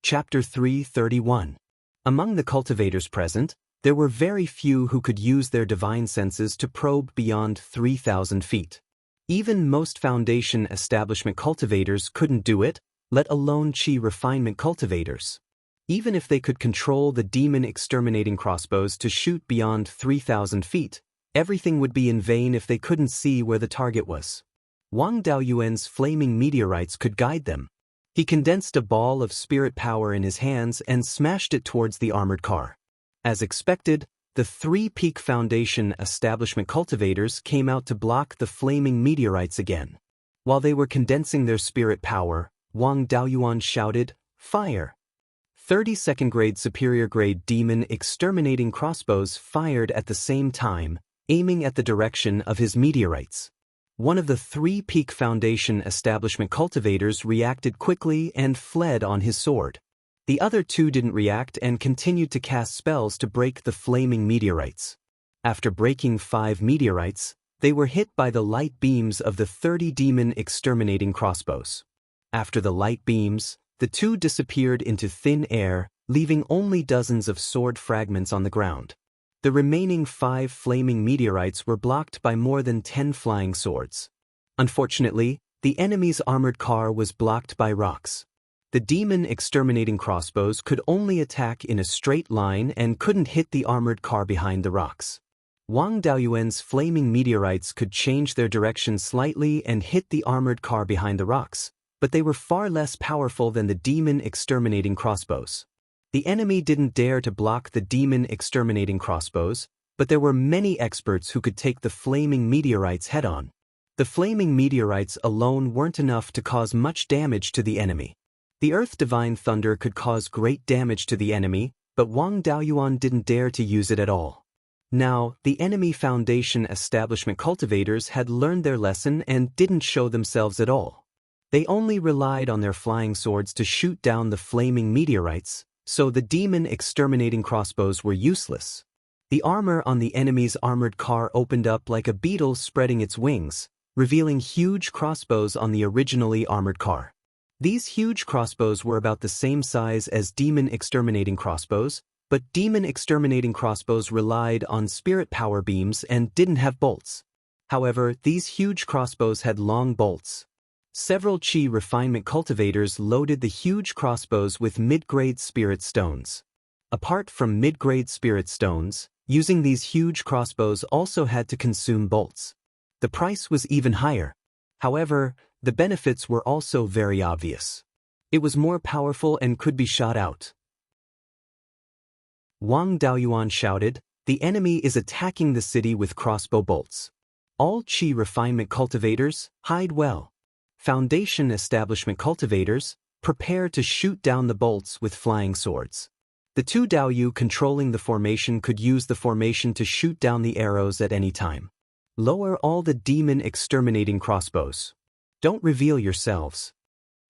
Chapter 331. Among the cultivators present, there were very few who could use their divine senses to probe beyond 3,000 feet. Even most Foundation establishment cultivators couldn't do it, let alone Qi refinement cultivators. Even if they could control the demon exterminating crossbows to shoot beyond 3,000 feet, everything would be in vain if they couldn't see where the target was. Wang Daoyuan's flaming meteorites could guide them. He condensed a ball of spirit power in his hands and smashed it towards the armored car. As expected, the three-peak Foundation establishment cultivators came out to block the flaming meteorites again. While they were condensing their spirit power, Wang Daoyuan shouted, "Fire!" 32nd grade superior grade demon exterminating crossbows fired at the same time, aiming at the direction of his meteorites. One of the three-peak Foundation establishment cultivators reacted quickly and fled on his sword. The other two didn't react and continued to cast spells to break the flaming meteorites. After breaking 5 meteorites, they were hit by the light beams of the 30 demon exterminating crossbows. After the light beams, the two disappeared into thin air, leaving only dozens of sword fragments on the ground. The remaining 5 flaming meteorites were blocked by more than 10 flying swords. Unfortunately, the enemy's armored car was blocked by rocks. The demon exterminating crossbows could only attack in a straight line and couldn't hit the armored car behind the rocks. Wang Daoyuan's flaming meteorites could change their direction slightly and hit the armored car behind the rocks, but they were far less powerful than the demon exterminating crossbows. The enemy didn't dare to block the demon exterminating crossbows, but there were many experts who could take the flaming meteorites head-on. The flaming meteorites alone weren't enough to cause much damage to the enemy. The Earth Divine Thunder could cause great damage to the enemy, but Wang Daoyuan didn't dare to use it at all. Now, the enemy Foundation establishment cultivators had learned their lesson and didn't show themselves at all. They only relied on their flying swords to shoot down the flaming meteorites, so the demon exterminating crossbows were useless. The armor on the enemy's armored car opened up like a beetle spreading its wings, revealing huge crossbows on the originally armored car. These huge crossbows were about the same size as demon exterminating crossbows, but demon exterminating crossbows relied on spirit power beams and didn't have bolts. However, these huge crossbows had long bolts. Several Qi refinement cultivators loaded the huge crossbows with mid-grade spirit stones. Apart from mid-grade spirit stones, using these huge crossbows also had to consume bolts. The price was even higher. However, the benefits were also very obvious. It was more powerful and could be shot out. Wang Daoyuan shouted, "The enemy is attacking the city with crossbow bolts. All Qi refinement cultivators, hide well. Foundation establishment cultivators, prepare to shoot down the bolts with flying swords." The two Daoyu controlling the formation could use the formation to shoot down the arrows at any time. Lower all the demon exterminating crossbows. Don't reveal yourselves.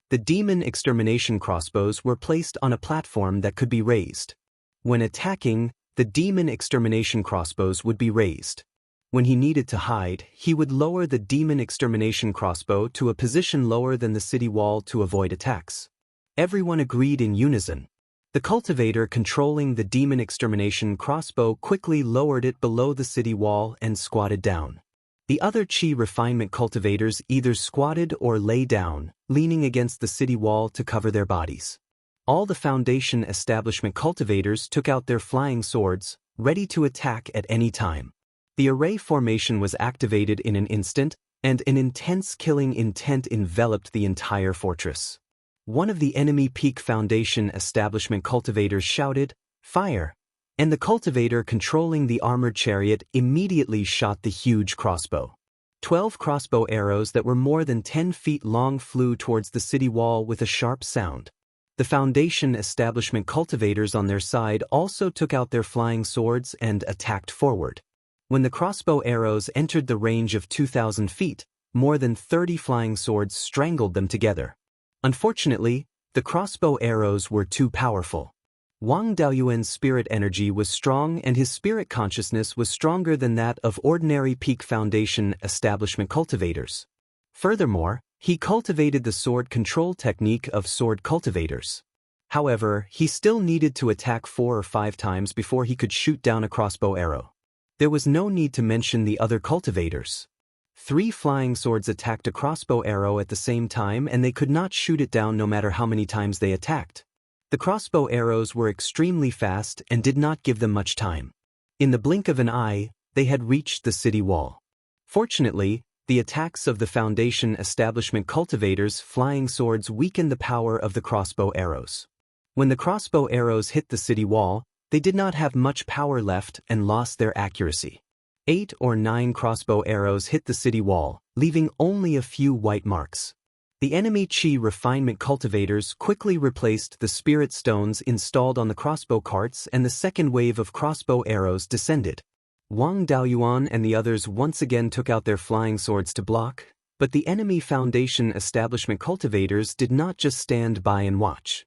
The demon extermination crossbows were placed on a platform that could be raised. When attacking, the demon extermination crossbows would be raised. When he needed to hide, he would lower the demon extermination crossbow to a position lower than the city wall to avoid attacks. Everyone agreed in unison. The cultivator controlling the demon extermination crossbow quickly lowered it below the city wall and squatted down. The other Qi refinement cultivators either squatted or lay down, leaning against the city wall to cover their bodies. All the Foundation establishment cultivators took out their flying swords, ready to attack at any time. The array formation was activated in an instant, and an intense killing intent enveloped the entire fortress. One of the enemy peak Foundation establishment cultivators shouted, "Fire!" and the cultivator controlling the armored chariot immediately shot the huge crossbow. 12 crossbow arrows that were more than 10 feet long flew towards the city wall with a sharp sound. The Foundation establishment cultivators on their side also took out their flying swords and attacked forward. When the crossbow arrows entered the range of 2,000 feet, more than 30 flying swords strangled them together. Unfortunately, the crossbow arrows were too powerful. Wang Daoyuan's spirit energy was strong and his spirit consciousness was stronger than that of ordinary peak Foundation establishment cultivators. Furthermore, he cultivated the sword control technique of sword cultivators. However, he still needed to attack 4 or 5 times before he could shoot down a crossbow arrow. There was no need to mention the other cultivators. 3 flying swords attacked a crossbow arrow at the same time, and they could not shoot it down no matter how many times they attacked. The crossbow arrows were extremely fast and did not give them much time. In the blink of an eye, they had reached the city wall. Fortunately, the attacks of the Foundation establishment cultivators' flying swords weakened the power of the crossbow arrows. When the crossbow arrows hit the city wall, they did not have much power left and lost their accuracy. 8 or 9 crossbow arrows hit the city wall, leaving only a few white marks. The enemy Qi refinement cultivators quickly replaced the spirit stones installed on the crossbow carts, and the second wave of crossbow arrows descended. Wang Daoyuan and the others once again took out their flying swords to block, but the enemy Foundation establishment cultivators did not just stand by and watch.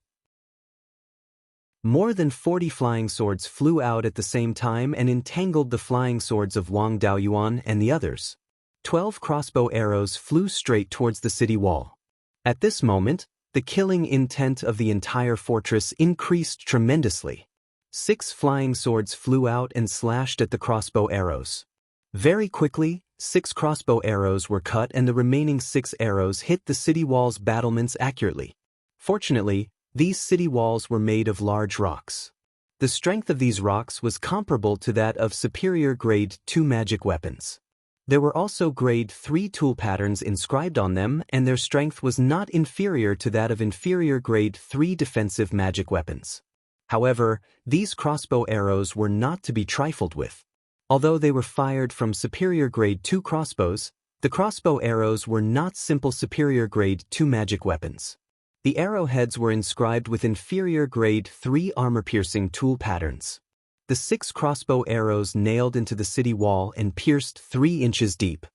More than 40 flying swords flew out at the same time and entangled the flying swords of Wang Daoyuan and the others. 12 crossbow arrows flew straight towards the city wall. At this moment, the killing intent of the entire fortress increased tremendously. 6 flying swords flew out and slashed at the crossbow arrows. Very quickly, 6 crossbow arrows were cut, and the remaining 6 arrows hit the city wall's battlements accurately. Fortunately, these city walls were made of large rocks. The strength of these rocks was comparable to that of superior grade 2 magic weapons. There were also grade 3 tool patterns inscribed on them, and their strength was not inferior to that of inferior grade 3 defensive magic weapons. However, these crossbow arrows were not to be trifled with. Although they were fired from superior grade 2 crossbows, the crossbow arrows were not simple superior grade 2 magic weapons. The arrowheads were inscribed with inferior grade 3 armor-piercing tool patterns. The 6 crossbow arrows nailed into the city wall and pierced 3 inches deep.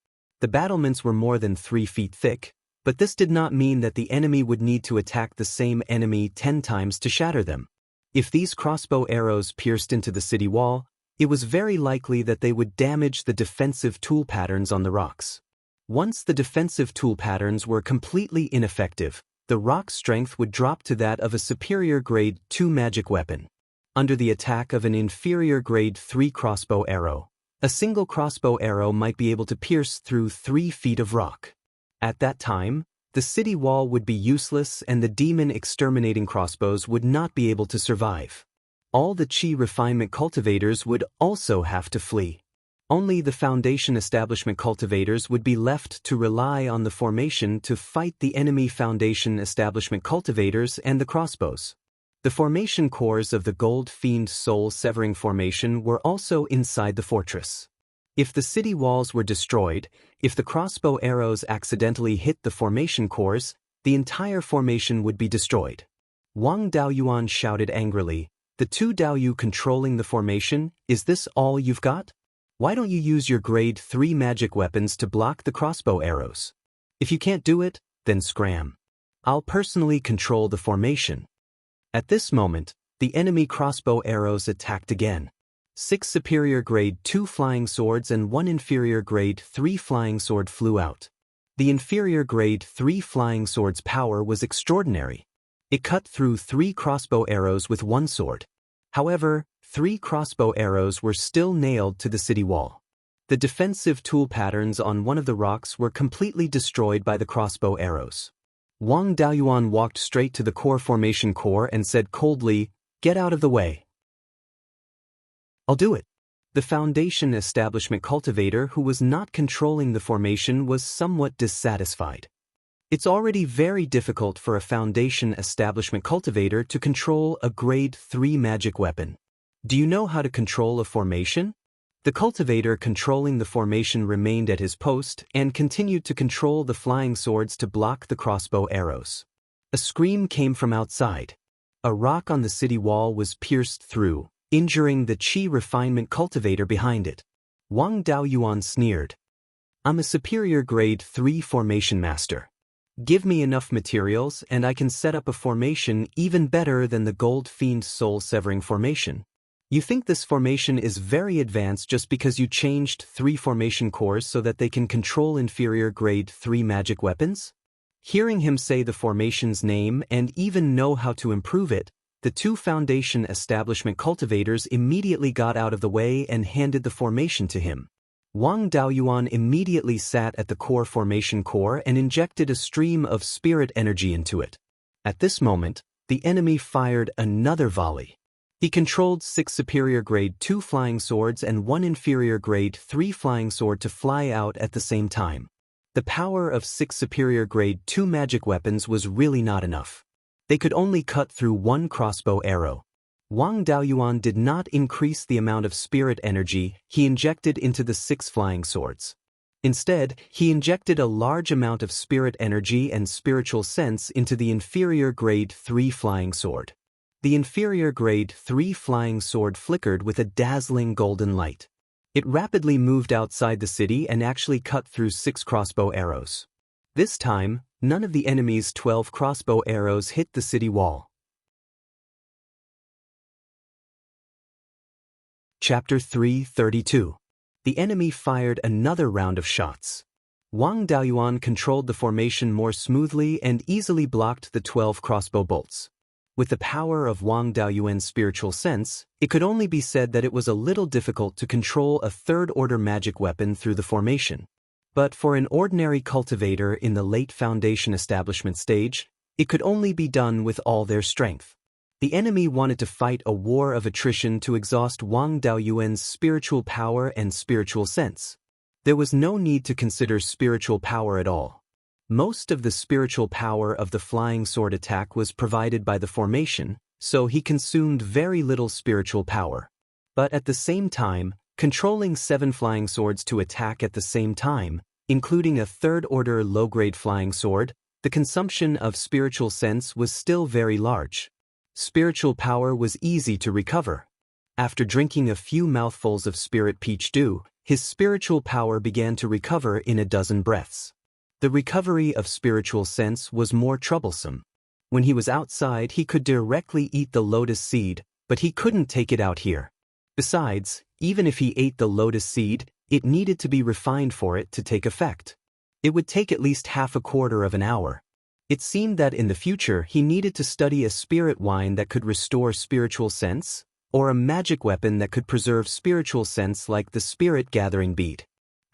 The battlements were more than 3 feet thick, but this did not mean that the enemy would need to attack the same enemy 10 times to shatter them. If these crossbow arrows pierced into the city wall, it was very likely that they would damage the defensive tool patterns on the rocks. Once the defensive tool patterns were completely ineffective, the rock's strength would drop to that of a superior grade 2 magic weapon. Under the attack of an inferior grade 3 crossbow arrow, a single crossbow arrow might be able to pierce through 3 feet of rock. At that time, the city wall would be useless, and the demon exterminating crossbows would not be able to survive. All the Qi refinement cultivators would also have to flee. Only the Foundation establishment cultivators would be left to rely on the formation to fight the enemy Foundation establishment cultivators and the crossbows. The formation cores of the Gold Fiend Soul Severing Formation were also inside the fortress. If the city walls were destroyed, if the crossbow arrows accidentally hit the formation cores, the entire formation would be destroyed. Wang Daoyuan shouted angrily, "The 2 Daoyu controlling the formation, is this all you've got? Why don't you use your grade 3 magic weapons to block the crossbow arrows? If you can't do it, then scram. I'll personally control the formation." At this moment, the enemy crossbow arrows attacked again. 6 superior grade 2 flying swords and 1 inferior grade 3 flying sword flew out. The inferior grade 3 flying sword's power was extraordinary. It cut through 3 crossbow arrows with 1 sword. However, 3 crossbow arrows were still nailed to the city wall. The defensive tool patterns on one of the rocks were completely destroyed by the crossbow arrows. Wang Daoyuan walked straight to the core formation core and said coldly, "Get out of the way." "I'll do it." The Foundation establishment cultivator who was not controlling the formation was somewhat dissatisfied. It's already very difficult for a Foundation establishment cultivator to control a grade 3 magic weapon. Do you know how to control a formation? The cultivator controlling the formation remained at his post and continued to control the flying swords to block the crossbow arrows. A scream came from outside. A rock on the city wall was pierced through, injuring the Qi refinement cultivator behind it. Wang Daoyuan sneered. "I'm a superior grade 3 formation master. Give me enough materials and I can set up a formation even better than the Gold Fiend Soul Severing Formation. You think this formation is very advanced just because you changed 3 formation cores so that they can control inferior grade 3 magic weapons? Hearing him say the formation's name and even know how to improve it, the two Foundation establishment cultivators immediately got out of the way and handed the formation to him. Wang Daoyuan immediately sat at the core formation core and injected a stream of spirit energy into it. At this moment, the enemy fired another volley. He controlled 6 superior grade 2 flying swords and 1 inferior grade 3 flying sword to fly out at the same time. The power of 6 superior grade 2 magic weapons was really not enough. They could only cut through 1 crossbow arrow. Wang Daoyuan did not increase the amount of spirit energy he injected into the 6 flying swords. Instead, he injected a large amount of spirit energy and spiritual sense into the inferior grade 3 flying sword. The inferior grade 3 flying sword flickered with a dazzling golden light. It rapidly moved outside the city and actually cut through 6 crossbow arrows. This time, none of the enemy's 12 crossbow arrows hit the city wall. Chapter 332. The enemy fired another round of shots. Wang Daoyuan controlled the formation more smoothly and easily blocked the 12 crossbow bolts. With the power of Wang Daoyuan's spiritual sense, it could only be said that it was a little difficult to control a third-order magic weapon through the formation. But for an ordinary cultivator in the late Foundation establishment stage, it could only be done with all their strength. The enemy wanted to fight a war of attrition to exhaust Wang Daoyuan's spiritual power and spiritual sense. There was no need to consider spiritual power at all. Most of the spiritual power of the flying sword attack was provided by the formation, so he consumed very little spiritual power. But at the same time, controlling 7 flying swords to attack at the same time, including a third-order low-grade flying sword, the consumption of spiritual sense was still very large. Spiritual power was easy to recover. After drinking a few mouthfuls of spirit peach dew, his spiritual power began to recover in a dozen breaths. The recovery of spiritual sense was more troublesome. When he was outside, he could directly eat the lotus seed, but he couldn't take it out here. Besides, even if he ate the lotus seed, it needed to be refined for it to take effect. It would take at least half a quarter of an hour. It seemed that in the future he needed to study a spirit wine that could restore spiritual sense, or a magic weapon that could preserve spiritual sense like the spirit gathering bead.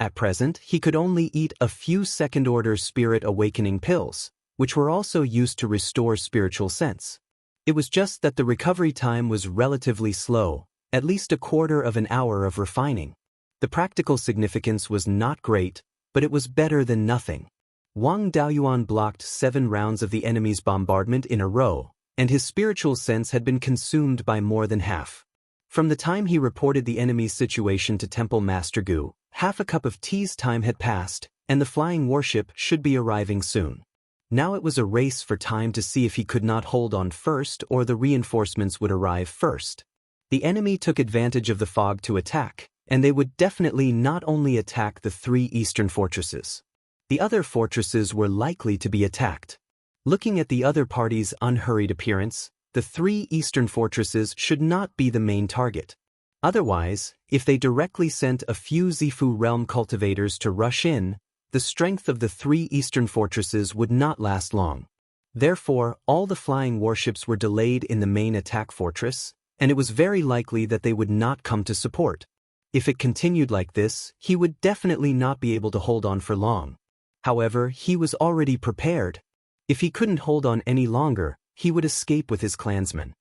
At present, he could only eat a few second-order spirit awakening pills, which were also used to restore spiritual sense. It was just that the recovery time was relatively slow, at least a quarter of an hour of refining. The practical significance was not great, but it was better than nothing. Wang Daoyuan blocked 7 rounds of the enemy's bombardment in a row, and his spiritual sense had been consumed by more than half. From the time he reported the enemy's situation to Temple Master Gu, half a cup of tea's time had passed, and the flying warship should be arriving soon. Now it was a race for time to see if he could not hold on first or the reinforcements would arrive first. The enemy took advantage of the fog to attack, and they would definitely not only attack the 3 eastern fortresses. The other fortresses were likely to be attacked. Looking at the other party's unhurried appearance, the 3 eastern fortresses should not be the main target. Otherwise, if they directly sent a few Zifu realm cultivators to rush in, the strength of the 3 eastern fortresses would not last long. Therefore, all the flying warships were delayed in the main attack fortress, and it was very likely that they would not come to support. If it continued like this, he would definitely not be able to hold on for long. However, he was already prepared. If he couldn't hold on any longer, he would escape with his clansmen.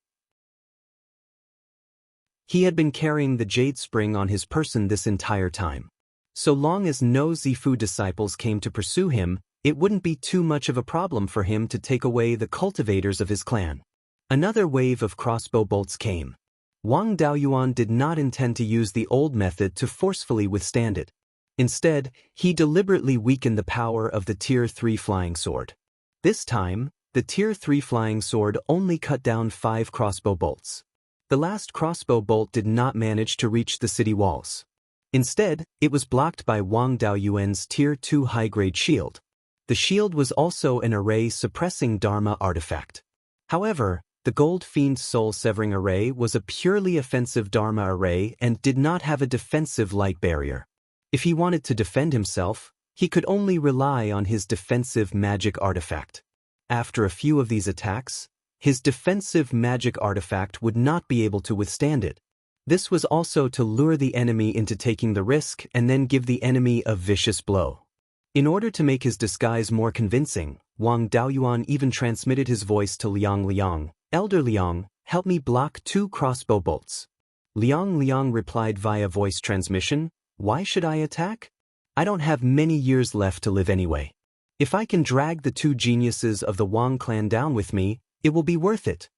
He had been carrying the jade spring on his person this entire time. So long as no Zifu disciples came to pursue him, it wouldn't be too much of a problem for him to take away the cultivators of his clan. Another wave of crossbow bolts came. Wang Daoyuan did not intend to use the old method to forcefully withstand it. Instead, he deliberately weakened the power of the Tier 3 flying sword. This time, the Tier 3 flying sword only cut down 5 crossbow bolts. The last crossbow bolt did not manage to reach the city walls. Instead, it was blocked by Wang Daoyuan's Tier 2 high-grade shield. The shield was also an array-suppressing Dharma artifact. However, the Gold Fiend soul-severing array was a purely offensive Dharma array and did not have a defensive light barrier. If he wanted to defend himself, He could only rely on his defensive magic artifact. After a few of these attacks, his defensive magic artifact would not be able to withstand it. This was also to lure the enemy into taking the risk and then give the enemy a vicious blow. In order to make his disguise more convincing, Wang Daoyuan even transmitted his voice to Liang Liang. "Elder Liang, help me block 2 crossbow bolts." Liang Liang replied via voice transmission, "Why should I attack? I don't have many years left to live anyway. If I can drag the 2 geniuses of the Wang clan down with me, it will be worth it."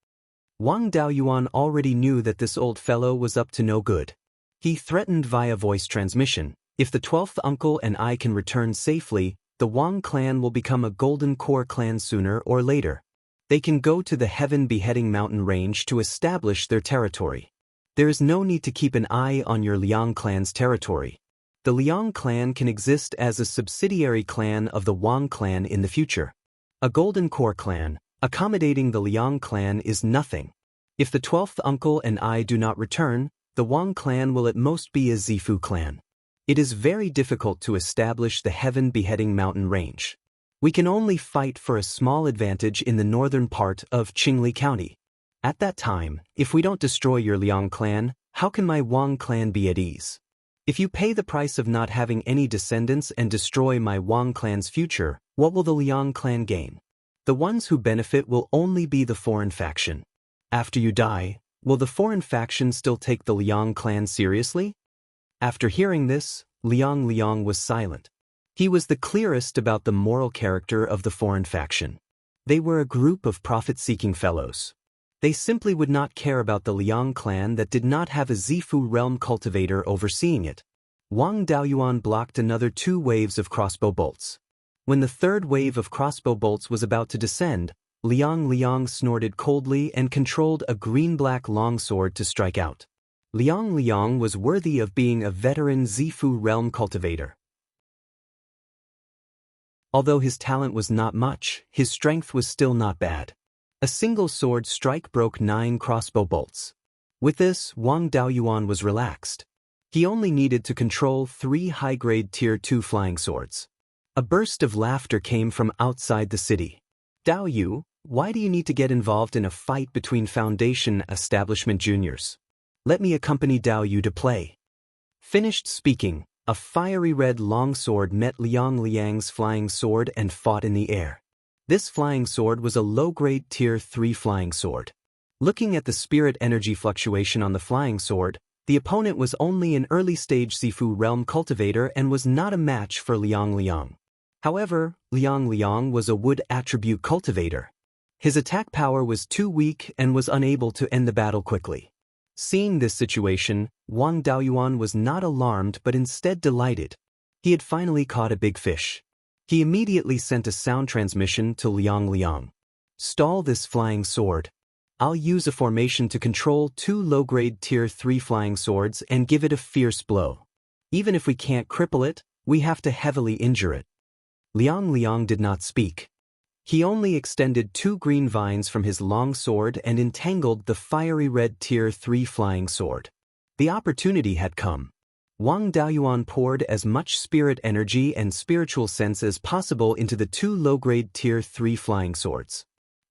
Wang Daoyuan already knew that this old fellow was up to no good. He threatened via voice transmission, "If the 12th uncle and I can return safely, the Wang clan will become a Golden Core clan sooner or later. They can go to the Heaven Beheading Mountain range to establish their territory. There is no need to keep an eye on your Liang clan's territory. The Liang clan can exist as a subsidiary clan of the Wang clan in the future. A Golden Core clan, accommodating the Liang clan is nothing. If the 12th uncle and I do not return, the Wang clan will at most be a Zifu clan. It is very difficult to establish the Heaven Beheading Mountain range. We can only fight for a small advantage in the northern part of Qingli County. At that time, if we don't destroy your Liang clan, how can my Wang clan be at ease? If you pay the price of not having any descendants and destroy my Wang clan's future, what will the Liang clan gain? The ones who benefit will only be the foreign faction. After you die, will the foreign faction still take the Liang clan seriously?" After hearing this, Liang Liang was silent. He was the clearest about the moral character of the foreign faction. They were a group of profit-seeking fellows. They simply would not care about the Liang clan that did not have a Zifu realm cultivator overseeing it. Wang Daoyuan blocked another 2 waves of crossbow bolts. When the 3rd wave of crossbow bolts was about to descend, Liang Liang snorted coldly and controlled a green-black longsword to strike out. Liang Liang was worthy of being a veteran Zifu realm cultivator. Although his talent was not much, his strength was still not bad. A single sword strike broke 9 crossbow bolts. With this, Wang Daoyuan was relaxed. He only needed to control 3 high-grade Tier 2 flying swords. A burst of laughter came from outside the city. "Daoyu, why do you need to get involved in a fight between Foundation Establishment juniors? Let me accompany Daoyu to play." Finished speaking, a fiery red longsword met Liang Liang's flying sword and fought in the air. This flying sword was a low-grade Tier 3 flying sword. Looking at the spirit energy fluctuation on the flying sword, the opponent was only an early-stage Zifu realm cultivator and was not a match for Liang Liang. However, Liang Liang was a wood attribute cultivator. His attack power was too weak and was unable to end the battle quickly. Seeing this situation, Wang Daoyuan was not alarmed but instead delighted. He had finally caught a big fish. He immediately sent a sound transmission to Liang Liang. "Stall this flying sword. I'll use a formation to control 2 low-grade Tier 3 flying swords and give it a fierce blow. Even if we can't cripple it, we have to heavily injure it." Liang Liang did not speak. He only extended 2 green vines from his long sword and entangled the fiery red Tier 3 flying sword. The opportunity had come. Wang Daoyuan poured as much spirit energy and spiritual sense as possible into the 2 low-grade Tier 3 flying swords.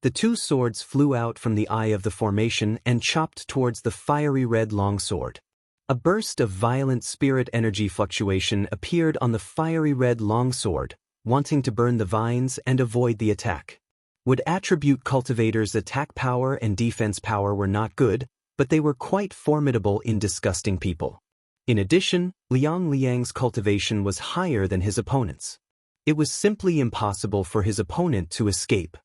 The 2 swords flew out from the eye of the formation and chopped towards the fiery red longsword. A burst of violent spirit energy fluctuation appeared on the fiery red longsword, wanting to burn the vines and avoid the attack. Wood attribute cultivators' attack power and defense power were not good, but they were quite formidable in disgusting people. In addition, Liang Liang's cultivation was higher than his opponent's. It was simply impossible for his opponent to escape.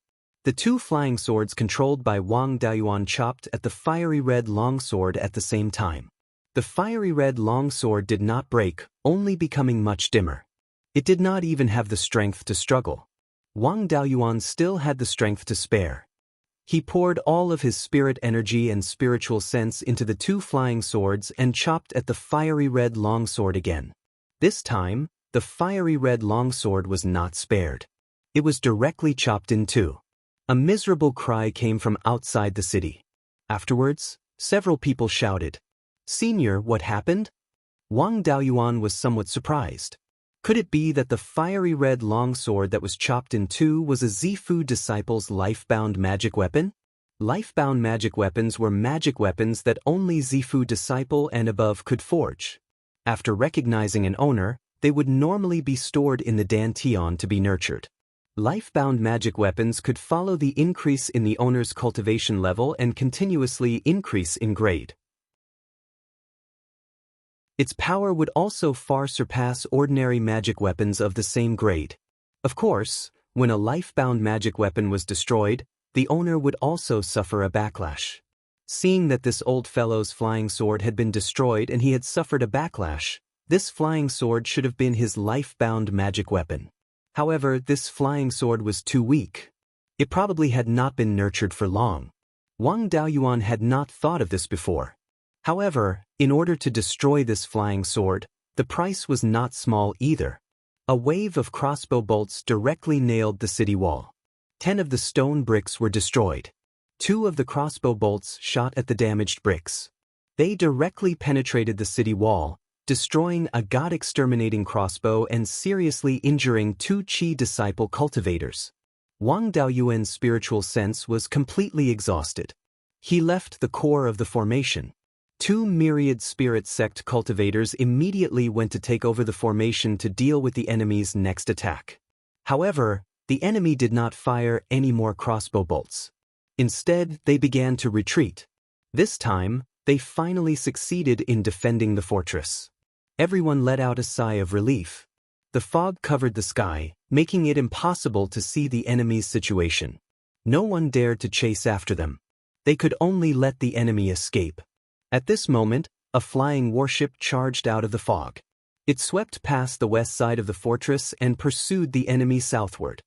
The 2 flying swords controlled by Wang Daoyuan chopped at the fiery red longsword at the same time. The fiery red longsword did not break, only becoming much dimmer. It did not even have the strength to struggle. Wang Daoyuan still had the strength to spare. He poured all of his spirit energy and spiritual sense into the 2 flying swords and chopped at the fiery red longsword again. This time, the fiery red longsword was not spared. It was directly chopped in 2. A miserable cry came from outside the city. Afterwards, several people shouted, "Senior, what happened?" Wang Daoyuan was somewhat surprised. Could it be that the fiery red longsword that was chopped in two was a Zifu disciple's life-bound magic weapon? Life-bound magic weapons were magic weapons that only Zifu disciple and above could forge. After recognizing an owner, they would normally be stored in the dantian to be nurtured. Life-bound magic weapons could follow the increase in the owner's cultivation level and continuously increase in grade. Its power would also far surpass ordinary magic weapons of the same grade. Of course, when a life-bound magic weapon was destroyed, the owner would also suffer a backlash. Seeing that this old fellow's flying sword had been destroyed and he had suffered a backlash, this flying sword should have been his life-bound magic weapon. However, this flying sword was too weak. It probably had not been nurtured for long. Wang Daoyuan had not thought of this before. However, in order to destroy this flying sword, the price was not small either. A wave of crossbow bolts directly nailed the city wall. 10 of the stone bricks were destroyed. 2 of the crossbow bolts shot at the damaged bricks. They directly penetrated the city wall, destroying a god-exterminating crossbow and seriously injuring 2 Qi disciple cultivators. Wang Daoyuan's spiritual sense was completely exhausted. He left the core of the formation. 2 myriad spirit sect cultivators immediately went to take over the formation to deal with the enemy's next attack. However, the enemy did not fire any more crossbow bolts. Instead, they began to retreat. This time, they finally succeeded in defending the fortress. Everyone let out a sigh of relief. The fog covered the sky, making it impossible to see the enemy's situation. No one dared to chase after them. They could only let the enemy escape. At this moment, a flying warship charged out of the fog. It swept past the west side of the fortress and pursued the enemy southward.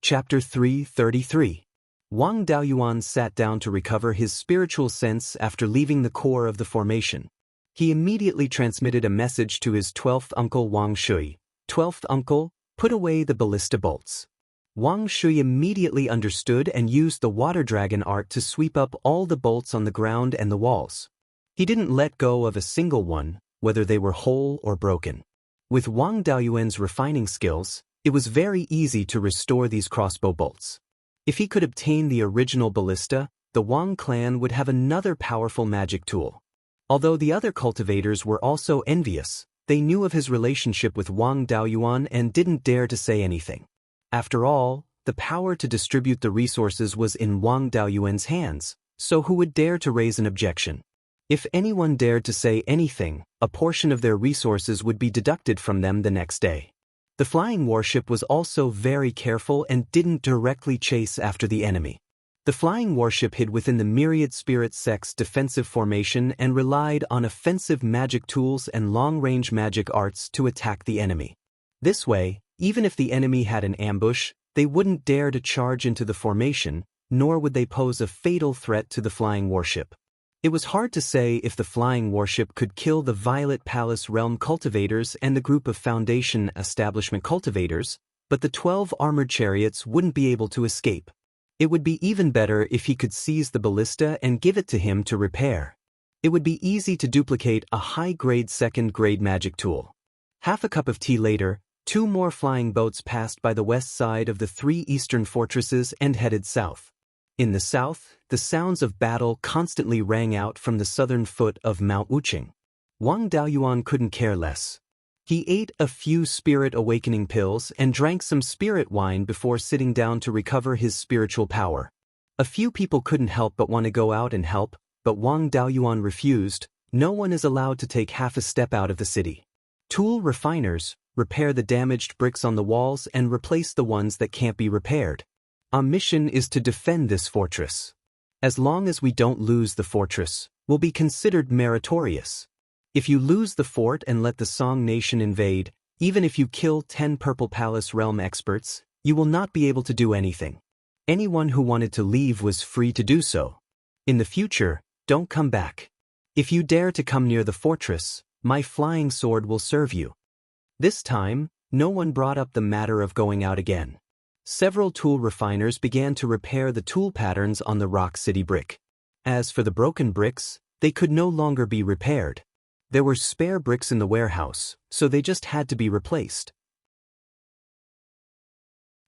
Chapter 333. Wang Daoyuan sat down to recover his spiritual sense after leaving the core of the formation. He immediately transmitted a message to his 12th uncle Wang Shui. 12th uncle, put away the ballista bolts. Wang Shui immediately understood and used the water dragon art to sweep up all the bolts on the ground and the walls. He didn't let go of a single one, whether they were whole or broken. With Wang Daoyuan's refining skills, it was very easy to restore these crossbow bolts. If he could obtain the original ballista, the Wang clan would have another powerful magic tool. Although the other cultivators were also envious, they knew of his relationship with Wang Daoyuan and didn't dare to say anything. After all, the power to distribute the resources was in Wang Daoyuan's hands, so who would dare to raise an objection? If anyone dared to say anything, a portion of their resources would be deducted from them the next day. The flying warship was also very careful and didn't directly chase after the enemy. The flying warship hid within the myriad spirit sect's defensive formation and relied on offensive magic tools and long-range magic arts to attack the enemy. This way, even if the enemy had an ambush, they wouldn't dare to charge into the formation, nor would they pose a fatal threat to the flying warship. It was hard to say if the flying warship could kill the Violet Palace Realm cultivators and the group of Foundation Establishment cultivators, but the 12 armored chariots wouldn't be able to escape. It would be even better if he could seize the ballista and give it to him to repair. It would be easy to duplicate a high-grade second-grade magic tool. Half a cup of tea later, 2 more flying boats passed by the west side of the 3 eastern fortresses and headed south. In the south, the sounds of battle constantly rang out from the southern foot of Mount Wuqing. Wang Daoyuan couldn't care less. He ate a few spirit awakening pills and drank some spirit wine before sitting down to recover his spiritual power. A few people couldn't help but want to go out and help, but Wang Daoyuan refused. No one is allowed to take half a step out of the city. Tool refiners, repair the damaged bricks on the walls and replace the ones that can't be repaired. Our mission is to defend this fortress. As long as we don't lose the fortress, we'll be considered meritorious. If you lose the fort and let the Song Nation invade, even if you kill 10 Purple Palace Realm experts, you will not be able to do anything. Anyone who wanted to leave was free to do so. In the future, don't come back. If you dare to come near the fortress, my flying sword will serve you. This time, no one brought up the matter of going out again. Several tool refiners began to repair the tool patterns on the Rock City brick. As for the broken bricks, They could no longer be repaired. There were spare bricks in the warehouse, so they just had to be replaced.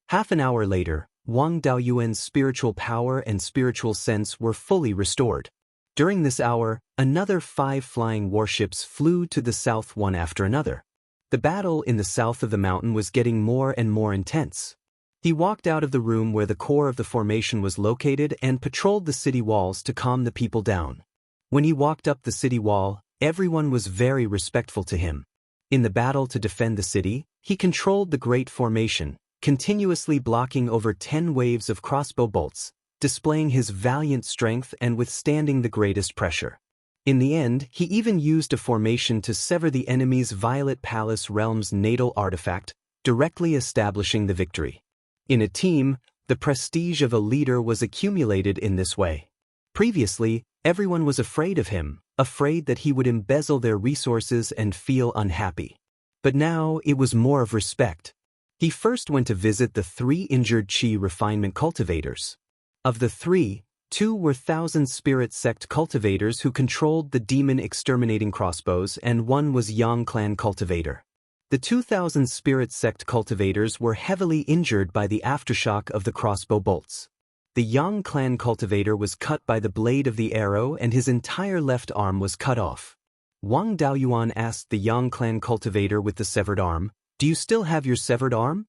Half an hour later, Wang Daoyuan's spiritual power and spiritual sense were fully restored. During this hour, another 5 flying warships flew to the south one after another. The battle in the south of the mountain was getting more and more intense. He walked out of the room where the core of the formation was located and patrolled the city walls to calm the people down. When he walked up the city wall, everyone was very respectful to him. In the battle to defend the city, he controlled the great formation, continuously blocking over 10 waves of crossbow bolts, displaying his valiant strength and withstanding the greatest pressure. In the end, he even used a formation to sever the enemy's Violet Palace realm's natal artifact, directly establishing the victory. In a team, the prestige of a leader was accumulated in this way. Previously, everyone was afraid of him, afraid that he would embezzle their resources and feel unhappy. But now it was more of respect. He first went to visit the 3 injured Qi refinement cultivators. Of the 3, 2 were Thousand Spirit Sect cultivators who controlled the demon exterminating crossbows, and 1 was Yang Clan cultivator. The 2000 Spirit Sect cultivators were heavily injured by the aftershock of the crossbow bolts. The Yang Clan cultivator was cut by the blade of the arrow and his entire left arm was cut off. Wang Daoyuan asked the Yang Clan cultivator with the severed arm, "Do you still have your severed arm?"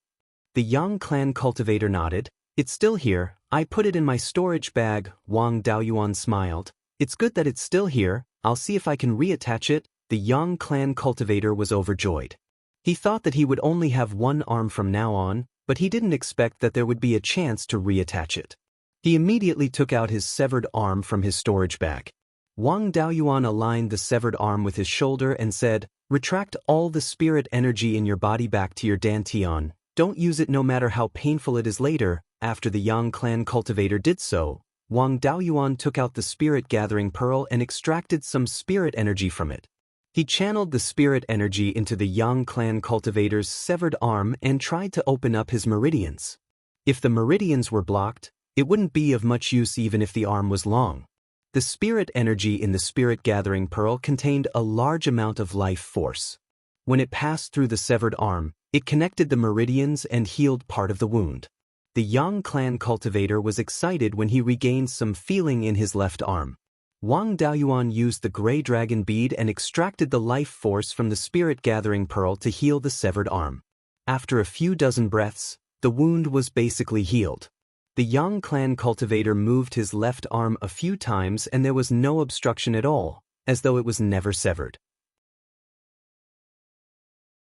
The Yang Clan cultivator nodded. "It's still here, I put it in my storage bag." Wang Daoyuan smiled. "It's good that it's still here, I'll see if I can reattach it." The Yang Clan cultivator was overjoyed. He thought that he would only have 1 arm from now on, but he didn't expect that there would be a chance to reattach it. He immediately took out his severed arm from his storage bag. Wang Daoyuan aligned the severed arm with his shoulder and said, "Retract all the spirit energy in your body back to your dantian. Don't use it no matter how painful it is later." After the Yang Clan cultivator did so, Wang Daoyuan took out the spirit gathering pearl and extracted some spirit energy from it. He channeled the spirit energy into the Yang Clan cultivator's severed arm and tried to open up his meridians. If the meridians were blocked, it wouldn't be of much use even if the arm was long. The spirit energy in the spirit gathering pearl contained a large amount of life force. When it passed through the severed arm, it connected the meridians and healed part of the wound. The Yang Clan cultivator was excited when he regained some feeling in his left arm. Wang Daoyuan used the gray dragon bead and extracted the life force from the spirit gathering pearl to heal the severed arm. After a few dozen breaths, the wound was basically healed. The Yang Clan cultivator moved his left arm a few times and there was no obstruction at all, as though it was never severed.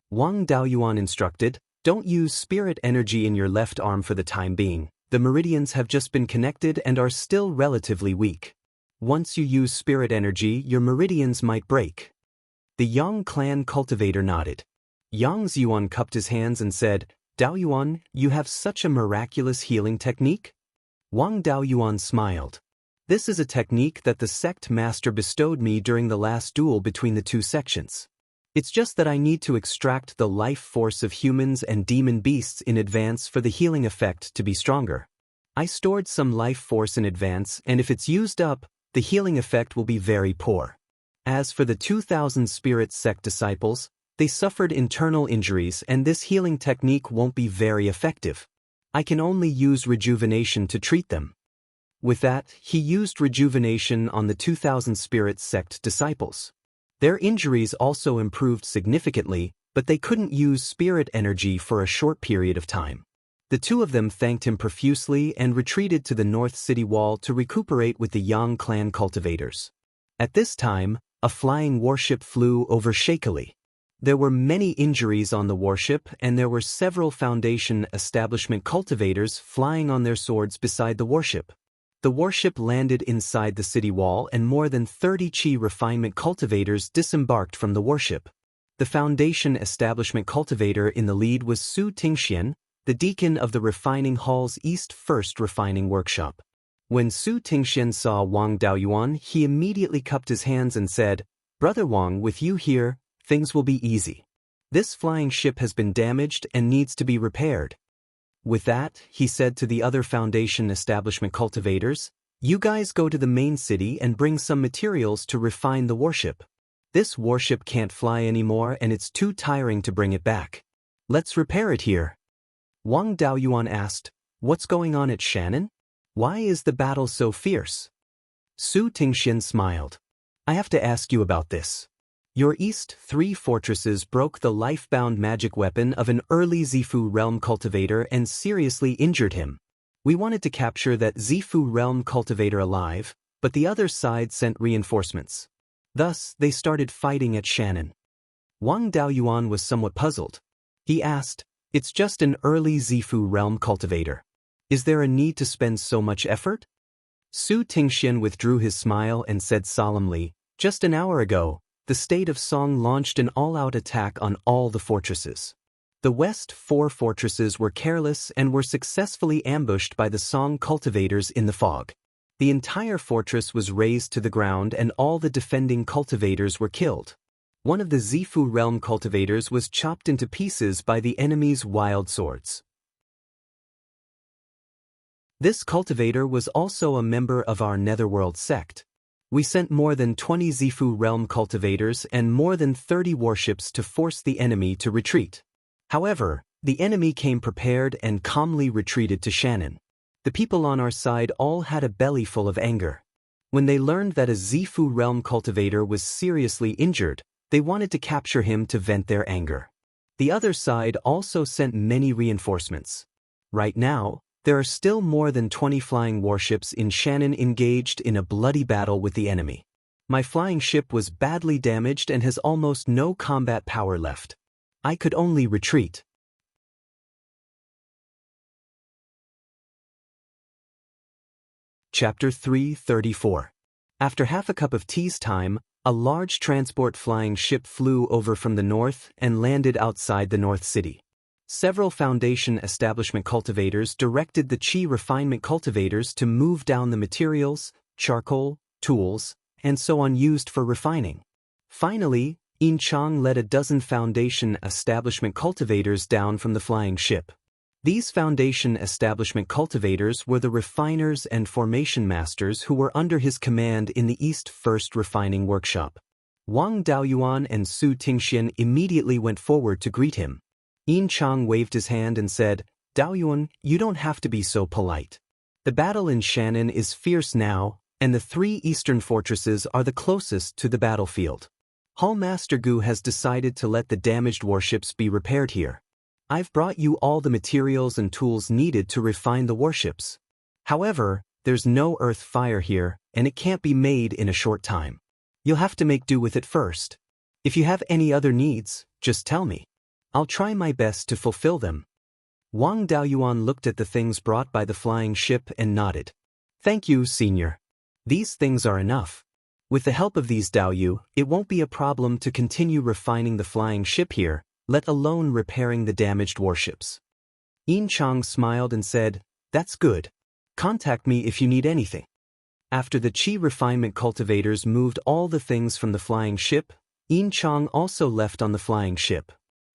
Wang Daoyuan instructed, "Don't use spirit energy in your left arm for the time being. The meridians have just been connected and are still relatively weak. Once you use spirit energy, your meridians might break." The Yang Clan cultivator nodded. Yang Ziyuan cupped his hands and said, "Daoyuan, you have such a miraculous healing technique?" Wang Daoyuan smiled. "This is a technique that the sect master bestowed me during the last duel between the 2 sections. It's just that I need to extract the life force of humans and demon beasts in advance for the healing effect to be stronger. I stored some life force in advance, and if it's used up, the healing effect will be very poor. As for the 2000 Spirit Sect disciples, they suffered internal injuries and this healing technique won't be very effective. I can only use rejuvenation to treat them." With that, he used rejuvenation on the 2000 Spirit Sect disciples. Their injuries also improved significantly, but they couldn't use spirit energy for a short period of time. The 2 of them thanked him profusely and retreated to the north city wall to recuperate with the Yang Clan cultivators. At this time, a flying warship flew over shakily. There were many injuries on the warship and there were several Foundation establishment cultivators flying on their swords beside the warship. The warship landed inside the city wall and more than 30 Qi refinement cultivators disembarked from the warship. The Foundation establishment cultivator in the lead was Su Tingxian, the deacon of the refining hall's East First refining workshop. When Su Tingxian saw Wang Daoyuan, he immediately cupped his hands and said, "Brother Wang, with you here, things will be easy. This flying ship has been damaged and needs to be repaired." With that, he said to the other Foundation establishment cultivators, You guys go to the main city and bring some materials to refine the warship. This warship can't fly anymore and it's too tiring to bring it back. Let's repair it here. Wang Daoyuan asked, what's going on at Shannon? Why is the battle so fierce? Su Tingxian smiled. I have to ask you about this. Your East 3 fortresses broke the life-bound magic weapon of an early Zifu realm cultivator and seriously injured him. We wanted to capture that Zifu realm cultivator alive, but the other side sent reinforcements. Thus, they started fighting at Shannon. Wang Daoyuan was somewhat puzzled. He asked, it's just an early Zifu realm cultivator. Is there a need to spend so much effort? Su Tingxian withdrew his smile and said solemnly, just an hour ago, the state of Song launched an all-out attack on all the fortresses. The West 4 fortresses were careless and were successfully ambushed by the Song cultivators in the fog. The entire fortress was razed to the ground and all the defending cultivators were killed. One of the Zifu realm cultivators was chopped into pieces by the enemy's wild swords. This cultivator was also a member of our Netherworld sect. We sent more than 20 Zifu realm cultivators and more than 30 warships to force the enemy to retreat. However, the enemy came prepared and calmly retreated to Shannon. The people on our side all had a belly full of anger. When they learned that a Zifu realm cultivator was seriously injured, they wanted to capture him to vent their anger. The other side also sent many reinforcements. Right now, there are still more than 20 flying warships in Shannon engaged in a bloody battle with the enemy. My flying ship was badly damaged and has almost no combat power left. I could only retreat. Chapter 334. After half a cup of tea's time, a large transport flying ship flew over from the north and landed outside the North City. Several Foundation establishment cultivators directed the Qi refinement cultivators to move down the materials, charcoal, tools, and so on used for refining. Finally, Yin Chang led a dozen Foundation establishment cultivators down from the flying ship. These Foundation establishment cultivators were the refiners and formation masters who were under his command in the East First Refining Workshop. Wang Daoyuan and Su Tingxian immediately went forward to greet him. Yin Chang waved his hand and said, Daoyuan, you don't have to be so polite. The battle in Shannon is fierce now, and the 3 eastern fortresses are the closest to the battlefield. Hallmaster Gu has decided to let the damaged warships be repaired here. I've brought you all the materials and tools needed to refine the warships. However, there's no earth fire here, and it can't be made in a short time. You'll have to make do with it first. If you have any other needs, just tell me. I'll try my best to fulfill them. Wang Daoyuan looked at the things brought by the flying ship and nodded. Thank you, Senior. These things are enough. With the help of these Daoyu, it won't be a problem to continue refining the flying ship here, let alone repairing the damaged warships. Yin Chang smiled and said, that's good. Contact me if you need anything. After the Qi refinement cultivators moved all the things from the flying ship, Yin Chang also left on the flying ship.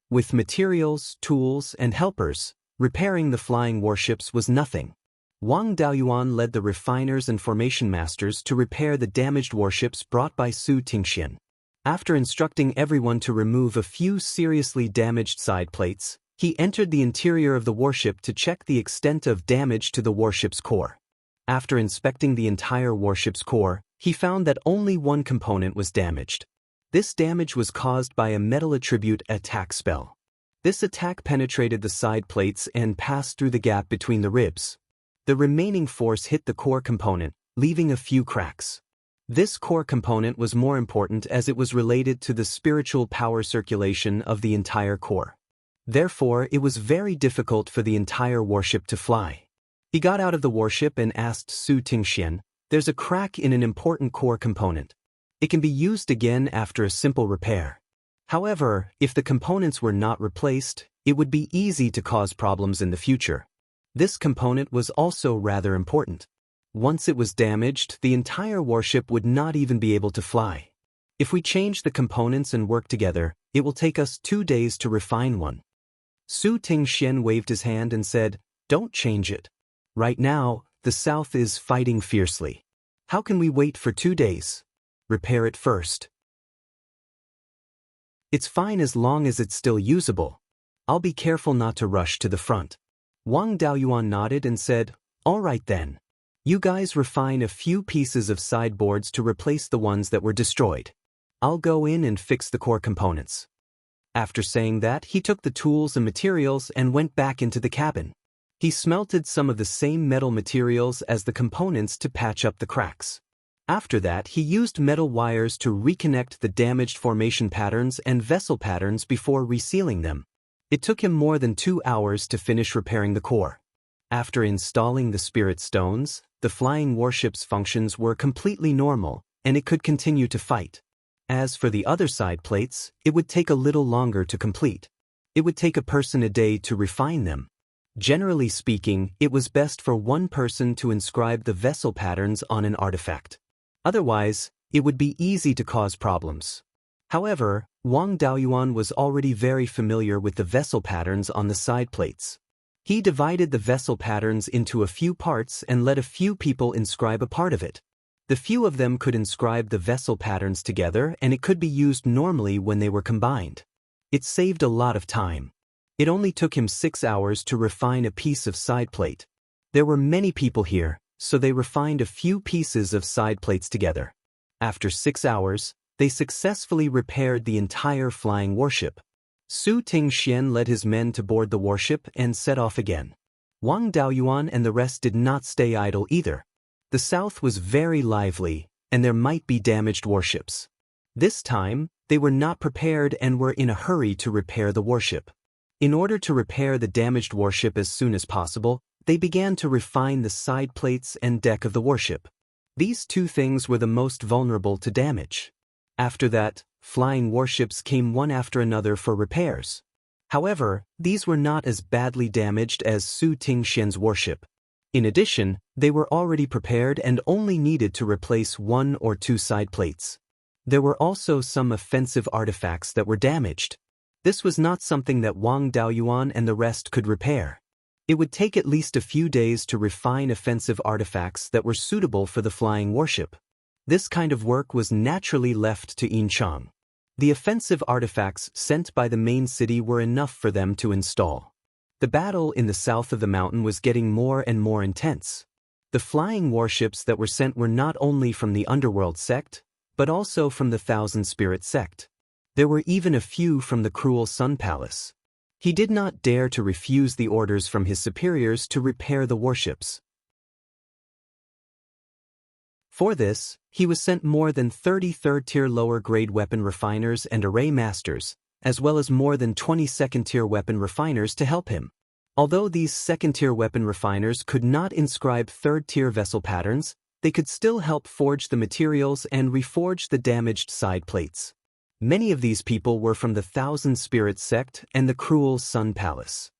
With materials, tools, and helpers, repairing the flying warships was nothing. Wang Daoyuan led the refiners and formation masters to repair the damaged warships brought by Su Tingxian. After instructing everyone to remove a few seriously damaged side plates, he entered the interior of the warship to check the extent of damage to the warship's core. After inspecting the entire warship's core, he found that only one component was damaged. This damage was caused by a metal attribute attack spell. This attack penetrated the side plates and passed through the gap between the ribs. The remaining force hit the core component, leaving a few cracks. This core component was more important as it was related to the spiritual power circulation of the entire core. Therefore, it was very difficult for the entire warship to fly. He got out of the warship and asked Su Tingxian, there's a crack in an important core component. It can be used again after a simple repair. However, if the components were not replaced, it would be easy to cause problems in the future. This component was also rather important. Once it was damaged, the entire warship would not even be able to fly. If we change the components and work together, it will take us 2 days to refine one. Su Tingxian waved his hand and said, don't change it. Right now, the south is fighting fiercely. How can we wait for 2 days? Repair it first. It's fine as long as it's still usable. I'll be careful not to rush to the front. Wang Daoyuan nodded and said, all right then. You guys refine a few pieces of sideboards to replace the ones that were destroyed. I'll go in and fix the core components. After saying that, he took the tools and materials and went back into the cabin. He smelted some of the same metal materials as the components to patch up the cracks. After that, he used metal wires to reconnect the damaged formation patterns and vessel patterns before resealing them. It took him more than 2 hours to finish repairing the core. After installing the spirit stones, the flying warship's functions were completely normal, and it could continue to fight. As for the other side plates, it would take a little longer to complete. It would take a person a day to refine them. Generally speaking, it was best for one person to inscribe the vessel patterns on an artifact. Otherwise, it would be easy to cause problems. However, Wang Daoyuan was already very familiar with the vessel patterns on the side plates. He divided the vessel patterns into a few parts and let a few people inscribe a part of it. The few of them could inscribe the vessel patterns together, and it could be used normally when they were combined. It saved a lot of time. It only took him 6 hours to refine a piece of side plate. There were many people here, so they refined a few pieces of side plates together. After 6 hours, they successfully repaired the entire flying warship. Su Tingxian led his men to board the warship and set off again. Wang Daoyuan and the rest did not stay idle either. The south was very lively, and there might be damaged warships. This time, they were not prepared and were in a hurry to repair the warship. In order to repair the damaged warship as soon as possible, they began to refine the side plates and deck of the warship. These two things were the most vulnerable to damage. After that, flying warships came one after another for repairs. However, these were not as badly damaged as Su Tingxian's warship. In addition, they were already prepared and only needed to replace 1 or 2 side plates. There were also some offensive artifacts that were damaged. This was not something that Wang Daoyuan and the rest could repair. It would take at least a few days to refine offensive artifacts that were suitable for the flying warship. This kind of work was naturally left to Yinchang. The offensive artifacts sent by the main city were enough for them to install. The battle in the south of the mountain was getting more and more intense. The flying warships that were sent were not only from the underworld sect, but also from the Thousand Spirit sect. There were even a few from the Cruel Sun Palace. He did not dare to refuse the orders from his superiors to repair the warships. For this, he was sent more than 30 third-tier lower-grade weapon refiners and array masters, as well as more than 20 second-tier weapon refiners to help him. Although these second-tier weapon refiners could not inscribe third-tier vessel patterns, they could still help forge the materials and reforge the damaged side plates. Many of these people were from the Thousand Spirit sect and the Cruel Sun Palace.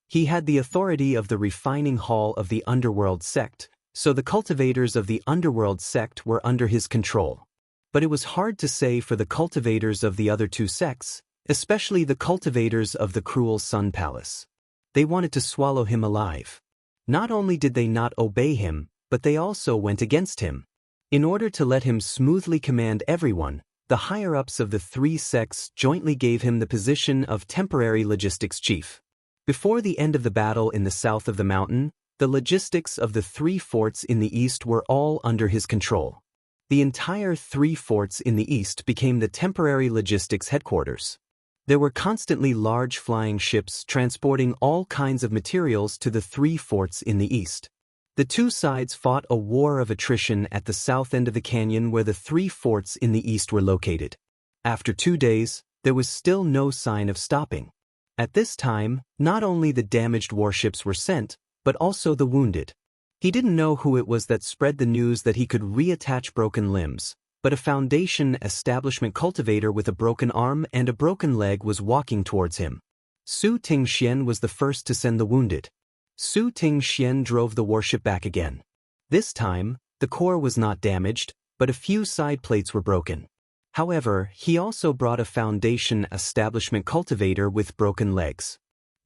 He had the authority of the refining hall of the Underworld sect, so the cultivators of the Underworld sect were under his control. But it was hard to say for the cultivators of the other 2 sects, especially the cultivators of the Cruel Sun Palace. They wanted to swallow him alive. Not only did they not obey him, but they also went against him. In order to let him smoothly command everyone, the higher-ups of the 3 sects jointly gave him the position of temporary logistics chief. Before the end of the battle in the south of the mountain, the logistics of the 3 forts in the east were all under his control. The entire 3 forts in the east became the temporary logistics headquarters. There were constantly large flying ships transporting all kinds of materials to the 3 forts in the east. The 2 sides fought a war of attrition at the south end of the canyon where the 3 forts in the east were located. After 2 days, there was still no sign of stopping. At this time, not only the damaged warships were sent, but also the wounded. He didn't know who it was that spread the news that he could reattach broken limbs, but a Foundation establishment cultivator with a broken arm and a broken leg was walking towards him. Su Tingxian was the first to send the wounded. Su Tingxian drove the warship back again. This time, the core was not damaged, but a few side plates were broken. However, he also brought a Foundation establishment cultivator with broken legs.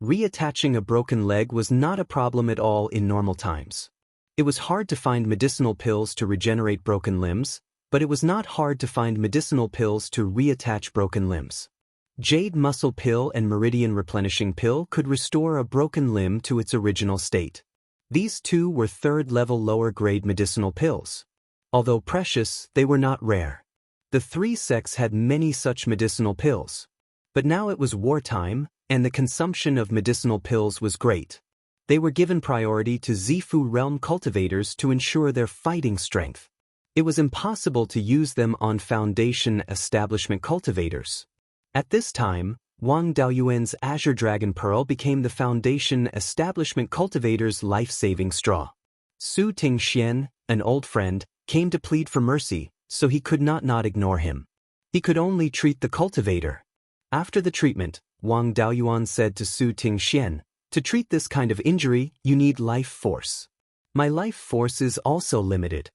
Reattaching a broken leg was not a problem at all in normal times. It was hard to find medicinal pills to regenerate broken limbs, but it was not hard to find medicinal pills to reattach broken limbs. Jade Muscle Pill and Meridian Replenishing Pill could restore a broken limb to its original state. These two were third-level lower-grade medicinal pills. Although precious, they were not rare. The three sects had many such medicinal pills. But now it was wartime, and the consumption of medicinal pills was great. They were given priority to Zifu realm cultivators to ensure their fighting strength. It was impossible to use them on Foundation establishment cultivators. At this time, Wang Daoyuan's Azure Dragon Pearl became the Foundation establishment cultivator's life-saving straw. Su Tingxian, an old friend, came to plead for mercy, so he could not ignore him. He could only treat the cultivator. After the treatment, Wang Daoyuan said to Su Tingxian, "To treat this kind of injury, you need life force. My life force is also limited.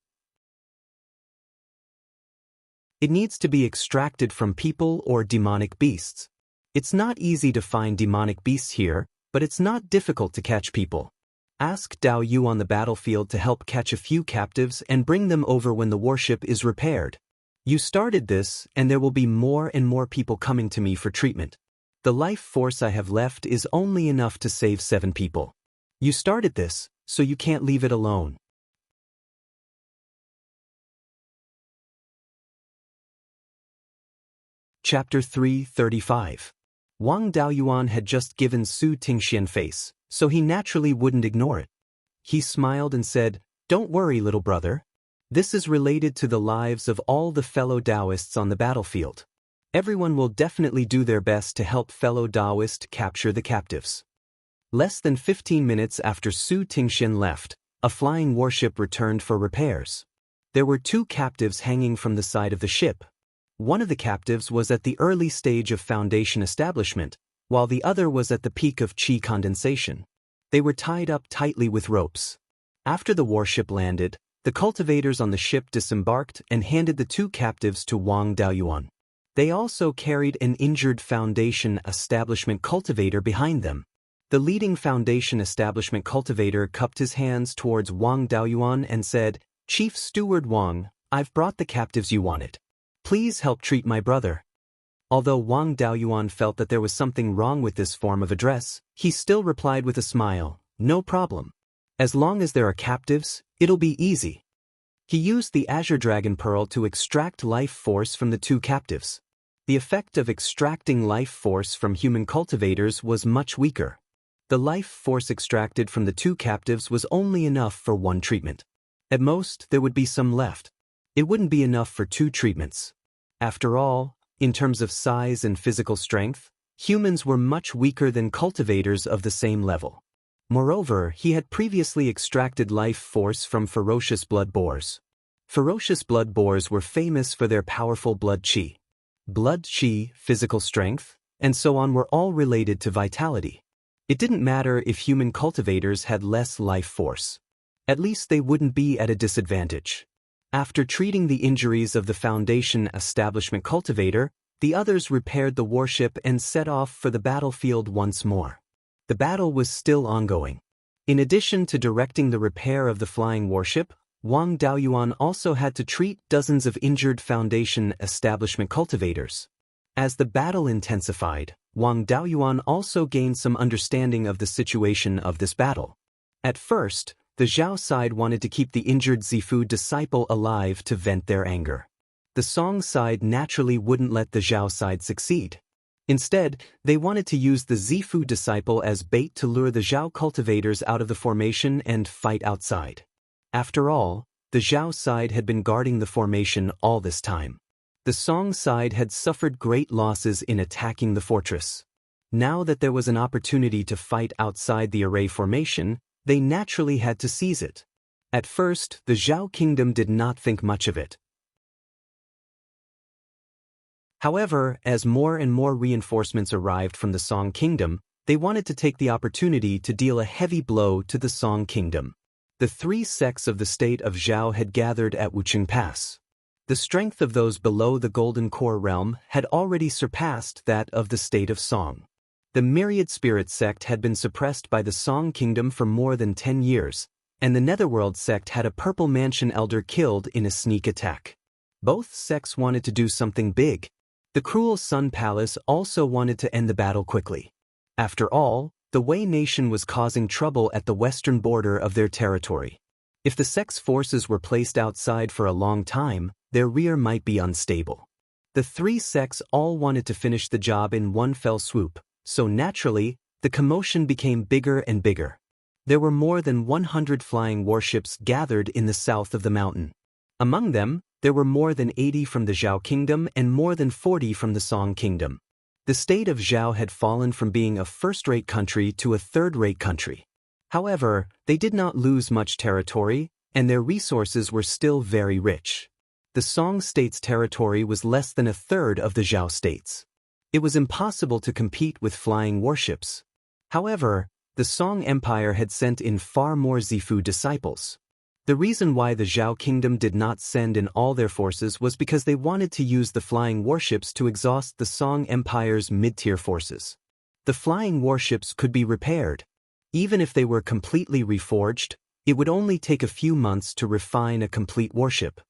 It needs to be extracted from people or demonic beasts. It's not easy to find demonic beasts here, but it's not difficult to catch people. Ask Dao Yu on the battlefield to help catch a few captives and bring them over when the warship is repaired. You started this, and there will be more and more people coming to me for treatment. The life force I have left is only enough to save 7 people. You started this, so you can't leave it alone." Chapter 335. Wang Daoyuan had just given Su Tingxian face, so he naturally wouldn't ignore it. He smiled and said, "Don't worry, little brother. This is related to the lives of all the fellow Daoists on the battlefield. Everyone will definitely do their best to help fellow Daoist capture the captives." Less than 15 minutes after Su Tingxian left, a flying warship returned for repairs. There were 2 captives hanging from the side of the ship. One of the captives was at the early stage of Foundation establishment, while the other was at the peak of Qi condensation. They were tied up tightly with ropes. After the warship landed, the cultivators on the ship disembarked and handed the 2 captives to Wang Daoyuan. They also carried an injured Foundation establishment cultivator behind them. The leading Foundation establishment cultivator cupped his hands towards Wang Daoyuan and said, "Chief Steward Wang, I've brought the captives you wanted. Please help treat my brother." Although Wang Daoyuan felt that there was something wrong with this form of address, he still replied with a smile, "No problem. As long as there are captives, it'll be easy." He used the Azure Dragon Pearl to extract life force from the 2 captives. The effect of extracting life force from human cultivators was much weaker. The life force extracted from the 2 captives was only enough for 1 treatment. At most, there would be some left. It wouldn't be enough for 2 treatments. After all, in terms of size and physical strength, humans were much weaker than cultivators of the same level. Moreover, he had previously extracted life force from ferocious blood boars. Ferocious blood boars were famous for their powerful blood qi. Blood qi, physical strength, and so on were all related to vitality. It didn't matter if human cultivators had less life force. At least they wouldn't be at a disadvantage. After treating the injuries of the Foundation establishment cultivator, the others repaired the warship and set off for the battlefield once more. The battle was still ongoing. In addition to directing the repair of the flying warship, Wang Daoyuan also had to treat dozens of injured Foundation establishment cultivators. As the battle intensified, Wang Daoyuan also gained some understanding of the situation of this battle. At first, the Zhao side wanted to keep the injured Zifu disciple alive to vent their anger. The Song side naturally wouldn't let the Zhao side succeed. Instead, they wanted to use the Zifu disciple as bait to lure the Zhao cultivators out of the formation and fight outside. After all, the Zhao side had been guarding the formation all this time. The Song side had suffered great losses in attacking the fortress. Now that there was an opportunity to fight outside the array formation, they naturally had to seize it. At first, the Zhao kingdom did not think much of it. However, as more and more reinforcements arrived from the Song kingdom, they wanted to take the opportunity to deal a heavy blow to the Song kingdom. The 3 sects of the state of Zhao had gathered at Wucheng Pass. The strength of those below the Golden Core realm had already surpassed that of the state of Song. The Myriad Spirit sect had been suppressed by the Song kingdom for more than 10 years, and the Netherworld sect had a Purple Mansion elder killed in a sneak attack. Both sects wanted to do something big. The Cruel Sun Palace also wanted to end the battle quickly. After all, the Wei nation was causing trouble at the western border of their territory. If the sect's forces were placed outside for a long time, their rear might be unstable. The three sects all wanted to finish the job in one fell swoop, so naturally, the commotion became bigger and bigger. There were more than 100 flying warships gathered in the south of the mountain. Among them, there were more than 80 from the Zhao Kingdom and more than 40 from the Song Kingdom. The state of Zhao had fallen from being a first-rate country to a third-rate country. However, they did not lose much territory, and their resources were still very rich. The Song state's territory was less than a third of the Zhao state's. It was impossible to compete with flying warships. However, the Song Empire had sent in far more Zifu disciples. The reason why the Zhao Kingdom did not send in all their forces was because they wanted to use the flying warships to exhaust the Song Empire's mid-tier forces. The flying warships could be repaired. Even if they were completely reforged, it would only take a few months to refine a complete warship.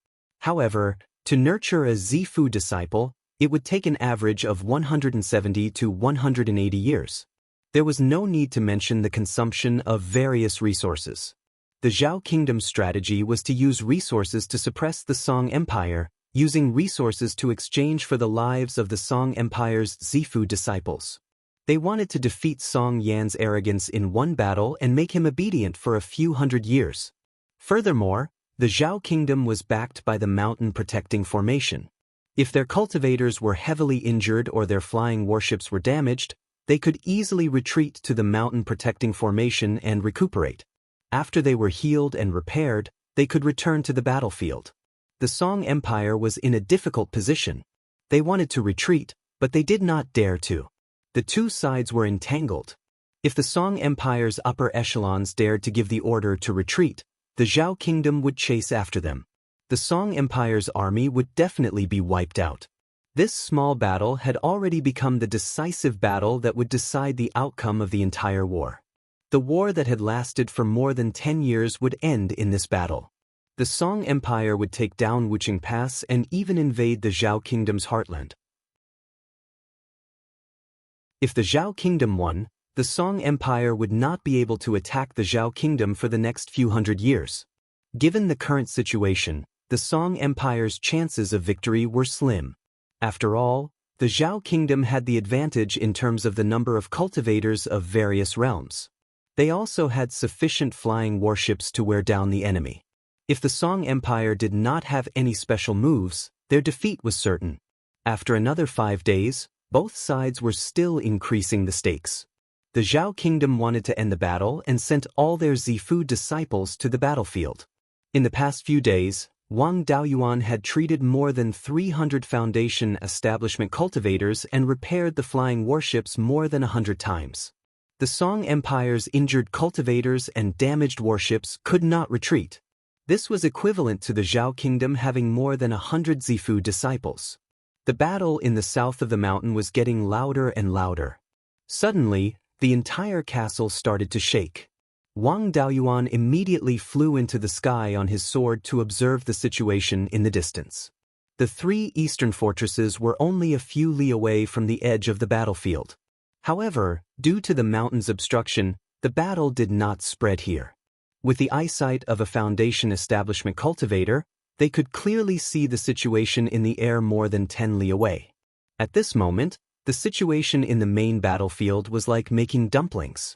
However, to nurture a Zifu disciple, it would take an average of 170 to 180 years. There was no need to mention the consumption of various resources. The Zhao Kingdom's strategy was to use resources to suppress the Song Empire, using resources to exchange for the lives of the Song Empire's Zifu disciples. They wanted to defeat Song Yan's arrogance in one battle and make him obedient for a few hundred years. Furthermore, the Zhao Kingdom was backed by the Mountain Protecting Formation. If their cultivators were heavily injured or their flying warships were damaged, they could easily retreat to the Mountain Protecting Formation and recuperate. After they were healed and repaired, they could return to the battlefield. The Song Empire was in a difficult position. They wanted to retreat, but they did not dare to. The two sides were entangled. If the Song Empire's upper echelons dared to give the order to retreat, the Zhao Kingdom would chase after them. The Song Empire's army would definitely be wiped out. This small battle had already become the decisive battle that would decide the outcome of the entire war. The war that had lasted for more than 10 years would end in this battle. The Song Empire would take down Wuxia Pass and even invade the Zhao Kingdom's heartland. If the Zhao Kingdom won, the Song Empire would not be able to attack the Zhao Kingdom for the next few hundred years. Given the current situation, the Song Empire's chances of victory were slim. After all, the Zhao Kingdom had the advantage in terms of the number of cultivators of various realms. They also had sufficient flying warships to wear down the enemy. If the Song Empire did not have any special moves, their defeat was certain. After another 5 days, both sides were still increasing the stakes. The Zhao Kingdom wanted to end the battle and sent all their Zifu disciples to the battlefield. In the past few days, Wang Daoyuan had treated more than 300 Foundation establishment cultivators and repaired the flying warships more than 100 times. The Song Empire's injured cultivators and damaged warships could not retreat. This was equivalent to the Zhao Kingdom having more than 100 Zifu disciples. The battle in the south of the mountain was getting louder and louder. Suddenly, the entire castle started to shake. Wang Daoyuan immediately flew into the sky on his sword to observe the situation in the distance. The 3 eastern fortresses were only a few li away from the edge of the battlefield. However, due to the mountain's obstruction, the battle did not spread here. With the eyesight of a Foundation establishment cultivator, they could clearly see the situation in the air more than 10 li away. At this moment, the situation in the main battlefield was like making dumplings.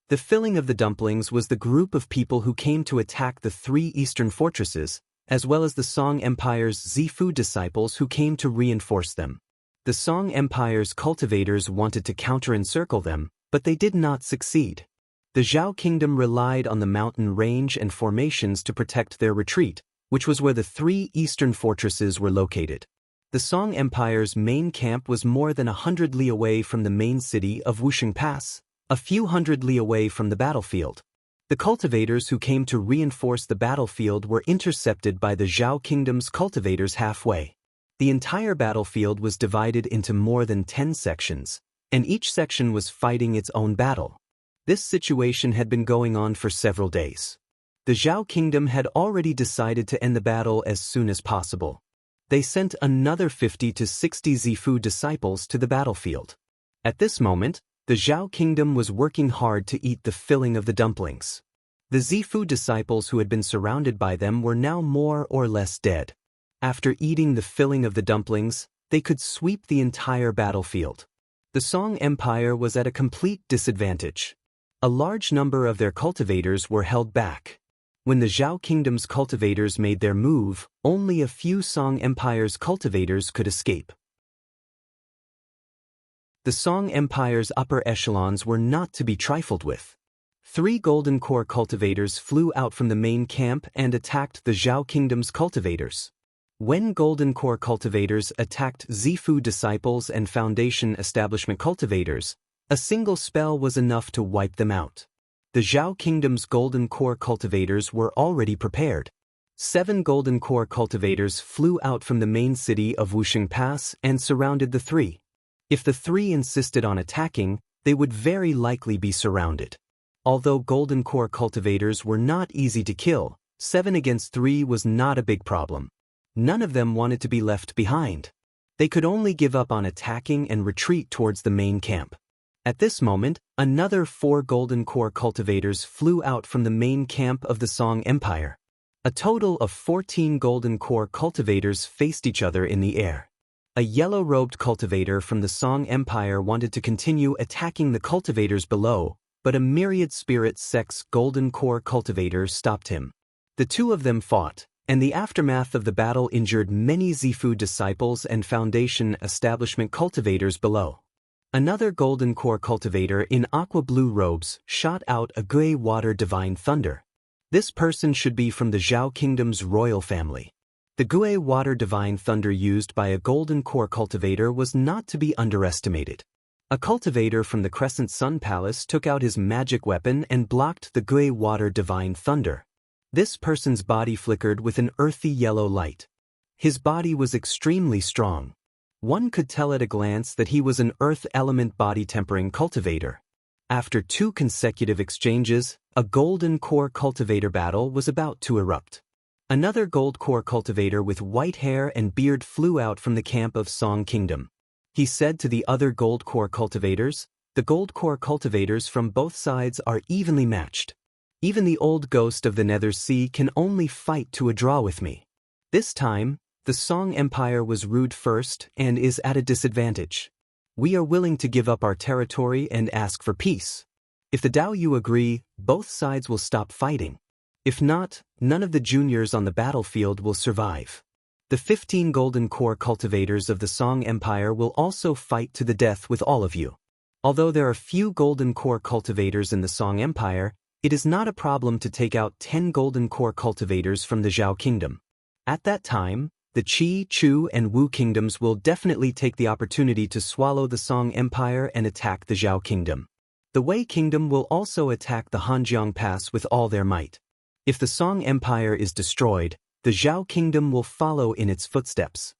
The filling of the dumplings was the group of people who came to attack the 3 eastern fortresses, as well as the Song Empire's Zifu disciples who came to reinforce them. The Song Empire's cultivators wanted to counter-encircle them, but they did not succeed. The Zhao Kingdom relied on the mountain range and formations to protect their retreat, which was where the 3 eastern fortresses were located. The Song Empire's main camp was more than 100 li away from the main city of Wuxia Pass, a few hundred li away from the battlefield. The cultivators who came to reinforce the battlefield were intercepted by the Zhao Kingdom's cultivators halfway. The entire battlefield was divided into more than 10 sections, and each section was fighting its own battle. This situation had been going on for several days. The Zhao kingdom had already decided to end the battle as soon as possible. They sent another 50 to 60 Zifu disciples to the battlefield. At this moment, the Zhao kingdom was working hard to eat the filling of the dumplings. The Zifu disciples who had been surrounded by them were now more or less dead. After eating the filling of the dumplings, they could sweep the entire battlefield. The Song Empire was at a complete disadvantage. A large number of their cultivators were held back. When the Zhao kingdom's cultivators made their move, only a few Song Empire's cultivators could escape. The Song Empire's upper echelons were not to be trifled with. 3 Golden Core cultivators flew out from the main camp and attacked the Zhao kingdom's cultivators. When Golden Core cultivators attacked Zifu disciples and Foundation establishment cultivators, a single spell was enough to wipe them out. The Zhao kingdom's Golden Core cultivators were already prepared. 7 Golden Core cultivators flew out from the main city of Wuxia Pass and surrounded the 3. If the 3 insisted on attacking, they would very likely be surrounded. Although Golden Core cultivators were not easy to kill, 7 against 3 was not a big problem. None of them wanted to be left behind. They could only give up on attacking and retreat towards the main camp. At this moment, another 4 Golden Core cultivators flew out from the main camp of the Song Empire. A total of 14 Golden Core cultivators faced each other in the air. A yellow-robed cultivator from the Song Empire wanted to continue attacking the cultivators below, but a myriad spirit sex Golden Core cultivator stopped him. The 2 of them fought, and the aftermath of the battle injured many Zifu disciples and Foundation establishment cultivators below. Another Golden Core cultivator in aqua-blue robes shot out a Gui Water Divine Thunder. This person should be from the Zhao Kingdom's royal family. The Gui Water Divine Thunder used by a Golden Core cultivator was not to be underestimated. A cultivator from the Crescent Sun Palace took out his magic weapon and blocked the Gui Water Divine Thunder. This person's body flickered with an earthy yellow light. His body was extremely strong. One could tell at a glance that he was an earth element body tempering cultivator. After 2 consecutive exchanges, a Golden Core cultivator battle was about to erupt. Another Gold Core cultivator with white hair and beard flew out from the camp of Song Kingdom. He said to the other Gold Core cultivators, "The Gold Core cultivators from both sides are evenly matched. Even the old ghost of the Nether Sea can only fight to a draw with me." This time, the Song Empire was rude first and is at a disadvantage. We are willing to give up our territory and ask for peace. If the Daoyu agree, both sides will stop fighting. If not, none of the juniors on the battlefield will survive. The 15 Golden Core cultivators of the Song Empire will also fight to the death with all of you. Although there are few Golden Core cultivators in the Song Empire, it is not a problem to take out 10 Golden Core cultivators from the Zhao Kingdom. At that time, the Qi, Chu, and Wu kingdoms will definitely take the opportunity to swallow the Song Empire and attack the Zhao Kingdom. The Wei Kingdom will also attack the Hanjiang Pass with all their might. If the Song Empire is destroyed, the Zhao Kingdom will follow in its footsteps.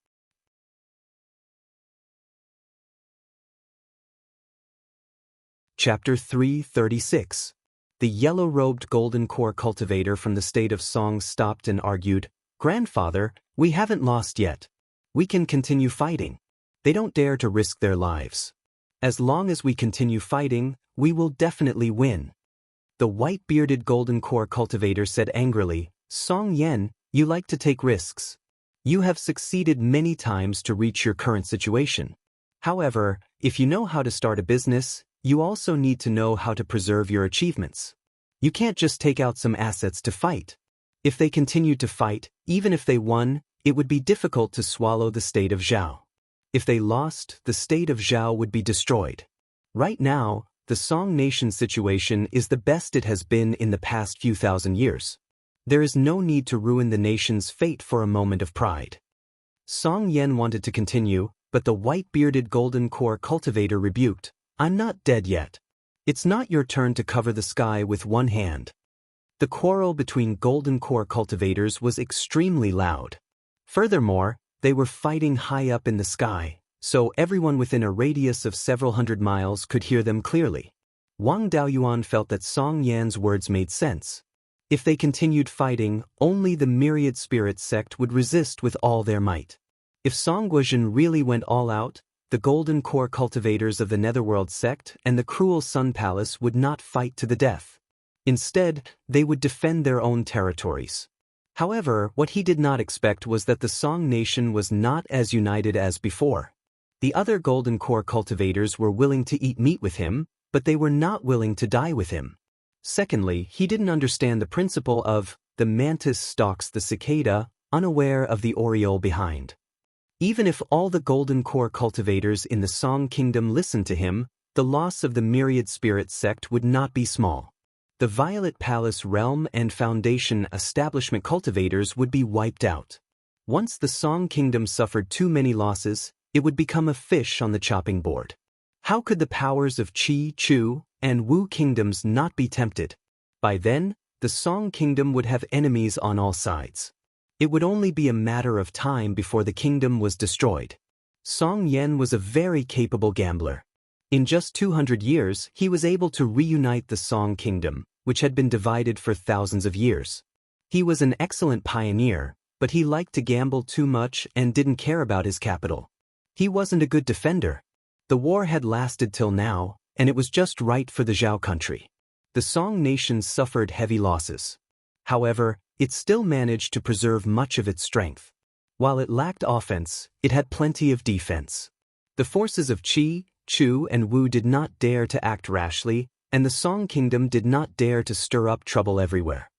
Chapter 336. The yellow-robed Golden Core cultivator from the state of Song stopped and argued, "Grandfather, we haven't lost yet. We can continue fighting." They don't dare to risk their lives. As long as we continue fighting, we will definitely win. The white-bearded Golden Core cultivator said angrily, "Song Yen, you like to take risks. You have succeeded many times to reach your current situation. However, if you know how to start a business, you also need to know how to preserve your achievements. You can't just take out some assets to fight. If they continued to fight, even if they won, it would be difficult to swallow the state of Zhao. If they lost, the state of Zhao would be destroyed. Right now, the Song Nation's situation is the best it has been in the past few thousand years. There is no need to ruin the nation's fate for a moment of pride." Song Yen wanted to continue, but the white-bearded Golden Core cultivator rebuked, "I'm not dead yet. It's not your turn to cover the sky with one hand." The quarrel between Golden Core cultivators was extremely loud. Furthermore, they were fighting high up in the sky, so everyone within a radius of several hundred miles could hear them clearly. Wang Daoyuan felt that Song Yan's words made sense. If they continued fighting, only the myriad spirit sect would resist with all their might. If Songguozhen really went all out, the Golden Core cultivators of the Netherworld sect and the Cruel Sun Palace would not fight to the death. Instead, they would defend their own territories. However, what he did not expect was that the Song nation was not as united as before. The other Golden Core cultivators were willing to eat meat with him, but they were not willing to die with him. Secondly, he didn't understand the principle of the mantis stalks the cicada, unaware of the oriole behind. Even if all the Golden Core cultivators in the Song Kingdom listened to him, the loss of the myriad spirit sect would not be small. The Violet Palace Realm and Foundation Establishment cultivators would be wiped out. Once the Song Kingdom suffered too many losses, it would become a fish on the chopping board. How could the powers of Qi, Chu, and Wu kingdoms not be tempted? By then, the Song Kingdom would have enemies on all sides. It would only be a matter of time before the kingdom was destroyed. Song Yan was a very capable gambler. In just 200 years, he was able to reunite the Song Kingdom, which had been divided for thousands of years. He was an excellent pioneer, but he liked to gamble too much and didn't care about his capital. He wasn't a good defender. The war had lasted till now, and it was just right for the Zhao country. The Song nation suffered heavy losses. However, it still managed to preserve much of its strength. While it lacked offense, it had plenty of defense. The forces of Qi, Chu, and Wu did not dare to act rashly, and the Song Kingdom did not dare to stir up trouble everywhere.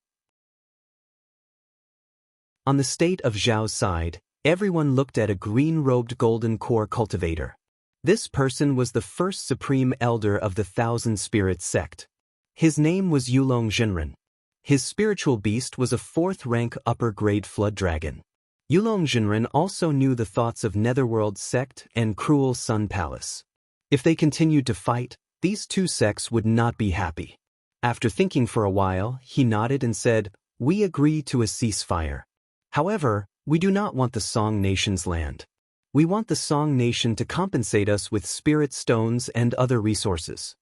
On the state of Zhao's side, everyone looked at a green-robed Golden Core cultivator. This person was the first supreme elder of the Thousand Spirits sect. His name was Yulong Zhenren. His spiritual beast was a 4th-rank upper-grade flood dragon. Yulong Zhenren also knew the thoughts of Netherworld sect and Cruel Sun Palace. If they continued to fight, these two sects would not be happy. After thinking for a while, he nodded and said, "We agree to a ceasefire. However, we do not want the Song nation's land. We want the Song nation to compensate us with spirit stones and other resources."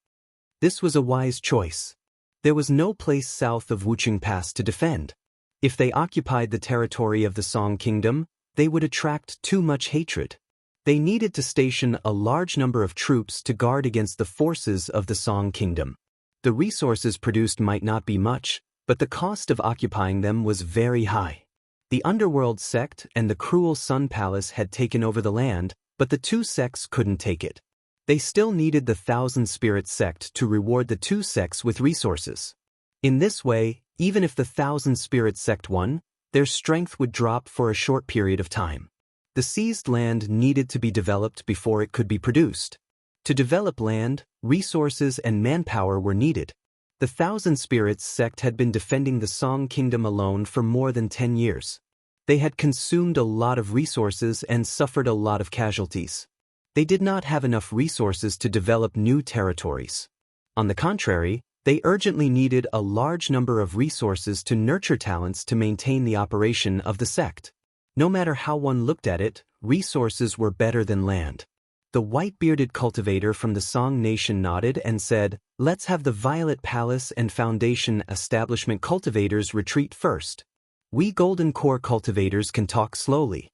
This was a wise choice. There was no place south of Wucheng Pass to defend. If they occupied the territory of the Song Kingdom, they would attract too much hatred. They needed to station a large number of troops to guard against the forces of the Song Kingdom. The resources produced might not be much, but the cost of occupying them was very high. The Underworld sect and the Cruel Sun Palace had taken over the land, but the two sects couldn't take it. They still needed the Thousand Spirit sect to reward the two sects with resources. In this way, even if the Thousand Spirit sect won, their strength would drop for a short period of time. The seized land needed to be developed before it could be produced. To develop land, resources and manpower were needed. The Thousand Spirits sect had been defending the Song Kingdom alone for more than 10 years. They had consumed a lot of resources and suffered a lot of casualties. They did not have enough resources to develop new territories. On the contrary, they urgently needed a large number of resources to nurture talents to maintain the operation of the sect. No matter how one looked at it, resources were better than land. The white-bearded cultivator from the Song nation nodded and said, "Let's have the Violet Palace and Foundation Establishment cultivators retreat first. We Golden Core cultivators can talk slowly."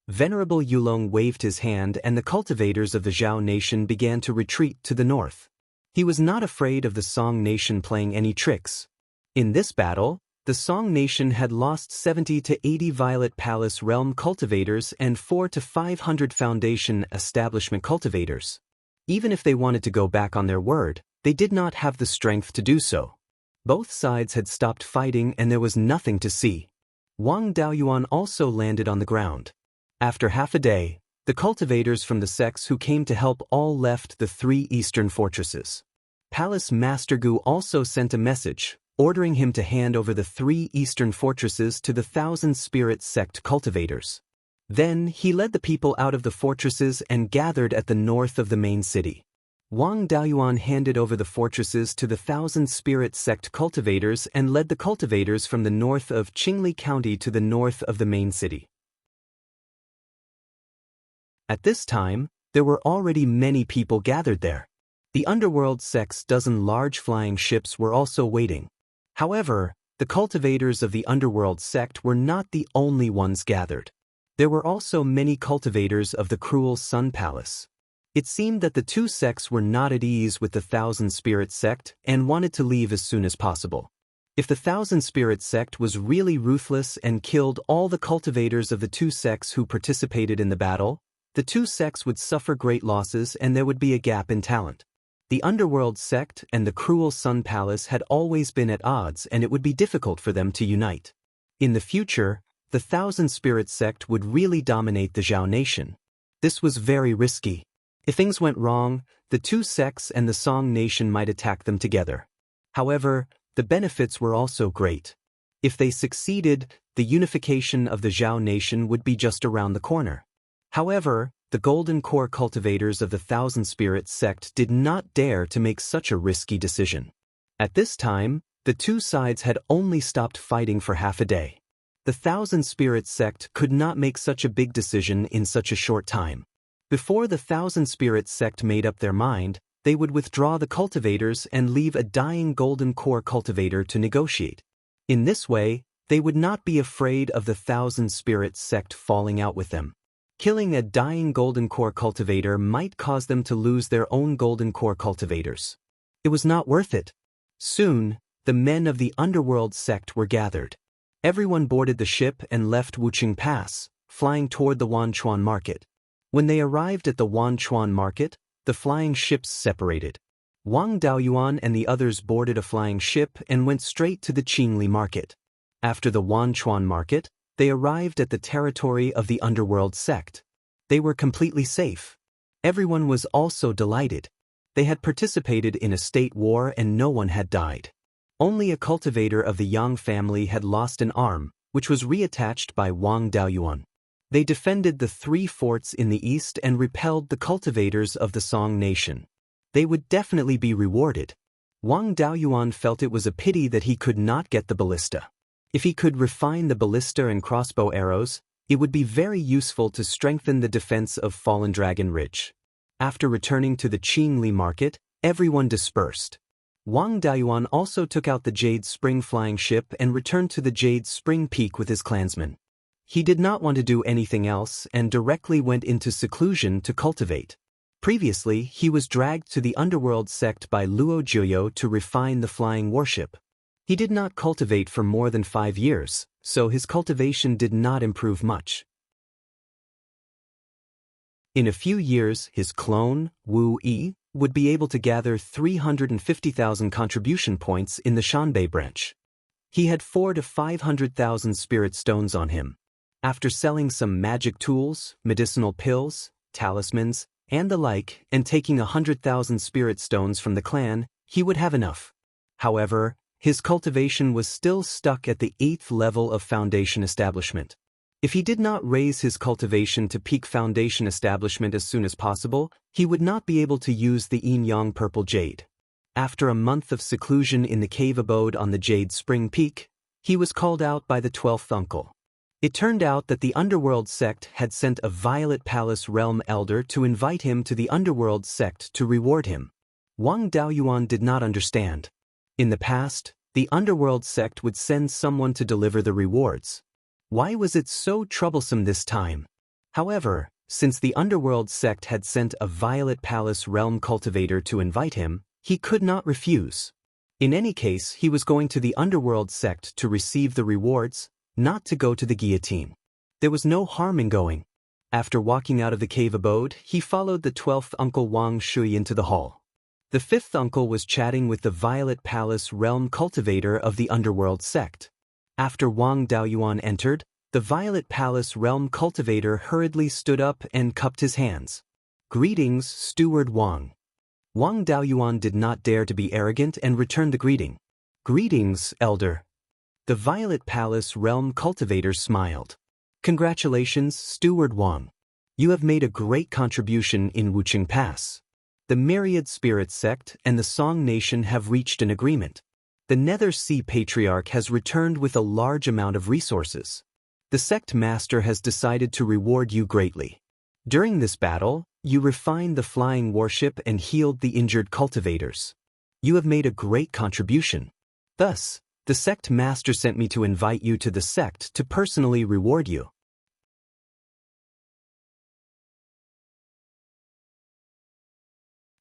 Venerable Yulong waved his hand and the cultivators of the Zhao nation began to retreat to the north. He was not afraid of the Song nation playing any tricks. In this battle, the Song nation had lost 70 to 80 Violet Palace Realm cultivators and 400 to 500 Foundation Establishment cultivators. Even if they wanted to go back on their word, they did not have the strength to do so. Both sides had stopped fighting and there was nothing to see. Wang Daoyuan also landed on the ground. After half a day, the cultivators from the sects who came to help all left the 3 eastern fortresses. Palace Master Gu also sent a message, ordering him to hand over the 3 eastern fortresses to the Thousand Spirit sect cultivators. Then he led the people out of the fortresses and gathered at the north of the main city. Wang Daoyuan handed over the fortresses to the Thousand Spirit sect cultivators and led the cultivators from the north of Qingli County to the north of the main city. At this time, there were already many people gathered there. The Underworld sect's dozen large flying ships were also waiting. However, The cultivators of the underworld sect were not the only ones gathered. There were also many cultivators of the cruel Sun Palace. It seemed that the two sects were not at ease with the Thousand Spirit sect and wanted to leave as soon as possible. If the Thousand Spirit sect was really ruthless and killed all the cultivators of the two sects who participated in the battle, the two sects would suffer great losses and there would be a gap in talent. The Underworld sect and the cruel Sun Palace had always been at odds and it would be difficult for them to unite. In the future, the Thousand Spirit sect would really dominate the Zhao nation. This was very risky. If things went wrong, the two sects and the Song nation might attack them together. However, the benefits were also great. If they succeeded, the unification of the Zhao nation would be just around the corner. However, the Golden Core cultivators of the Thousand Spirit sect did not dare to make such a risky decision. At this time, the two sides had only stopped fighting for half a day. The Thousand Spirit sect could not make such a big decision in such a short time. Before the Thousand Spirit sect made up their mind, they would withdraw the cultivators and leave a dying Golden Core cultivator to negotiate. In this way, they would not be afraid of the Thousand Spirit sect falling out with them. Killing a dying Golden Core cultivator might cause them to lose their own Golden Core cultivators. It was not worth it. Soon, the men of the Underworld sect were gathered. Everyone boarded the ship and left Wuxia Pass, flying toward the Wanchuan market. When they arrived at the Wanchuan market, the flying ships separated. Wang Daoyuan and the others boarded a flying ship and went straight to the Qingli market. After the Wanchuan market, they arrived at the territory of the Underworld sect. They were completely safe. Everyone was also delighted. They had participated in a state war and no one had died. Only a cultivator of the Yang family had lost an arm, which was reattached by Wang Daoyuan. They defended the three forts in the east and repelled the cultivators of the Song nation. They would definitely be rewarded. Wang Daoyuan felt it was a pity that he could not get the ballista. If he could refine the ballista and crossbow arrows, it would be very useful to strengthen the defense of Fallen Dragon Ridge. After returning to the Qingli market, everyone dispersed. Wang Daoyuan also took out the Jade Spring flying ship and returned to the Jade Spring Peak with his clansmen. He did not want to do anything else and directly went into seclusion to cultivate. Previously, he was dragged to the Underworld sect by Luo Jiuyo to refine the flying warship. He did not cultivate for more than 5 years, so his cultivation did not improve much. In a few years, his clone, Wu Yi, would be able to gather 350,000 contribution points in the Shanbei branch. He had 400,000 to 500,000 spirit stones on him. After selling some magic tools, medicinal pills, talismans, and the like, and taking 100,000 spirit stones from the clan, he would have enough. However, his cultivation was still stuck at the 8th level of foundation establishment. If he did not raise his cultivation to peak foundation establishment as soon as possible, he would not be able to use the yin-yang purple jade. After a month of seclusion in the cave abode on the Jade Spring Peak, he was called out by the 12th uncle. It turned out that the Underworld sect had sent a Violet Palace Realm Elder to invite him to the Underworld sect to reward him. Wang Daoyuan did not understand. In the past, the Underworld sect would send someone to deliver the rewards. Why was it so troublesome this time? However, since the Underworld sect had sent a Violet Palace Realm cultivator to invite him, he could not refuse. In any case, he was going to the Underworld sect to receive the rewards, not to go to the guillotine. There was no harm in going. After walking out of the cave abode, he followed the 12th uncle Wang Shui into the hall. The 5th uncle was chatting with the Violet Palace Realm cultivator of the Underworld sect. After Wang Daoyuan entered, the Violet Palace Realm cultivator hurriedly stood up and cupped his hands. "Greetings, Steward Wang." Wang Daoyuan did not dare to be arrogant and returned the greeting. "Greetings, Elder." The Violet Palace Realm cultivator smiled. "Congratulations, Steward Wang. You have made a great contribution in Wuxia Pass. The Myriad Spirit sect and the Song nation have reached an agreement. The Nether Sea Patriarch has returned with a large amount of resources. The sect master has decided to reward you greatly. During this battle, you refined the flying warship and healed the injured cultivators. You have made a great contribution. Thus, The sect master sent me to invite you to the sect to personally reward you.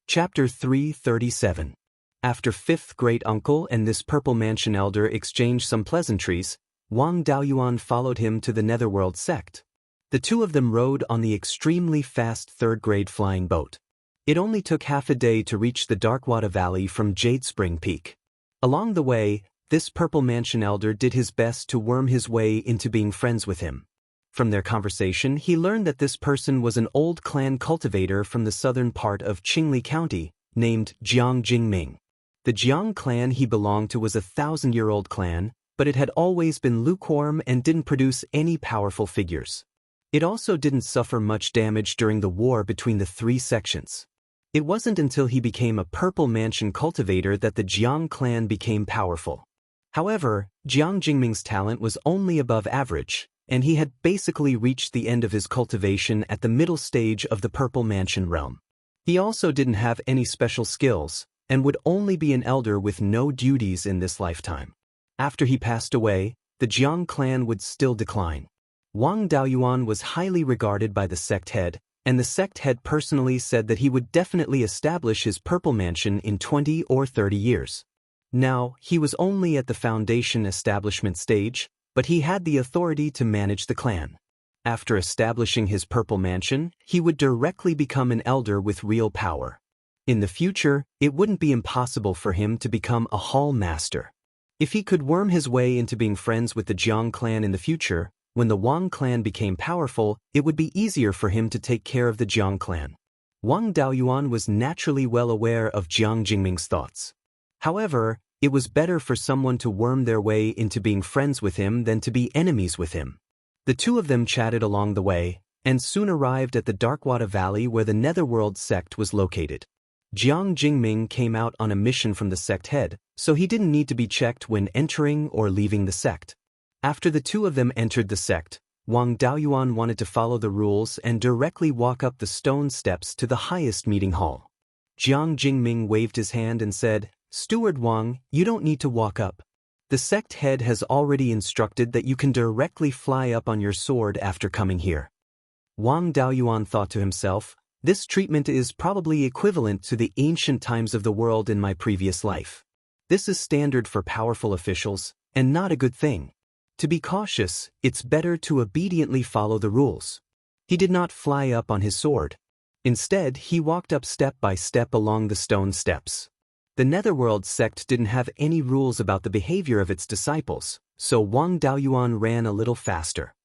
Chapter 337. After fifth great-uncle and this purple mansion elder exchanged some pleasantries, Wang Daoyuan followed him to the Netherworld sect. The two of them rode on the extremely fast third-grade flying boat. It only took half a day to reach the Darkwater Valley from Jade Spring Peak. Along the way, this purple mansion elder did his best to worm his way into being friends with him. From their conversation, he learned that this person was an old clan cultivator from the southern part of Qingli County, named Jiang Jingming. The Jiang clan he belonged to was a 1,000-year-old clan, but it had always been lukewarm and didn't produce any powerful figures. It also didn't suffer much damage during the war between the three sections. It wasn't until he became a purple mansion cultivator that the Jiang clan became powerful. However, Jiang Jingming's talent was only above average, and he had basically reached the end of his cultivation at the middle stage of the purple mansion realm. He also didn't have any special skills, and would only be an elder with no duties in this lifetime. After he passed away, the Jiang clan would still decline. Wang Daoyuan was highly regarded by the sect head, and the sect head personally said that he would definitely establish his purple mansion in 20 or 30 years. Now, he was only at the foundation establishment stage, but he had the authority to manage the clan. After establishing his purple mansion, he would directly become an elder with real power. In the future, it wouldn't be impossible for him to become a hall master. If he could worm his way into being friends with the Jiang clan in the future, when the Wang clan became powerful, it would be easier for him to take care of the Jiang clan. Wang Daoyuan was naturally well aware of Jiang Jingming's thoughts. However, it was better for someone to worm their way into being friends with him than to be enemies with him. The two of them chatted along the way, and soon arrived at the Darkwater Valley where the Netherworld sect was located. Jiang Jingming came out on a mission from the sect head, so he didn't need to be checked when entering or leaving the sect. After the two of them entered the sect, Wang Daoyuan wanted to follow the rules and directly walk up the stone steps to the highest meeting hall. Jiang Jingming waved his hand and said, "Steward Wang, you don't need to walk up. The sect head has already instructed that you can directly fly up on your sword after coming here." Wang Daoyuan thought to himself, "This treatment is probably equivalent to the ancient times of the world in my previous life. This is standard for powerful officials, and not a good thing. To be cautious, it's better to obediently follow the rules." He did not fly up on his sword. Instead, he walked up step by step along the stone steps. The Netherworld sect didn't have any rules about the behavior of its disciples, so Wang Daoyuan ran a little faster.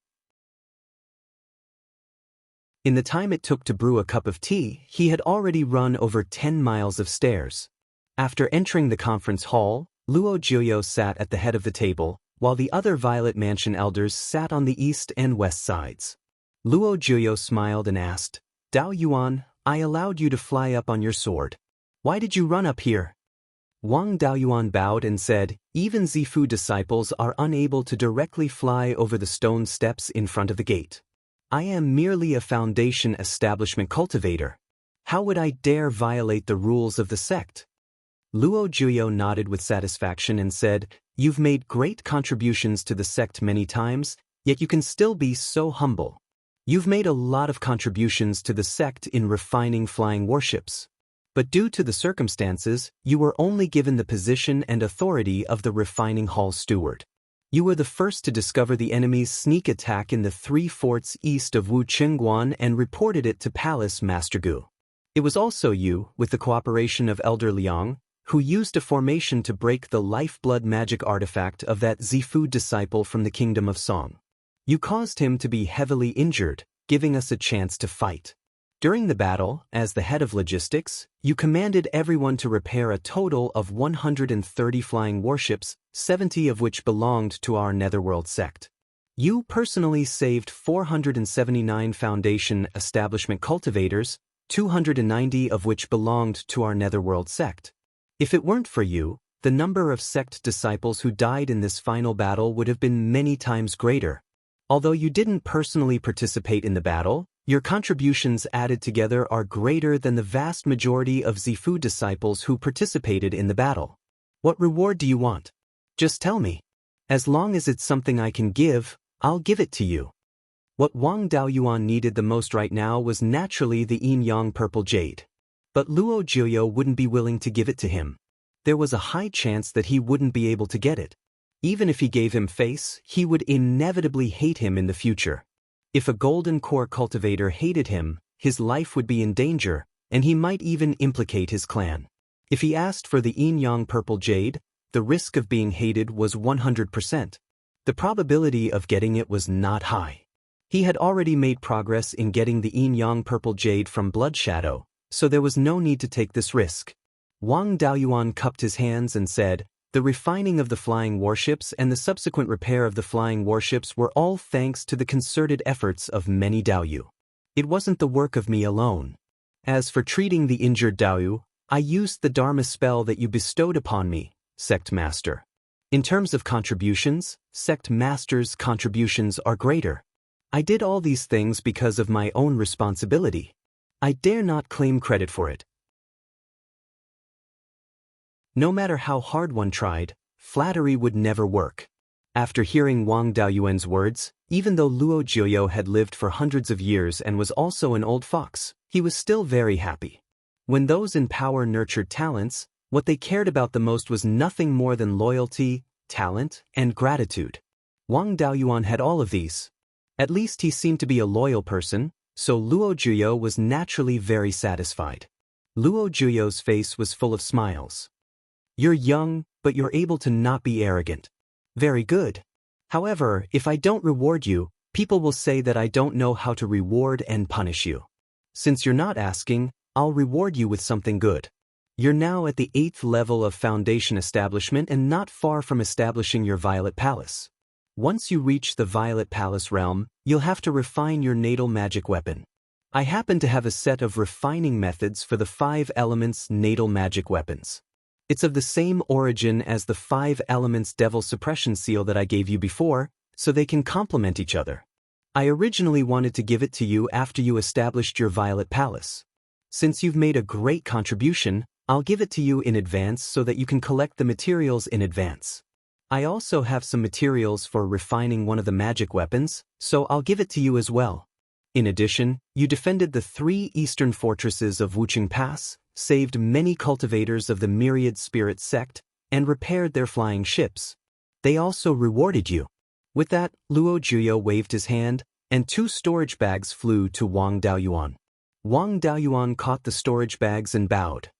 In the time it took to brew a cup of tea, he had already run over 10 miles of stairs. After entering the conference hall, Luo Jiuyo sat at the head of the table, while the other Violet Mansion elders sat on the east and west sides. Luo Jiuyo smiled and asked, "Daoyuan, I allowed you to fly up on your sword. Why did you run up here?" Wang Daoyuan bowed and said, "Even Zifu disciples are unable to directly fly over the stone steps in front of the gate. I am merely a foundation establishment cultivator. How would I dare violate the rules of the sect?" Luo Jiuyo nodded with satisfaction and said, "You've made great contributions to the sect many times, yet you can still be so humble. You've made a lot of contributions to the sect in refining flying warships. But due to the circumstances, you were only given the position and authority of the refining hall steward. You were the first to discover the enemy's sneak attack in the 3 forts east of Wuchengguan and reported it to Palace Master Gu. It was also you, with the cooperation of Elder Liang, who used a formation to break the lifeblood magic artifact of that Zifu disciple from the Kingdom of Song. You caused him to be heavily injured, giving us a chance to fight. During the battle, as the head of logistics, you commanded everyone to repair a total of 130 flying warships, 70 of which belonged to our Netherworld sect. You personally saved 479 Foundation establishment cultivators, 290 of which belonged to our Netherworld sect. If it weren't for you, the number of sect disciples who died in this final battle would have been many times greater. Although you didn't personally participate in the battle, your contributions added together are greater than the vast majority of Zifu disciples who participated in the battle. What reward do you want?" Just tell me. As long as it's something I can give, I'll give it to you. What Wang Daoyuan needed the most right now was naturally the yin-yang purple jade. But Luo Jiuyou wouldn't be willing to give it to him. There was a high chance that he wouldn't be able to get it. Even if he gave him face, he would inevitably hate him in the future. If a golden core cultivator hated him, his life would be in danger, and he might even implicate his clan. If he asked for the yin-yang purple jade, the risk of being hated was 100%. The probability of getting it was not high. He had already made progress in getting the yin-yang purple jade from Blood Shadow, so there was no need to take this risk. Wang Daoyuan cupped his hands and said, "The refining of the flying warships and the subsequent repair of the flying warships were all thanks to the concerted efforts of many Daoyu. It wasn't the work of me alone. As for treating the injured Daoyu, I used the Dharma spell that you bestowed upon me, Sect Master. In terms of contributions, Sect Master's contributions are greater. I did all these things because of my own responsibility. I dare not claim credit for it." No matter how hard one tried, flattery would never work. After hearing Wang Daoyuan's words, even though Luo Jiuyou had lived for hundreds of years and was also an old fox, he was still very happy. When those in power nurtured talents, what they cared about the most was nothing more than loyalty, talent, and gratitude. Wang Daoyuan had all of these. At least he seemed to be a loyal person, so Luo Jiuyou was naturally very satisfied. Luo Jiuyou's face was full of smiles. "You're young, but you're able to not be arrogant. Very good. However, if I don't reward you, people will say that I don't know how to reward and punish you. Since you're not asking, I'll reward you with something good. You're now at the 8th level of Foundation Establishment and not far from establishing your Violet Palace. Once you reach the Violet Palace realm, you'll have to refine your natal magic weapon. I happen to have a set of refining methods for the 5 elements natal magic weapons. It's of the same origin as the 5 elements devil suppression seal that I gave you before, so they can complement each other. I originally wanted to give it to you after you established your Violet Palace. Since you've made a great contribution, I'll give it to you in advance so that you can collect the materials in advance. I also have some materials for refining one of the magic weapons, so I'll give it to you as well. In addition, you defended the 3 eastern fortresses of Wuxing Pass, saved many cultivators of the Myriad Spirit sect, and repaired their flying ships. They also rewarded you." With that, Luo Jiuyou waved his hand, and 2 storage bags flew to Wang Daoyuan. Wang Daoyuan caught the storage bags and bowed.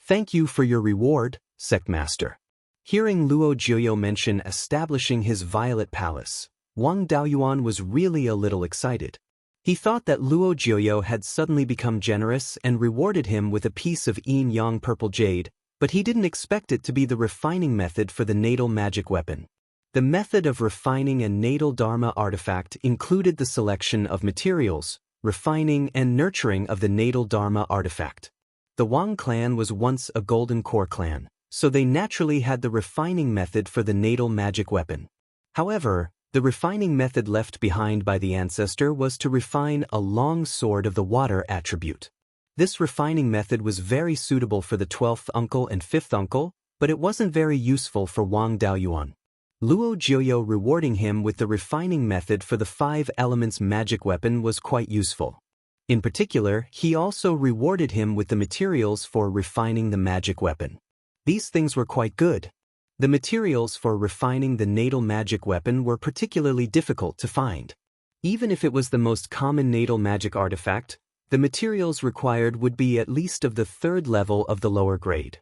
"Thank you for your reward, Sect Master." Hearing Luo Jiuyou mention establishing his Violet Palace, Wang Daoyuan was really a little excited. He thought that Luo Jiuyou had suddenly become generous and rewarded him with a piece of yin-yang purple jade, but he didn't expect it to be the refining method for the natal magic weapon. The method of refining a natal Dharma artifact included the selection of materials, refining and nurturing of the natal Dharma artifact. The Wang clan was once a golden core clan, so they naturally had the refining method for the natal magic weapon. However, the refining method left behind by the ancestor was to refine a long sword of the water attribute. This refining method was very suitable for the 12th uncle and 5th uncle, but it wasn't very useful for Wang Daoyuan. Luo Jiuyou rewarding him with the refining method for the 5 elements magic weapon was quite useful. In particular, he also rewarded him with the materials for refining the magic weapon. These things were quite good. The materials for refining the natal magic weapon were particularly difficult to find. Even if it was the most common natal magic artifact, the materials required would be at least of the 3rd level of the lower grade.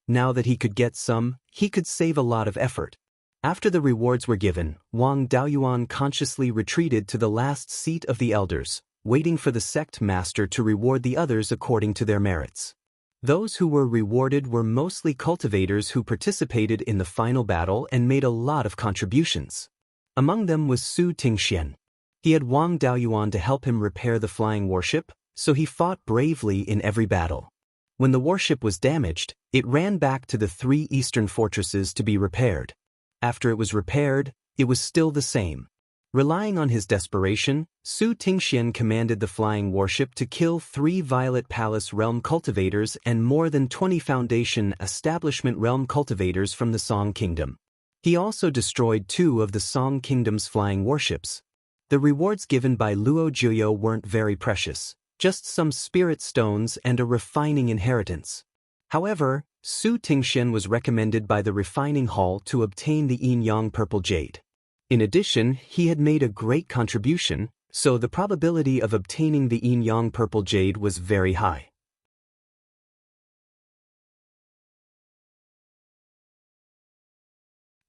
Now that he could get some, he could save a lot of effort. After the rewards were given, Wang Daoyuan consciously retreated to the last seat of the elders, waiting for the sect master to reward the others according to their merits. Those who were rewarded were mostly cultivators who participated in the final battle and made a lot of contributions. Among them was Su Tingxian. He had Wang Daoyuan to help him repair the flying warship, so he fought bravely in every battle. When the warship was damaged, it ran back to the 3 eastern fortresses to be repaired. After it was repaired, it was still the same. Relying on his desperation, Su Tingxian commanded the flying warship to kill 3 Violet Palace realm cultivators and more than 20 Foundation establishment realm cultivators from the Song Kingdom. He also destroyed 2 of the Song Kingdom's flying warships. The rewards given by Luo Jiuyo weren't very precious, just some spirit stones and a refining inheritance. However, Su Tingxian was recommended by the refining hall to obtain the Yin-Yang Purple Jade. In addition, he had made a great contribution, so the probability of obtaining the Yin-Yang Purple Jade was very high.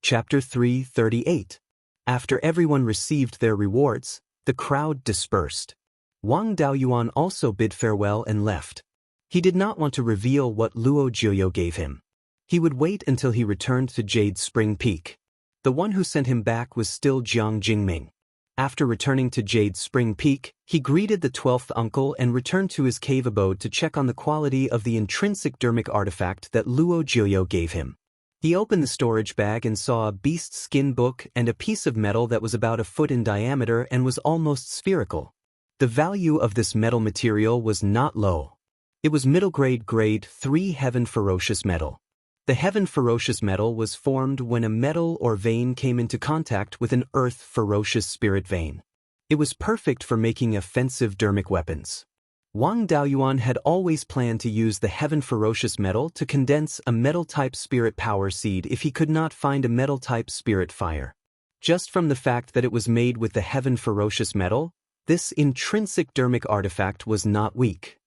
Chapter 338. After everyone received their rewards, the crowd dispersed. Wang Daoyuan also bid farewell and left. He did not want to reveal what Luo Jiuyo gave him. He would wait until he returned to Jade Spring Peak. The one who sent him back was still Jiang Jingming. After returning to Jade Spring Peak, he greeted the 12th uncle and returned to his cave abode to check on the quality of the intrinsic dermic artifact that Luo Jiuyo gave him. He opened the storage bag and saw a beast skin book and a piece of metal that was about a foot in diameter and was almost spherical. The value of this metal material was not low. It was middle grade 3 Heaven Ferocious Metal. The Heaven Ferocious Metal was formed when a metal or vein came into contact with an Earth Ferocious Spirit vein. It was perfect for making offensive dermic weapons. Wang Daoyuan had always planned to use the Heaven Ferocious Metal to condense a metal-type spirit power seed if he could not find a metal-type spirit fire. Just from the fact that it was made with the Heaven Ferocious Metal, this intrinsic dermic artifact was not weak.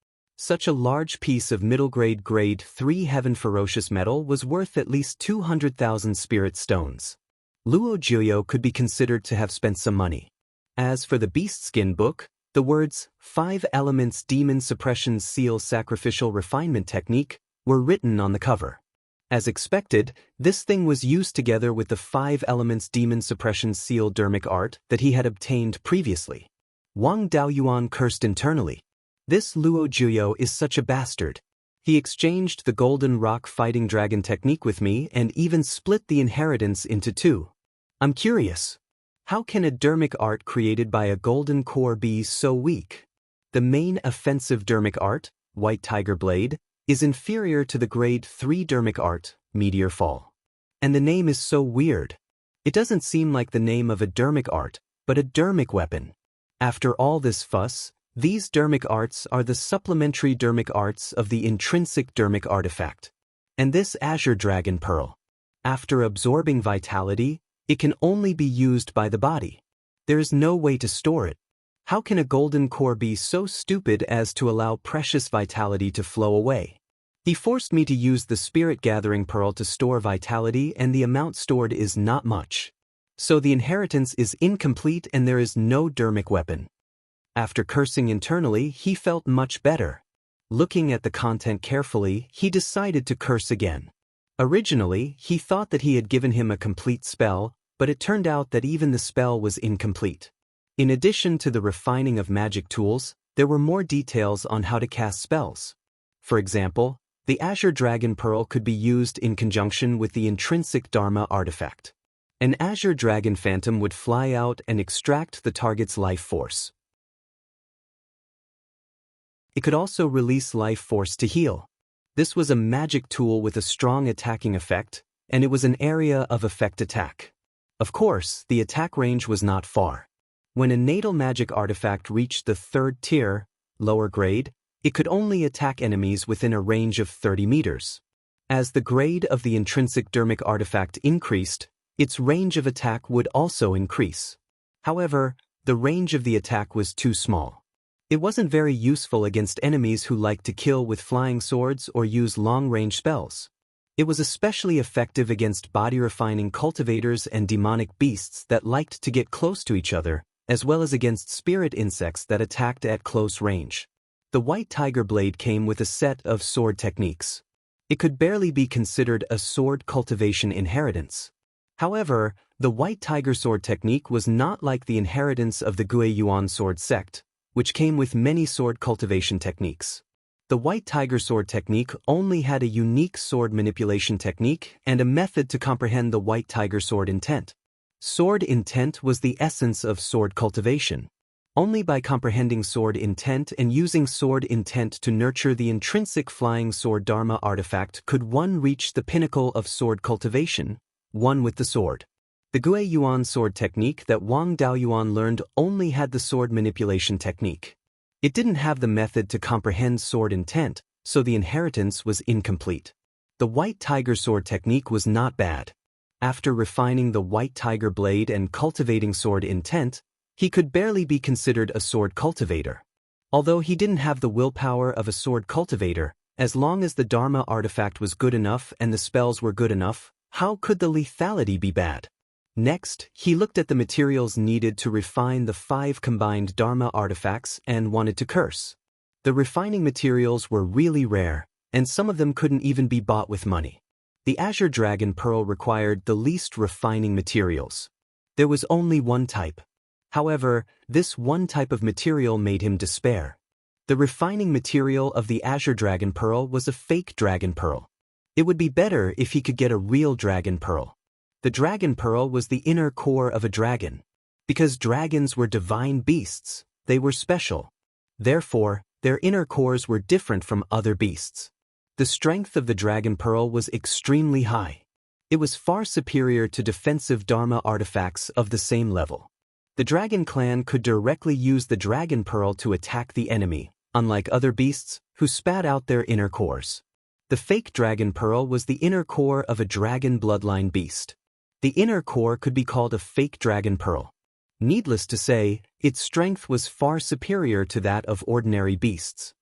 Such a large piece of middle grade 3 Heaven Ferocious Metal was worth at least 200,000 spirit stones. Luo Jiuyo could be considered to have spent some money. As for the beast skin book, the words 5 Elements Demon Suppression Seal Sacrificial Refinement Technique were written on the cover. As expected, this thing was used together with the 5 Elements Demon Suppression Seal dermic art that he had obtained previously. Wang Daoyuan cursed internally. This Luo Jiuyo is such a bastard. He exchanged the Golden Rock Fighting Dragon technique with me and even split the inheritance into 2. I'm curious. How can a dermic art created by a golden core be so weak? The main offensive dermic art, White Tiger Blade, is inferior to the grade 3 dermic art, Meteor Fall. And the name is so weird. It doesn't seem like the name of a dermic art, but a dermic weapon. After all this fuss, these dermic arts are the supplementary dermic arts of the intrinsic dermic artifact. And this Azure Dragon Pearl. After absorbing vitality, it can only be used by the body. There is no way to store it. How can a golden core be so stupid as to allow precious vitality to flow away? He forced me to use the Spirit Gathering Pearl to store vitality, and the amount stored is not much. So the inheritance is incomplete and there is no dermic weapon. After cursing internally, he felt much better. Looking at the content carefully, he decided to curse again. Originally, he thought that he had given him a complete spell, but it turned out that even the spell was incomplete. In addition to the refining of magic tools, there were more details on how to cast spells. For example, the Azure Dragon Pearl could be used in conjunction with the intrinsic Dharma artifact. An Azure Dragon Phantom would fly out and extract the target's life force. It could also release life force to heal. This was a magic tool with a strong attacking effect, and it was an area of effect attack. Of course, the attack range was not far. When a natal magic artifact reached the 3rd tier, lower grade, it could only attack enemies within a range of 30 meters. As the grade of the intrinsic dermic artifact increased, its range of attack would also increase. However, the range of the attack was too small. It wasn't very useful against enemies who liked to kill with flying swords or use long-range spells. It was especially effective against body-refining cultivators and demonic beasts that liked to get close to each other, as well as against spirit insects that attacked at close range. The White Tiger Blade came with a set of sword techniques. It could barely be considered a sword cultivation inheritance. However, the White Tiger Sword technique was not like the inheritance of the Guiyuan sword sect, which came with many sword cultivation techniques. The White Tiger Sword technique only had a unique sword manipulation technique and a method to comprehend the White Tiger Sword intent. Sword intent was the essence of sword cultivation. Only by comprehending sword intent and using sword intent to nurture the intrinsic flying sword dharma artifact could one reach the pinnacle of sword cultivation, one with the sword. The Guiyuan sword technique that Wang Daoyuan learned only had the sword manipulation technique. It didn't have the method to comprehend sword intent, so the inheritance was incomplete. The white tiger sword technique was not bad. After refining the white tiger blade and cultivating sword intent, he could barely be considered a sword cultivator. Although he didn't have the willpower of a sword cultivator, as long as the Dharma artifact was good enough and the spells were good enough, how could the lethality be bad? Next, he looked at the materials needed to refine the 5 combined Dharma artifacts and wanted to curse. The refining materials were really rare, and some of them couldn't even be bought with money. The Azure Dragon Pearl required the least refining materials. There was only one type. However, this one type of material made him despair. The refining material of the Azure Dragon Pearl was a fake dragon pearl. It would be better if he could get a real dragon pearl. The dragon pearl was the inner core of a dragon. Because dragons were divine beasts, they were special. Therefore, their inner cores were different from other beasts. The strength of the dragon pearl was extremely high. It was far superior to defensive Dharma artifacts of the same level. The dragon clan could directly use the dragon pearl to attack the enemy, unlike other beasts who spat out their inner cores. The fake dragon pearl was the inner core of a dragon bloodline beast. The inner core could be called a fake dragon pearl. Needless to say, its strength was far superior to that of ordinary beasts.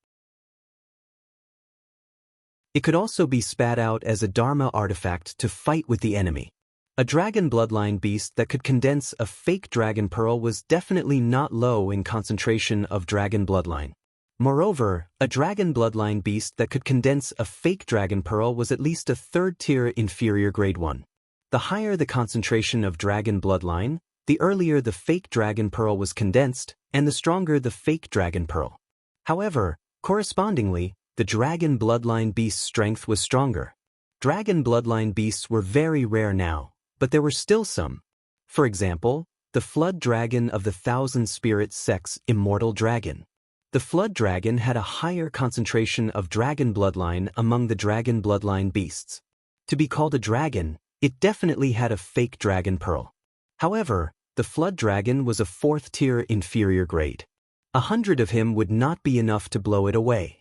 It could also be spat out as a Dharma artifact to fight with the enemy. A dragon bloodline beast that could condense a fake dragon pearl was definitely not low in concentration of dragon bloodline. Moreover, a dragon bloodline beast that could condense a fake dragon pearl was at least a 3rd-tier inferior grade 1. The higher the concentration of dragon bloodline, the earlier the fake dragon pearl was condensed, and the stronger the fake dragon pearl. However, correspondingly, the dragon bloodline beast's strength was stronger. Dragon bloodline beasts were very rare now, but there were still some. For example, the flood dragon of the 1,000 Spirit Sect's Immortal dragon. The flood dragon had a higher concentration of dragon bloodline among the dragon bloodline beasts. To be called a dragon, it definitely had a fake dragon pearl. However, the flood dragon was a 4th-tier inferior grade. 100 of him would not be enough to blow it away.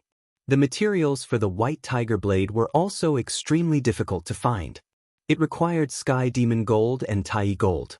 The materials for the white tiger blade were also extremely difficult to find. It required sky demon gold and Tai gold.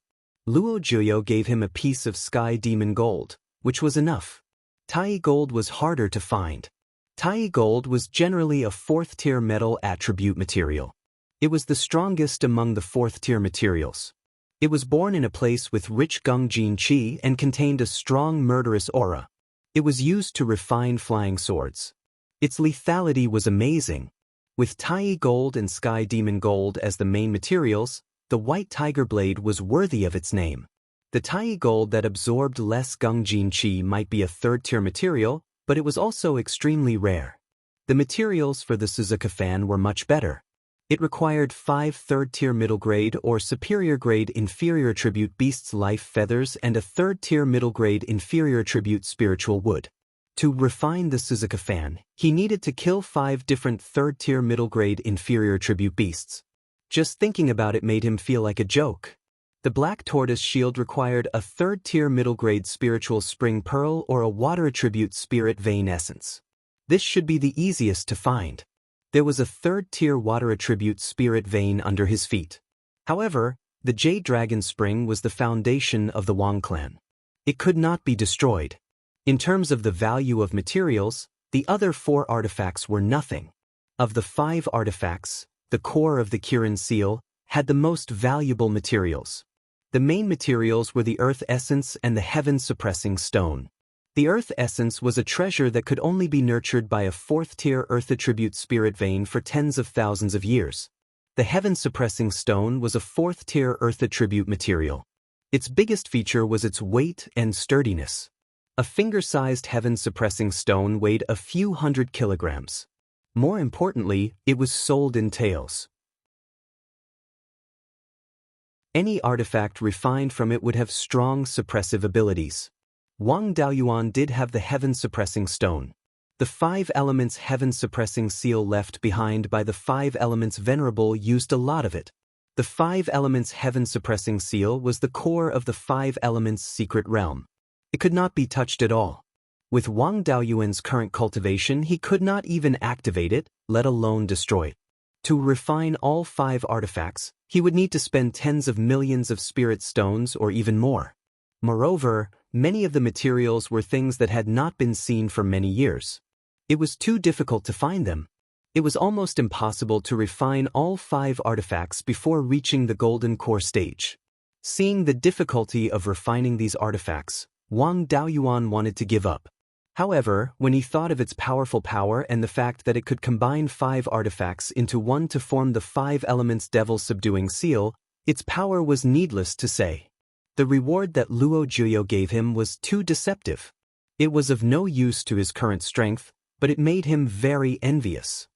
Luo Juyo gave him a piece of sky demon gold, which was enough. Tai gold was harder to find. Tai gold was generally a 4th-tier metal attribute material. It was the strongest among the 4th-tier materials. It was born in a place with rich Gungjin Qi and contained a strong murderous aura. It was used to refine flying swords. Its lethality was amazing. With Tai gold and sky demon gold as the main materials, the white tiger blade was worthy of its name. The Tai gold that absorbed less Gungjin Qi might be a 3rd-tier material, but it was also extremely rare. The materials for the Suzuka fan were much better. It required 5 3rd-tier middle grade or superior grade inferior attribute beast's life feathers and a 3rd-tier middle grade inferior attribute spiritual wood. To refine the Suzuka fan, he needed to kill 5 different 3rd-tier middle grade inferior attribute beasts. Just thinking about it made him feel like a joke. The black tortoise shield required a 3rd-tier middle grade spiritual spring pearl or a water attribute spirit vein essence. This should be the easiest to find. There was a 3rd-tier water attribute spirit vein under his feet. However, the Jade Dragon Spring was the foundation of the Wang clan. It could not be destroyed. In terms of the value of materials, the other 4 artifacts were nothing. Of the 5 artifacts, the core of the Kirin seal had the most valuable materials. The main materials were the Earth Essence and the Heaven Suppressing Stone. The Earth Essence was a treasure that could only be nurtured by a 4th-tier Earth attribute spirit vein for tens of thousands of years. The Heaven Suppressing Stone was a 4th-tier Earth attribute material. Its biggest feature was its weight and sturdiness. A finger-sized heaven-suppressing stone weighed a few hundred kilograms. More importantly, it was sold in taels. Any artifact refined from it would have strong suppressive abilities. Wang Daoyuan did have the heaven-suppressing stone. The 5 elements heaven-suppressing seal left behind by the 5 elements venerable used a lot of it. The 5 elements heaven-suppressing seal was the core of the 5 elements secret realm. It could not be touched at all. With Wang Daoyuan's current cultivation, he could not even activate it, let alone destroy it. To refine all 5 artifacts, he would need to spend tens of millions of spirit stones or even more. Moreover, many of the materials were things that had not been seen for many years. It was too difficult to find them. It was almost impossible to refine all 5 artifacts before reaching the golden core stage. Seeing the difficulty of refining these artifacts, Wang Daoyuan wanted to give up. However, when he thought of its powerful power and the fact that it could combine 5 artifacts into one to form the 5 elements devil subduing seal, its power was needless to say. The reward that Luo Juyo gave him was too deceptive. It was of no use to his current strength, but it made him very envious.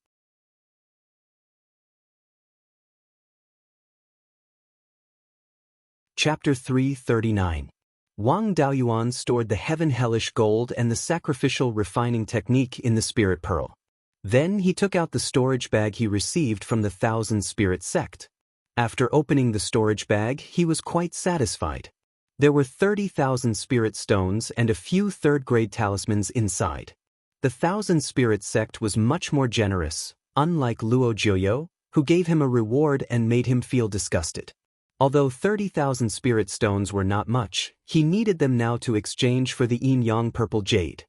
Chapter 339. Wang Daoyuan stored the heaven-hellish gold and the sacrificial refining technique in the spirit pearl. Then he took out the storage bag he received from the Thousand Spirit sect. After opening the storage bag, he was quite satisfied. There were 30,000 spirit stones and a few third-grade talismans inside. The Thousand Spirit sect was much more generous, unlike Luo Juyo, who gave him a reward and made him feel disgusted. Although 30,000 spirit stones were not much, he needed them now to exchange for the yin-yang purple jade.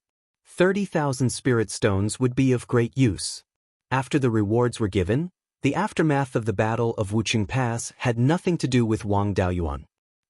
30,000 spirit stones would be of great use. After the rewards were given, the aftermath of the Battle of Wuxing Pass had nothing to do with Wang Daoyuan.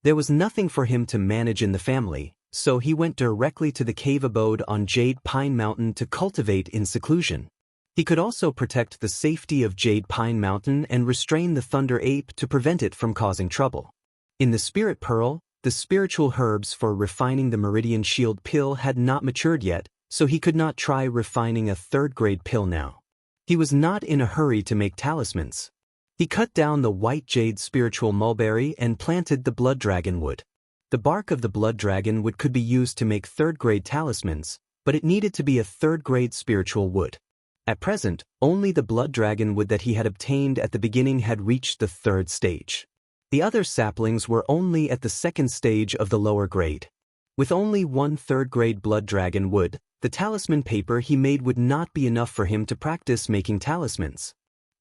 There was nothing for him to manage in the family, so he went directly to the cave abode on Jade Pine Mountain to cultivate in seclusion. He could also protect the safety of Jade Pine Mountain and restrain the Thunder Ape to prevent it from causing trouble. In the Spirit Pearl, the spiritual herbs for refining the Meridian Shield pill had not matured yet, so he could not try refining a third-grade pill now. He was not in a hurry to make talismans. He cut down the white jade spiritual mulberry and planted the blood dragon wood. The bark of the blood dragon wood could be used to make third-grade talismans, but it needed to be a third-grade spiritual wood. At present, only the blood dragon wood that he had obtained at the beginning had reached the 3rd stage. The other saplings were only at the 2nd stage of the lower grade. With only 1 third-grade blood dragon wood, the talisman paper he made would not be enough for him to practice making talismans.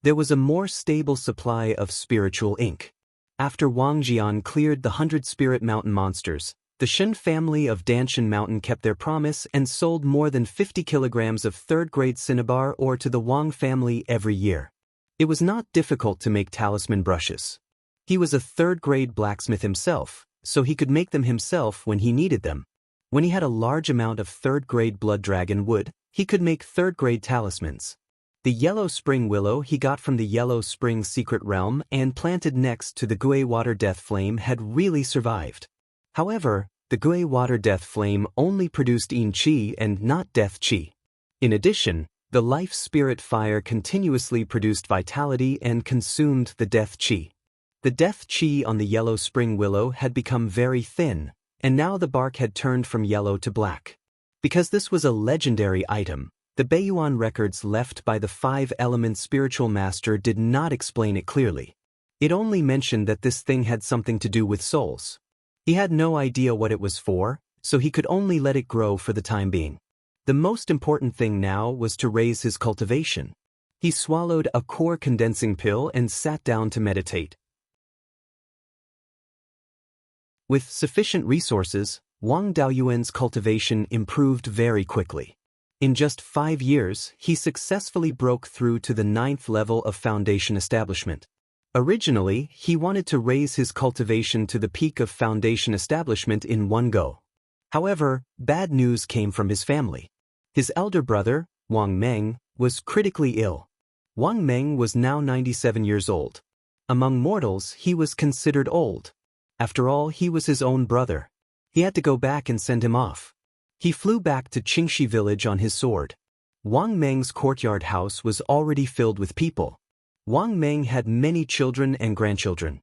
There was a more stable supply of spiritual ink. After Wang Jian cleared the 100 Spirit Mountain monsters, the Shen family of Danshan Mountain kept their promise and sold more than 50 kilograms of third-grade cinnabar ore to the Wang family every year. It was not difficult to make talisman brushes. He was a third-grade blacksmith himself, so he could make them himself when he needed them. When he had a large amount of third-grade blood dragon wood, he could make third-grade talismans. The yellow spring willow he got from the Yellow Spring secret realm and planted next to the Gui Water Death Flame had really survived. However, the Gui Water Death Flame only produced Yin Qi and not Death Qi. In addition, the Life Spirit Fire continuously produced vitality and consumed the Death Qi. The Death Qi on the Yellow Spring Willow had become very thin, and now the bark had turned from yellow to black. Because this was a legendary item, the Beiyuan records left by the 5-element spiritual master did not explain it clearly. It only mentioned that this thing had something to do with souls. He had no idea what it was for, so he could only let it grow for the time being. The most important thing now was to raise his cultivation. He swallowed a core condensing pill and sat down to meditate. With sufficient resources, Wang Daoyuan's cultivation improved very quickly. In just 5 years, he successfully broke through to the 9th level of foundation establishment. Originally, he wanted to raise his cultivation to the peak of foundation establishment in one go. However, bad news came from his family. His elder brother, Wang Meng, was critically ill. Wang Meng was now 97 years old. Among mortals, he was considered old. After all, he was his own brother. He had to go back and send him off. He flew back to Qingxi village on his sword. Wang Meng's courtyard house was already filled with people. Wang Meng had many children and grandchildren.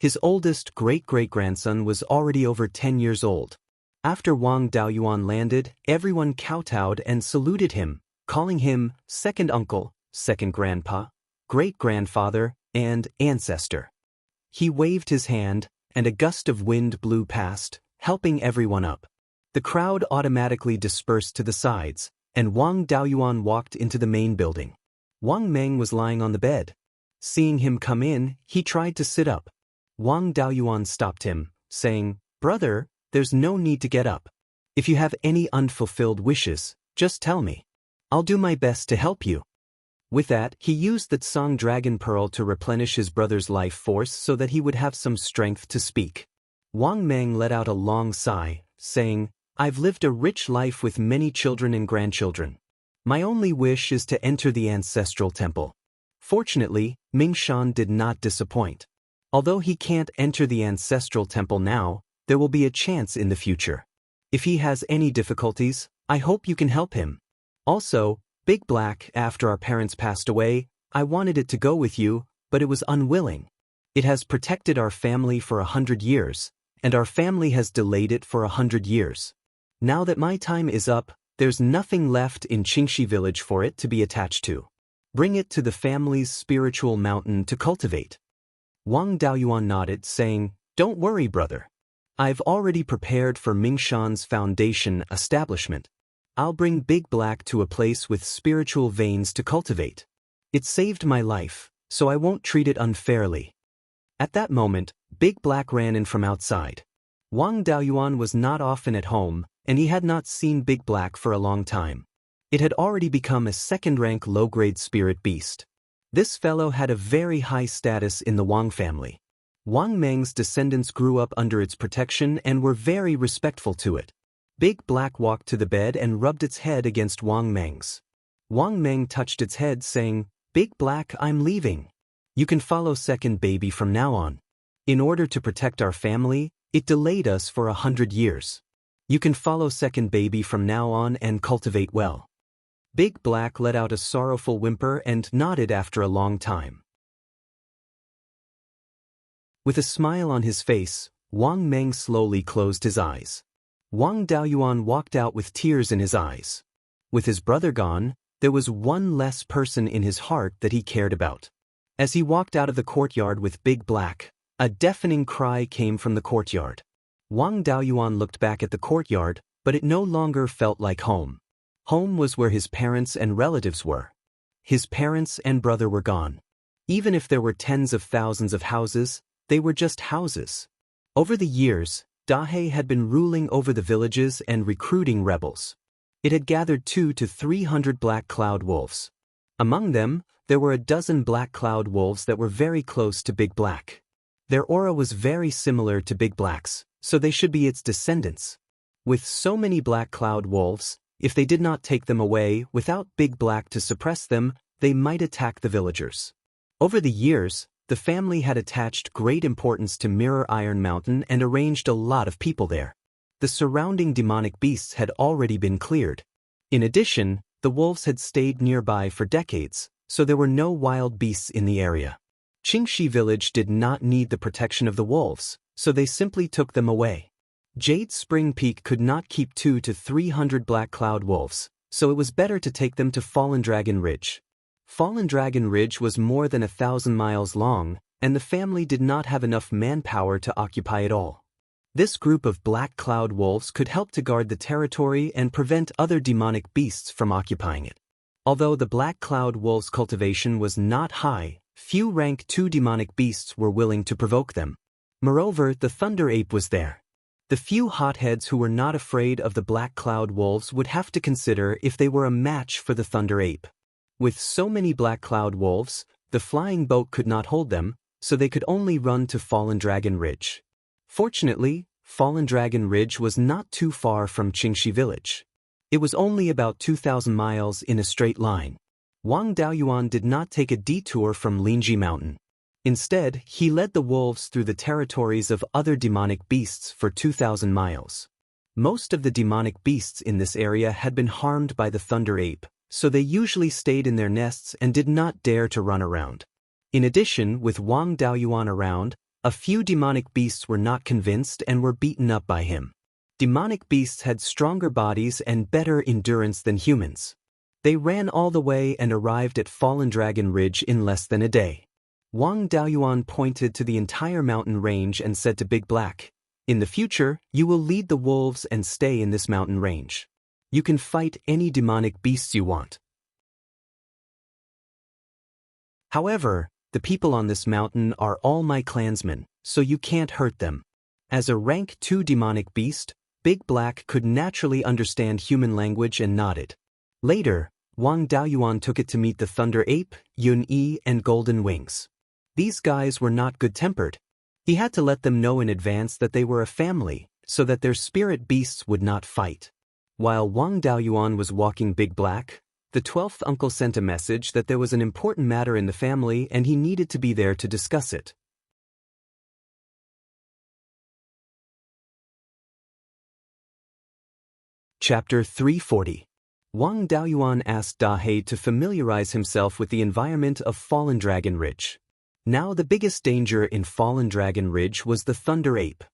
His oldest great-great-grandson was already over 10 years old. After Wang Daoyuan landed, everyone kowtowed and saluted him, calling him second uncle, second grandpa, great-grandfather, and ancestor. He waved his hand, and a gust of wind blew past, helping everyone up. The crowd automatically dispersed to the sides, and Wang Daoyuan walked into the main building. Wang Meng was lying on the bed. Seeing him come in, he tried to sit up. Wang Daoyuan stopped him, saying, "Brother, there's no need to get up. If you have any unfulfilled wishes, just tell me. I'll do my best to help you." With that, he used the Tsang Dragon Pearl to replenish his brother's life force so that he would have some strength to speak. Wang Meng let out a long sigh, saying, "I've lived a rich life with many children and grandchildren. My only wish is to enter the ancestral temple." Fortunately, Mingshan did not disappoint. Although he can't enter the ancestral temple now, there will be a chance in the future. If he has any difficulties, I hope you can help him. Also, Big Black, after our parents passed away, I wanted it to go with you, but it was unwilling. It has protected our family for 100 years, and our family has delayed it for 100 years. Now that my time is up, there's nothing left in Qingxi village for it to be attached to. Bring it to the family's spiritual mountain to cultivate. Wang Daoyuan nodded, saying, "Don't worry, brother. I've already prepared for Mingshan's foundation establishment. I'll bring Big Black to a place with spiritual veins to cultivate. It saved my life, so I won't treat it unfairly." At that moment, Big Black ran in from outside. Wang Daoyuan was not often at home, and he had not seen Big Black for a long time. It had already become a second-rank low-grade spirit beast. This fellow had a very high status in the Wang family. Wang Meng's descendants grew up under its protection and were very respectful to it. Big Black walked to the bed and rubbed its head against Wang Meng's. Wang Meng touched its head, saying, "Big Black, I'm leaving. You can follow second baby from now on. In order to protect our family, it delayed us for 100 years. You can follow second baby from now on and cultivate well." Big Black let out a sorrowful whimper and nodded after a long time. With a smile on his face, Wang Meng slowly closed his eyes. Wang Daoyuan walked out with tears in his eyes. With his brother gone, there was one less person in his heart that he cared about. As he walked out of the courtyard with Big Black, a deafening cry came from the courtyard. Wang Daoyuan looked back at the courtyard, but it no longer felt like home. Home was where his parents and relatives were. His parents and brother were gone. Even if there were tens of thousands of houses, they were just houses. Over the years, Dahe had been ruling over the villages and recruiting rebels. It had gathered 200 to 300 black cloud wolves. Among them, there were a dozen black cloud wolves that were very close to Big Black. Their aura was very similar to Big Black's, so they should be its descendants. With so many black cloud wolves, if they did not take them away without Big Black to suppress them, they might attack the villagers. Over the years, the family had attached great importance to Mirror Iron Mountain and arranged a lot of people there. The surrounding demonic beasts had already been cleared. In addition, the wolves had stayed nearby for decades, so there were no wild beasts in the area. Qingxi village did not need the protection of the wolves, so they simply took them away. Jade Spring Peak could not keep 200 to 300 black cloud wolves, so it was better to take them to Fallen Dragon Ridge. Fallen Dragon Ridge was more than 1,000 miles long, and the family did not have enough manpower to occupy it all. This group of black cloud wolves could help to guard the territory and prevent other demonic beasts from occupying it. Although the black cloud wolves' cultivation was not high, few rank 2 demonic beasts were willing to provoke them. Moreover, the thunder ape was there. The few hotheads who were not afraid of the black cloud wolves would have to consider if they were a match for the thunder ape. With so many black cloud wolves, the flying boat could not hold them, so they could only run to Fallen Dragon Ridge. Fortunately, Fallen Dragon Ridge was not too far from Qingxi village. It was only about 2,000 miles in a straight line. Wang Daoyuan did not take a detour from Linji Mountain. Instead, he led the wolves through the territories of other demonic beasts for 2,000 miles. Most of the demonic beasts in this area had been harmed by the thunder ape, so they usually stayed in their nests and did not dare to run around. In addition, with Wang Daoyuan around, A few demonic beasts were not convinced and were beaten up by him. Demonic beasts had stronger bodies and better endurance than humans. They ran all the way and arrived at Fallen Dragon Ridge in less than a day. Wang Daoyuan pointed to the entire mountain range and said to Big Black, "In the future, you will lead the wolves and stay in this mountain range. You can fight any demonic beasts you want. However, the people on this mountain are all my clansmen, so you can't hurt them." As a rank 2 demonic beast, Big Black could naturally understand human language and nodded. Later, Wang Daoyuan took it to meet the Thunder Ape, Yun-Yi, and Golden Wings. These guys were not good-tempered. He had to let them know in advance that they were a family, so that their spirit beasts would not fight. While Wang Daoyuan was walking Big Black, the 12th uncle sent a message that there was an important matter in the family and he needed to be there to discuss it. Chapter 340. Wang Daoyuan asked Dahe to familiarize himself with the environment of Fallen Dragon Ridge. Now the biggest danger in Fallen Dragon Ridge was the Thunder Ape.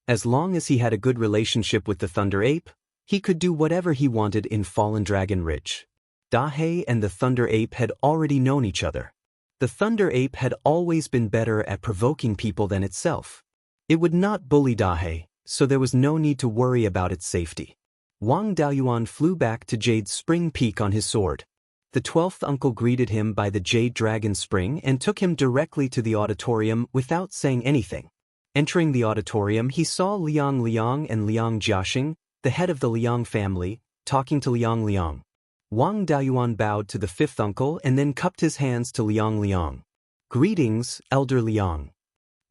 As long as he had a good relationship with the Thunder Ape, he could do whatever he wanted in Fallen Dragon Ridge. Dahe and the Thunder Ape had already known each other. The Thunder Ape had always been better at provoking people than itself. It would not bully Dahe, so there was no need to worry about its safety. Wang Daoyuan flew back to Jade Spring Peak on his sword. The 12th uncle greeted him by the Jade Dragon Spring and took him directly to the auditorium without saying anything. Entering the auditorium, he saw Liang Liang and Liang Jiaxing, the head of the Liang family, talking to Liang Liang. Wang Daoyuan bowed to the 5th uncle and then cupped his hands to Liang Liang. "Greetings, Elder Liang."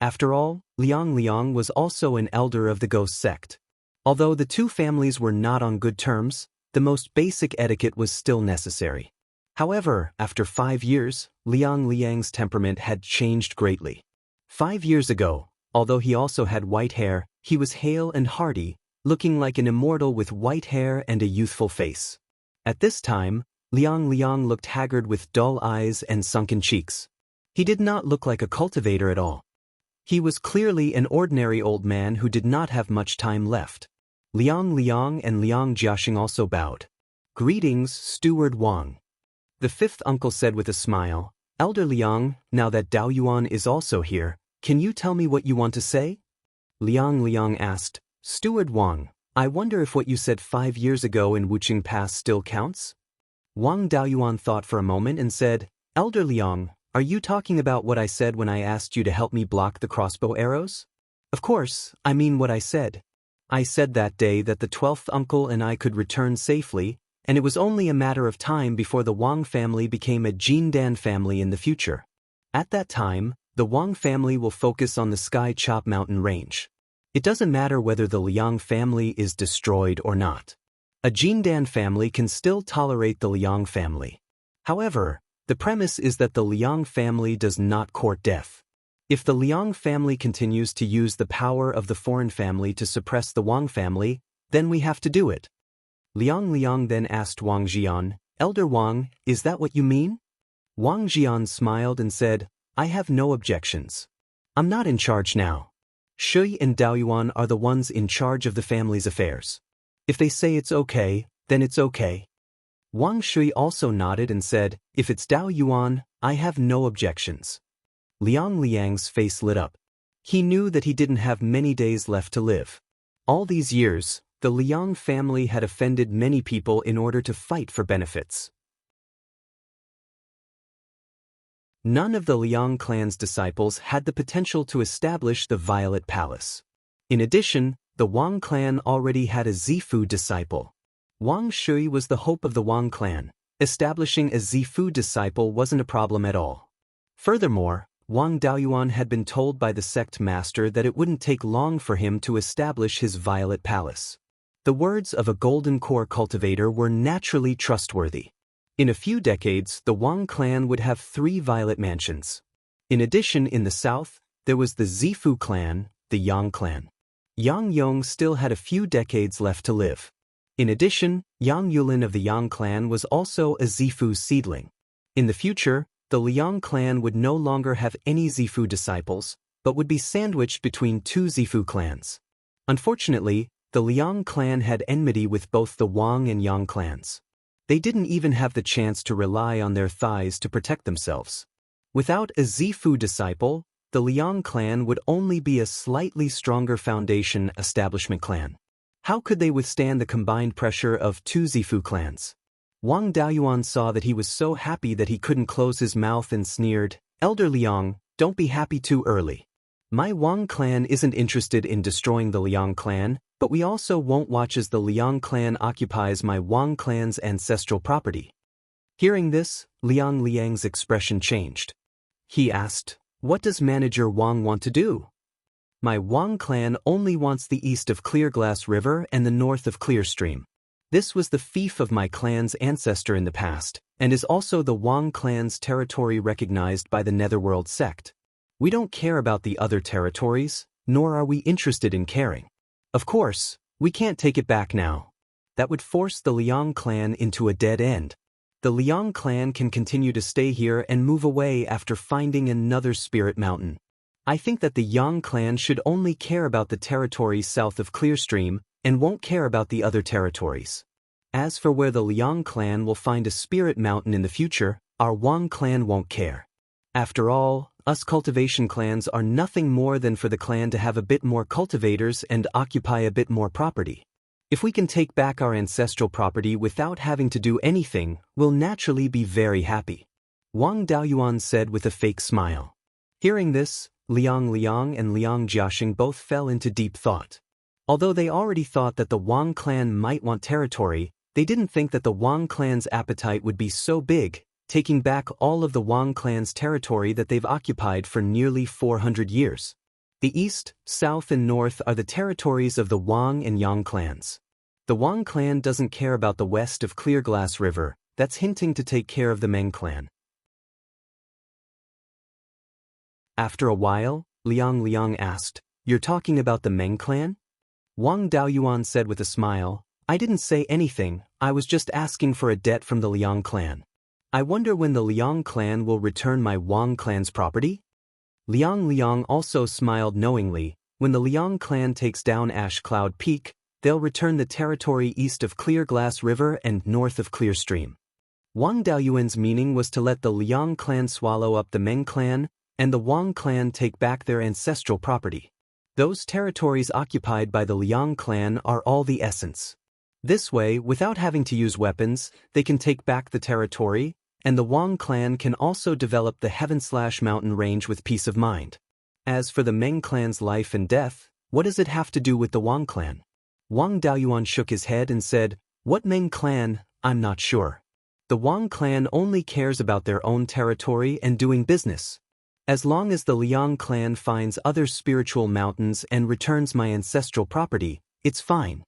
After all, Liang Liang was also an elder of the Ghost sect. Although the two families were not on good terms, the most basic etiquette was still necessary. However, after 5 years, Liang Liang's temperament had changed greatly. 5 years ago, although he also had white hair, he was hale and hearty, looking like an immortal with white hair and a youthful face. At this time, Liang Liang looked haggard with dull eyes and sunken cheeks. He did not look like a cultivator at all. He was clearly an ordinary old man who did not have much time left. Liang Liang and Liang Jiaxing also bowed. "Greetings, Steward Wang." The 5th uncle said with a smile, "Elder Liang, now that Daoyuan is also here, can you tell me what you want to say?" Liang Liang asked, "Steward Wang, I wonder if what you said 5 years ago in Wuxing Pass still counts?" Wang Daoyuan thought for a moment and said, "Elder Liang, are you talking about what I said when I asked you to help me block the crossbow arrows?" "Of course, I mean what I said. I said that day that the 12th uncle and I could return safely, and it was only a matter of time before the Wang family became a Jindan family in the future. At that time, the Wang family will focus on the Sky Chop Mountain range. It doesn't matter whether the Liang family is destroyed or not. A Jindan family can still tolerate the Liang family. However, the premise is that the Liang family does not court death. If the Liang family continues to use the power of the foreign family to suppress the Wang family, then we have to do it." Liang Liang then asked Wang Jian, "Elder Wang, is that what you mean?" Wang Jian smiled and said, "I have no objections. I'm not in charge now. Shui and Daoyuan are the ones in charge of the family's affairs. If they say it's okay, then it's okay." Wang Shui also nodded and said, "If it's Daoyuan, I have no objections." Liang Liang's face lit up. He knew that he didn't have many days left to live. All these years, the Liang family had offended many people in order to fight for benefits. None of the Liang clan's disciples had the potential to establish the Violet Palace. In addition, the Wang clan already had a Zifu disciple. Wang Shui was the hope of the Wang clan. Establishing a Zifu disciple wasn't a problem at all. Furthermore, Wang Daoyuan had been told by the sect master that it wouldn't take long for him to establish his Violet Palace. The words of a golden core cultivator were naturally trustworthy. In a few decades, the Wang clan would have 3 Violet Mansions. In addition, in the south, there was the Zifu clan, the Yang clan. Yang Yong still had a few decades left to live. In addition, Yang Yulin of the Yang clan was also a Zifu seedling. In the future, the Liang clan would no longer have any Zifu disciples, but would be sandwiched between two Zifu clans. Unfortunately, the Liang clan had enmity with both the Wang and Yang clans. They didn't even have the chance to rely on their thighs to protect themselves. Without a Zifu disciple, the Liang clan would only be a slightly stronger foundation establishment clan. How could they withstand the combined pressure of two Zifu clans? Wang Daoyuan saw that he was so happy that he couldn't close his mouth and sneered, "Elder Liang, don't be happy too early. My Wang clan isn't interested in destroying the Liang clan, but we also won't watch as the Liang clan occupies my Wang clan's ancestral property." Hearing this, Liang Liang's expression changed. He asked, "What does Manager Wang want to do?" "My Wang clan only wants the east of Clearglass River and the north of Clear Stream. This was the fief of my clan's ancestor in the past, and is also the Wang clan's territory recognized by the Netherworld sect. We don't care about the other territories, nor are we interested in caring. Of course, we can't take it back now. That would force the Liang clan into a dead end. The Liang clan can continue to stay here and move away after finding another spirit mountain. I think that the Yang clan should only care about the territory south of Clearstream and won't care about the other territories. As for where the Liang clan will find a spirit mountain in the future, our Wang clan won't care. After all, us cultivation clans are nothing more than for the clan to have a bit more cultivators and occupy a bit more property. If we can take back our ancestral property without having to do anything, we'll naturally be very happy," Wang Daoyuan said with a fake smile. Hearing this, Liang Liang and Liang Jiaxing both fell into deep thought. Although they already thought that the Wang clan might want territory, they didn't think that the Wang clan's appetite would be so big, taking back all of the Wang clan's territory that they've occupied for nearly 400 years. The east, south and north are the territories of the Wang and Yang clans. The Wang clan doesn't care about the west of Clearglass River, that's hinting to take care of the Meng clan. After a while, Liang Liang asked, "You're talking about the Meng clan?" Wang Daoyuan said with a smile, "I didn't say anything, I was just asking for a debt from the Liang clan. I wonder when the Liang clan will return my Wang clan's property?" Liang Liang also smiled knowingly. When the Liang clan takes down Ash Cloud Peak, they'll return the territory east of Clearglass River and north of Clear Stream. Wang Daoyuan's meaning was to let the Liang clan swallow up the Meng clan, and the Wang clan take back their ancestral property. Those territories occupied by the Liang clan are all the essence. This way, without having to use weapons, they can take back the territory, and the Wang clan can also develop the Heaven/Mountain range with peace of mind. As for the Meng clan's life and death, what does it have to do with the Wang clan? Wang Daoyuan shook his head and said, "What Meng clan? I'm not sure. The Wang clan only cares about their own territory and doing business. As long as the Liang clan finds other spiritual mountains and returns my ancestral property, it's fine."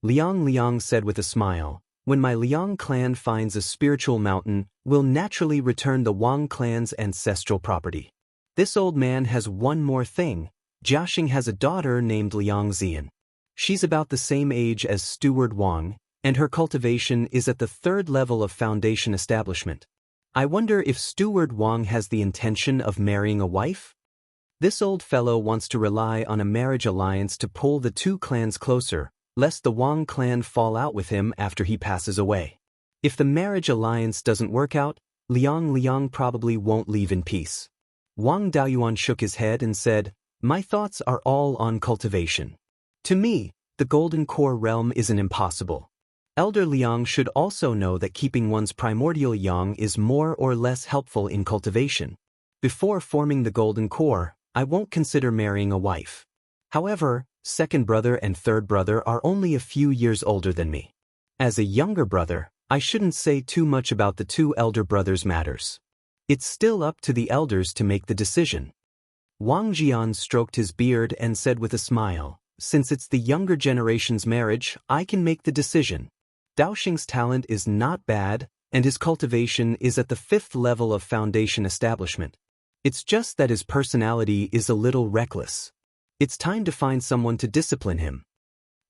Liang Liang said with a smile, "When my Liang clan finds a spiritual mountain, we'll naturally return the Wang clan's ancestral property. This old man has one more thing. Jiaxing has a daughter named Liang Zian. She's about the same age as Steward Wang, and her cultivation is at the 3rd level of foundation establishment. I wonder if Steward Wang has the intention of marrying a wife? This old fellow wants to rely on a marriage alliance to pull the two clans closer, lest the Wang clan fall out with him after he passes away. If the marriage alliance doesn't work out, Liang Liang probably won't leave in peace." Wang Daoyuan shook his head and said, "My thoughts are all on cultivation. To me, the Golden Core realm isn't impossible. Elder Liang should also know that keeping one's primordial yang is more or less helpful in cultivation. Before forming the Golden Core, I won't consider marrying a wife. However, second brother and third brother are only a few years older than me. As a younger brother, I shouldn't say too much about the two elder brothers' matters. It's still up to the elders to make the decision." Wang Jian stroked his beard and said with a smile, "Since it's the younger generation's marriage, I can make the decision. Daoxing's talent is not bad, and his cultivation is at the 5th level of foundation establishment. It's just that his personality is a little reckless. It's time to find someone to discipline him."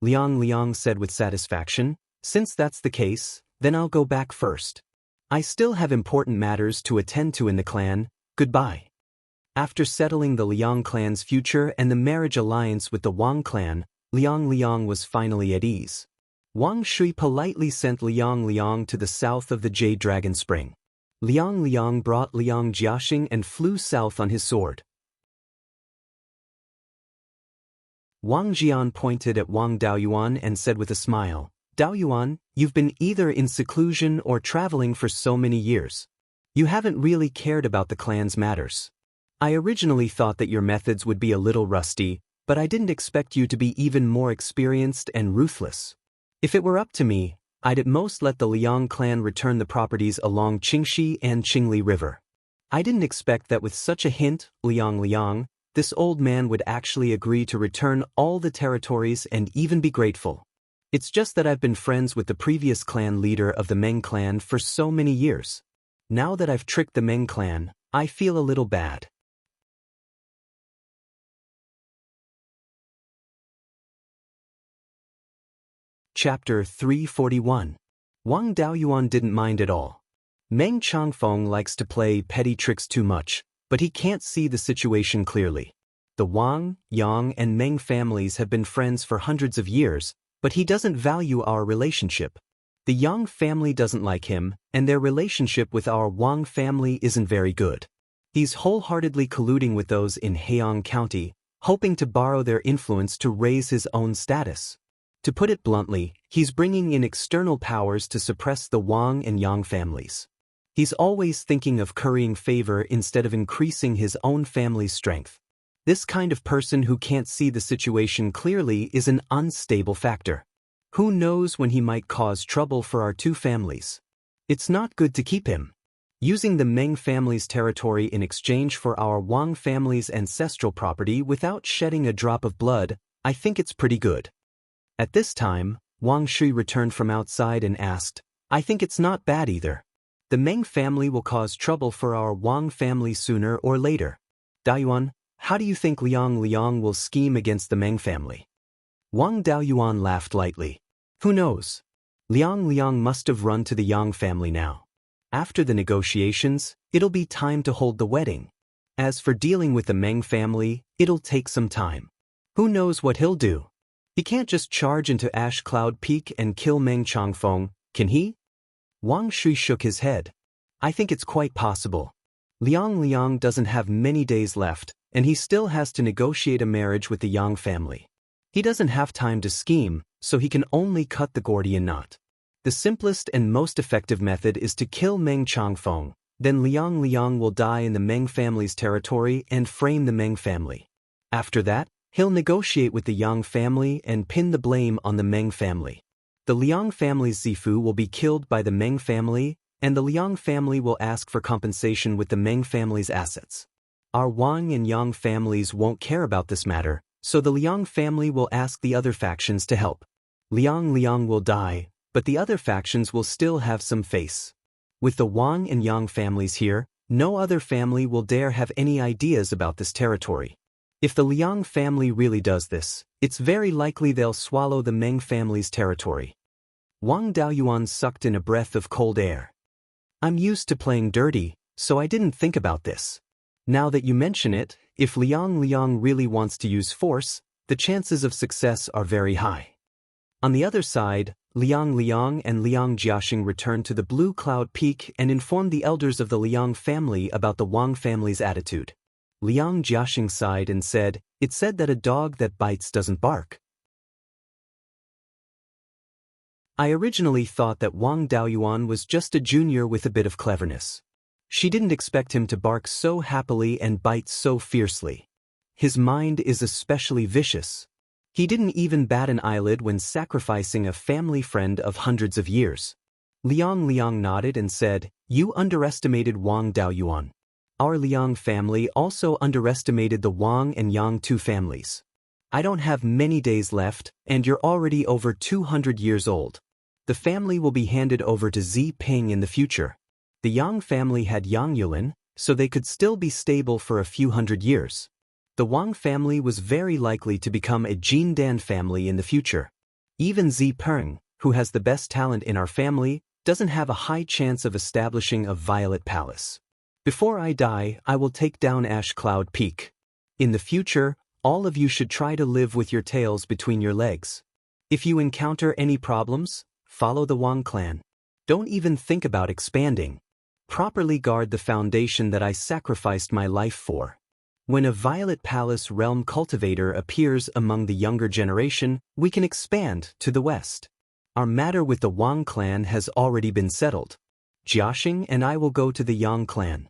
Liang Liang said with satisfaction, "Since that's the case, then I'll go back first. I still have important matters to attend to in the clan. Goodbye." After settling the Liang clan's future and the marriage alliance with the Wang clan, Liang was finally at ease. Wang Shui politely sent Liang to the south of the Jade Dragon Spring. Liang brought Liang Jiaxing and flew south on his sword. Wang Jian pointed at Wang Daoyuan and said with a smile, "Daoyuan, you've been either in seclusion or traveling for so many years. You haven't really cared about the clan's matters. I originally thought that your methods would be a little rusty, but I didn't expect you to be even more experienced and ruthless. If it were up to me, I'd at most let the Liang clan return the properties along Qingxi and Qingli River. I didn't expect that with such a hint, Liang, this old man would actually agree to return all the territories and even be grateful. It's just that I've been friends with the previous clan leader of the Meng clan for so many years. Now that I've tricked the Meng clan, I feel a little bad." Chapter 341. Wang Daoyuan didn't mind at all. Meng Changfeng likes to play petty tricks too much, but he can't see the situation clearly. The Wang, Yang, and Meng families have been friends for hundreds of years, but he doesn't value our relationship. The Yang family doesn't like him, and their relationship with our Wang family isn't very good. He's wholeheartedly colluding with those in Heian County, hoping to borrow their influence to raise his own status. To put it bluntly, he's bringing in external powers to suppress the Wang and Yang families. He's always thinking of currying favor instead of increasing his own family's strength. This kind of person who can't see the situation clearly is an unstable factor. Who knows when he might cause trouble for our two families? It's not good to keep him. Using the Meng family's territory in exchange for our Wang family's ancestral property without shedding a drop of blood, I think it's pretty good. At this time, Wang Shui returned from outside and asked, "I think it's not bad either. The Meng family will cause trouble for our Wang family sooner or later. Daoyuan, how do you think Liang will scheme against the Meng family?" Wang Daoyuan laughed lightly. "Who knows? Liang must have run to the Yang family now. After the negotiations, it'll be time to hold the wedding. As for dealing with the Meng family, it'll take some time. Who knows what he'll do? He can't just charge into Ash Cloud Peak and kill Meng Changfeng, can he?" Wang Shui shook his head. "I think it's quite possible. Liang doesn't have many days left, and he still has to negotiate a marriage with the Yang family. He doesn't have time to scheme, so he can only cut the Gordian knot. The simplest and most effective method is to kill Meng Changfeng, then Liang will die in the Meng family's territory and frame the Meng family. After that, he'll negotiate with the Yang family and pin the blame on the Meng family. The Liang family's Zifu will be killed by the Meng family, and the Liang family will ask for compensation with the Meng family's assets. Our Wang and Yang families won't care about this matter, so the Liang family will ask the other factions to help. Liang will die, but the other factions will still have some face. With the Wang and Yang families here, no other family will dare have any ideas about this territory. If the Liang family really does this, it's very likely they'll swallow the Meng family's territory." Wang Daoyuan sucked in a breath of cold air. "I'm used to playing dirty, so I didn't think about this. Now that you mention it, if Liang really wants to use force, the chances of success are very high." On the other side, Liang and Liang Jiaxing returned to the Blue Cloud Peak and informed the elders of the Liang family about the Wang family's attitude. Liang Jiaxing sighed and said, "It's said that a dog that bites doesn't bark." I originally thought that Wang Daoyuan was just a junior with a bit of cleverness. She didn't expect him to bark so happily and bite so fiercely. His mind is especially vicious. He didn't even bat an eyelid when sacrificing a family friend of hundreds of years. Liang nodded and said, "You underestimated Wang Daoyuan. Our Liang family also underestimated the Wang and Yang two families. I don't have many days left, and you're already over 200 years old. The family will be handed over to Xi Ping in the future. The Yang family had Yang Yulin, so they could still be stable for a few hundred years. The Wang family was very likely to become a Jindan family in the future. Even Xi Ping, who has the best talent in our family, doesn't have a high chance of establishing a Violet Palace. Before I die, I will take down Ash Cloud Peak. In the future, all of you should try to live with your tails between your legs. If you encounter any problems, follow the Wang clan. Don't even think about expanding. Properly guard the foundation that I sacrificed my life for. When a Violet Palace Realm cultivator appears among the younger generation, we can expand to the west. Our matter with the Wang clan has already been settled. Jiaxing and I will go to the Yang clan.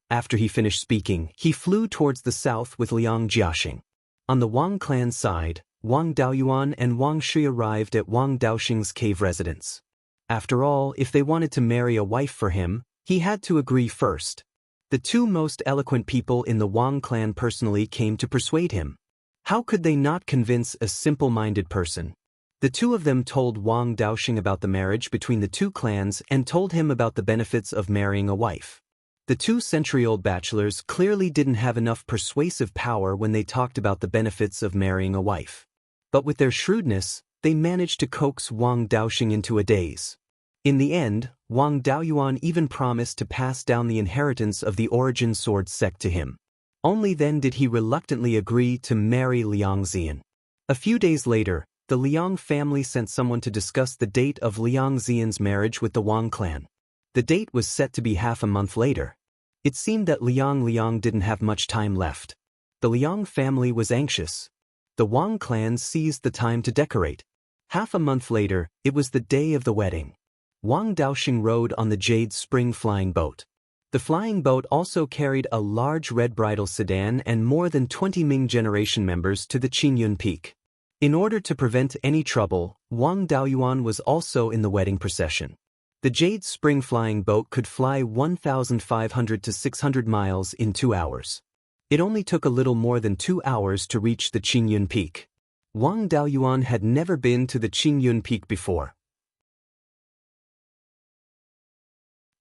After he finished speaking, he flew towards the south with Liang Jiaxing. On the Wang clan side, Wang Daoyuan and Wang Shui arrived at Wang Daoxing's cave residence. After all, if they wanted to marry a wife for him, he had to agree first. The two most eloquent people in the Wang clan personally came to persuade him. How could they not convince a simple-minded person? The two of them told Wang Daoxing about the marriage between the two clans and told him about the benefits of marrying a wife. The 2-century-old bachelors clearly didn't have enough persuasive power when they talked about the benefits of marrying a wife. But with their shrewdness, they managed to coax Wang Daoxing into a daze. In the end, Wang Daoyuan even promised to pass down the inheritance of the Origin Sword sect to him. Only then did he reluctantly agree to marry Liang Zian. A few days later, the Liang family sent someone to discuss the date of Liang Zian's marriage with the Wang clan. The date was set to be half a month later. It seemed that Liang didn't have much time left. The Liang family was anxious. The Wang clan seized the time to decorate. Half a month later, it was the day of the wedding. Wang Daoxing rode on the Jade Spring flying boat. The flying boat also carried a large red bridal sedan and more than 20 Ming generation members to the Qingyun Peak. In order to prevent any trouble, Wang Daoyuan was also in the wedding procession. The Jade Spring flying boat could fly 1,500 to 600 miles in 2 hours. It only took a little more than 2 hours to reach the Qingyun Peak. Wang Daoyuan had never been to the Qingyun Peak before.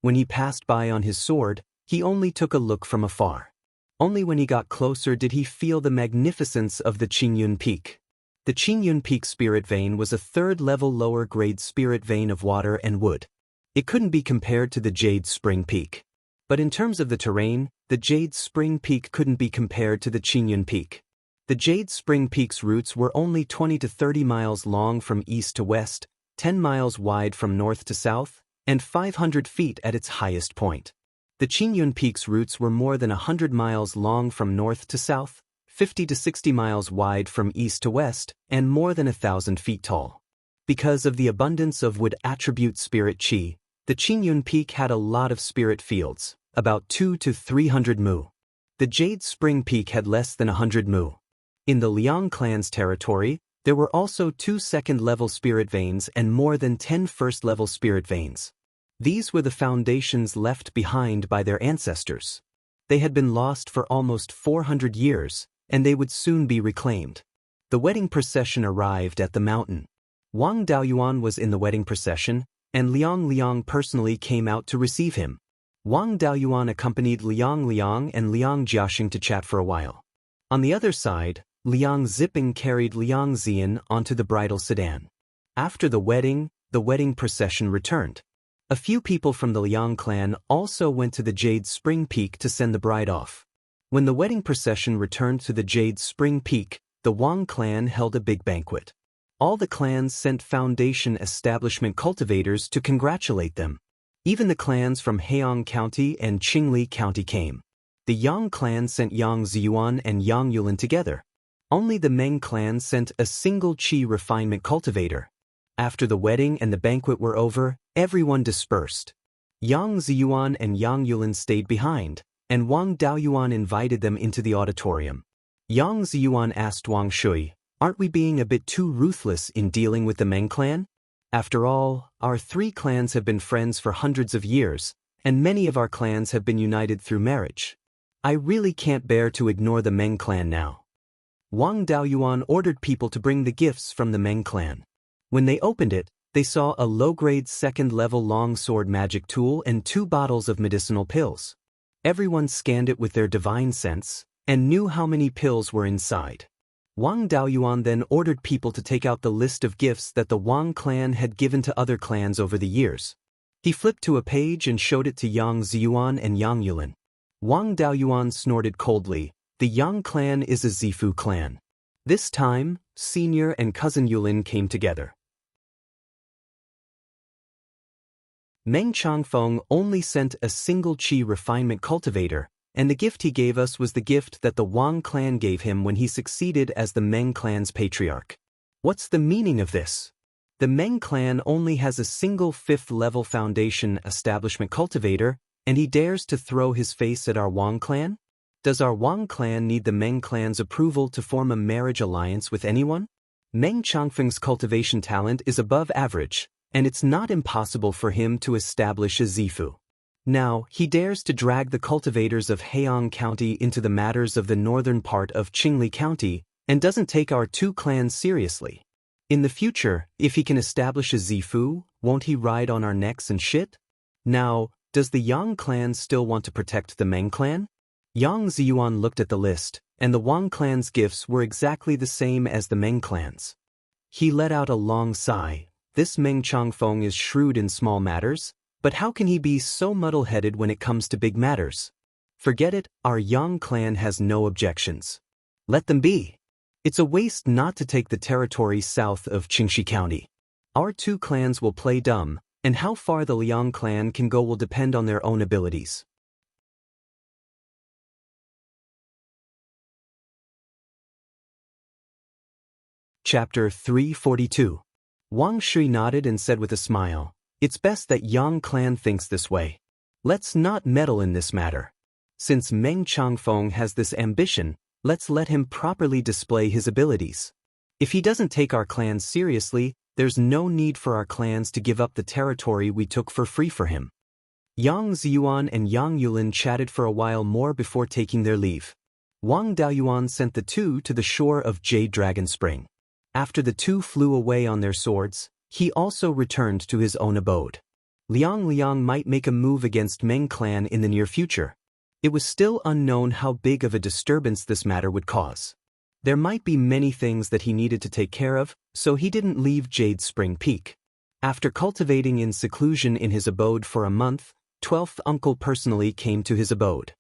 When he passed by on his sword, he only took a look from afar. Only when he got closer did he feel the magnificence of the Qingyun Peak. The Qingyun Peak spirit vein was a 3rd-level lower-grade spirit vein of water and wood. It couldn't be compared to the Jade Spring Peak. But in terms of the terrain, the Jade Spring Peak couldn't be compared to the Qingyun Peak. The Jade Spring Peak's routes were only 20 to 30 miles long from east to west, 10 miles wide from north to south, and 500 feet at its highest point. The Qingyun Peak's routes were more than 100 miles long from north to south, 50 to 60 miles wide from east to west, and more than 1,000 feet tall. Because of the abundance of wood attribute spirit qi, the Qingyun Peak had a lot of spirit fields, about 2 to 300 mu. The Jade Spring Peak had less than 100 mu. In the Liang clan's territory, there were also 2 2nd-level spirit veins and more than 10 1st-level spirit veins. These were the foundations left behind by their ancestors. They had been lost for almost 400 years, and they would soon be reclaimed. The wedding procession arrived at the mountain. Wang Daoyuan was in the wedding procession, and Liang personally came out to receive him. Wang Daoyuan accompanied Liang and Liang Jiaxing to chat for a while. On the other side, Liang Ziping carried Liang Zian onto the bridal sedan. After the wedding procession returned. A few people from the Liang clan also went to the Jade Spring Peak to send the bride off. When the wedding procession returned to the Jade Spring Peak, the Wang clan held a big banquet. All the clans sent Foundation establishment cultivators to congratulate them. Even the clans from Heong County and Qingli County came. The Yang clan sent Yang Ziyuan and Yang Yulin together. Only the Meng clan sent a single qi refinement cultivator. After the wedding and the banquet were over, everyone dispersed. Yang Ziyuan and Yang Yulin stayed behind, and Wang Daoyuan invited them into the auditorium. Yang Ziyuan asked Wang Shui, "Aren't we being a bit too ruthless in dealing with the Meng clan? After all, our 3 clans have been friends for hundreds of years, and many of our clans have been united through marriage. I really can't bear to ignore the Meng clan now." Wang Daoyuan ordered people to bring the gifts from the Meng clan. When they opened it, they saw a low-grade 2nd-level longsword magic tool and 2 bottles of medicinal pills. Everyone scanned it with their divine sense, and knew how many pills were inside. Wang Daoyuan then ordered people to take out the list of gifts that the Wang clan had given to other clans over the years. He flipped to a page and showed it to Yang Ziyuan and Yang Yulin. Wang Daoyuan snorted coldly. The Yang clan is a Zifu clan. This time, senior and cousin Yulin came together. Meng Changfeng only sent a single qi refinement cultivator, and the gift he gave us was the gift that the Wang clan gave him when he succeeded as the Meng clan's patriarch. What's the meaning of this? The Meng clan only has a single 5th-level foundation establishment cultivator, and he dares to throw his face at our Wang clan? Does our Wang clan need the Meng clan's approval to form a marriage alliance with anyone? Meng Changfeng's cultivation talent is above average, and it's not impossible for him to establish a Zifu. Now, he dares to drag the cultivators of Heiyang County into the matters of the northern part of Qingli County, and doesn't take our 2 clans seriously. In the future, if he can establish a Zifu, won't he ride on our necks and shit? Now, does the Yang clan still want to protect the Meng clan? Yang Ziyuan looked at the list, and the Wang clan's gifts were exactly the same as the Meng clan's. He let out a long sigh. This Meng Changfeng is shrewd in small matters, but how can he be so muddle-headed when it comes to big matters? Forget it, our Yang clan has no objections. Let them be. It's a waste not to take the territory south of Qingxi County. Our 2 clans will play dumb, and how far the Liang clan can go will depend on their own abilities. Chapter 342. Wang Shui nodded and said with a smile, "It's best that Yang clan thinks this way. Let's not meddle in this matter. Since Meng Changfeng has this ambition, let's let him properly display his abilities. If he doesn't take our clans seriously, there's no need for our clans to give up the territory we took for free for him." Yang Ziyuan and Yang Yulin chatted for a while more before taking their leave. Wang Daoyuan sent the 2 to the shore of Jade Dragon Spring. After the 2 flew away on their swords, he also returned to his own abode. Liang might make a move against Meng clan in the near future. It was still unknown how big of a disturbance this matter would cause. There might be many things that he needed to take care of, so he didn't leave Jade Spring Peak. After cultivating in seclusion in his abode for a month, 12th uncle personally came to his abode.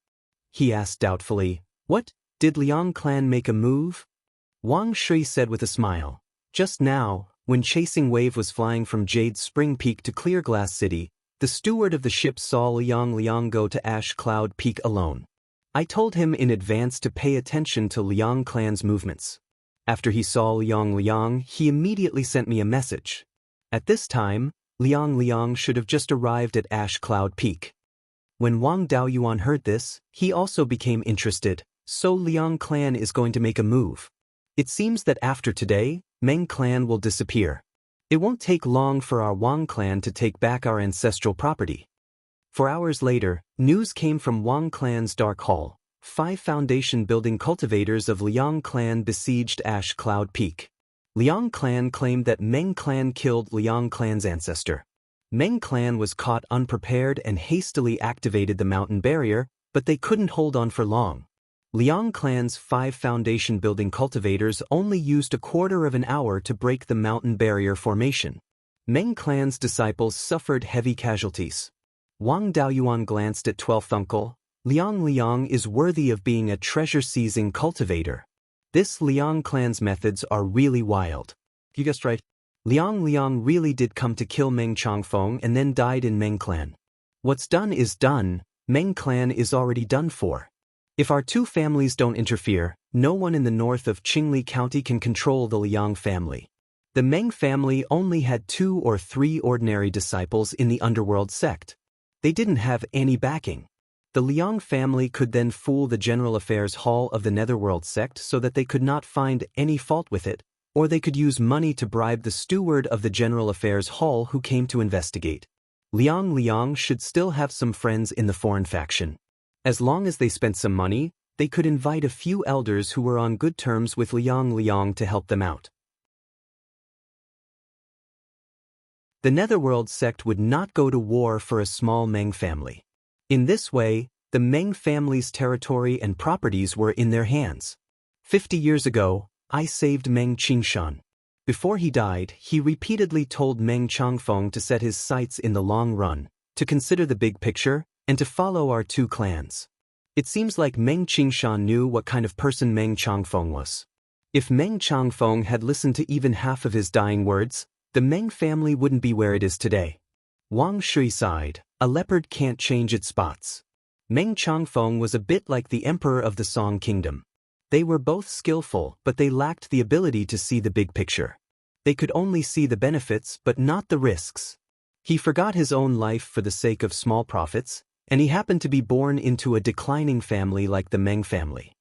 He asked doubtfully, "What, did Liang clan make a move?" Wang Shui said with a smile, "Just now, when Chasing Wave was flying from Jade Spring Peak to Clear Glass City, the steward of the ship saw Liang go to Ash Cloud Peak alone. I told him in advance to pay attention to Liang clan's movements. After he saw Liang, he immediately sent me a message. At this time, Liang should have just arrived at Ash Cloud Peak." When Wang Daoyuan heard this, he also became interested. So Liang clan is going to make a move. It seems that after today, Meng clan will disappear. It won't take long for our Wang clan to take back our ancestral property. 4 hours later, news came from Wang clan's Dark Hall. 5 foundation building cultivators of Liang clan besieged Ash Cloud Peak. Liang clan claimed that Meng clan killed Liang clan's ancestor. Meng clan was caught unprepared and hastily activated the mountain barrier, but they couldn't hold on for long. Liang clan's 5 foundation building cultivators only used a quarter of an hour to break the mountain barrier formation. Meng clan's disciples suffered heavy casualties. Wang Daoyuan glanced at 12th uncle. Liang is worthy of being a treasure-seizing cultivator. This Liang clan's methods are really wild. You guessed right. Liang really did come to kill Meng Changfeng and then died in Meng clan. What's done is done. Meng clan is already done for. If our 2 families don't interfere, no one in the north of Qingli County can control the Liang family. The Meng family only had 2 or 3 ordinary disciples in the underworld sect. They didn't have any backing. The Liang family could then fool the General Affairs Hall of the Netherworld sect so that they could not find any fault with it, or they could use money to bribe the steward of the General Affairs Hall who came to investigate. Liang should still have some friends in the foreign faction. As long as they spent some money, they could invite a few elders who were on good terms with Liang to help them out. The Netherworld sect would not go to war for a small Meng family. In this way, the Meng family's territory and properties were in their hands. 50 years ago, I saved Meng Qingshan. Before he died, he repeatedly told Meng Changfeng to set his sights in the long run, to consider the big picture, and to follow our 2 clans. It seems like Meng Qingshan knew what kind of person Meng Changfeng was. If Meng Changfeng had listened to even half of his dying words, the Meng family wouldn't be where it is today. Wang Shui sighed, "A leopard can't change its spots." Meng Changfeng was a bit like the emperor of the Song kingdom. They were both skillful, but they lacked the ability to see the big picture. They could only see the benefits but not the risks. He forgot his own life for the sake of small profits, and he happened to be born into a declining family like the Meng family.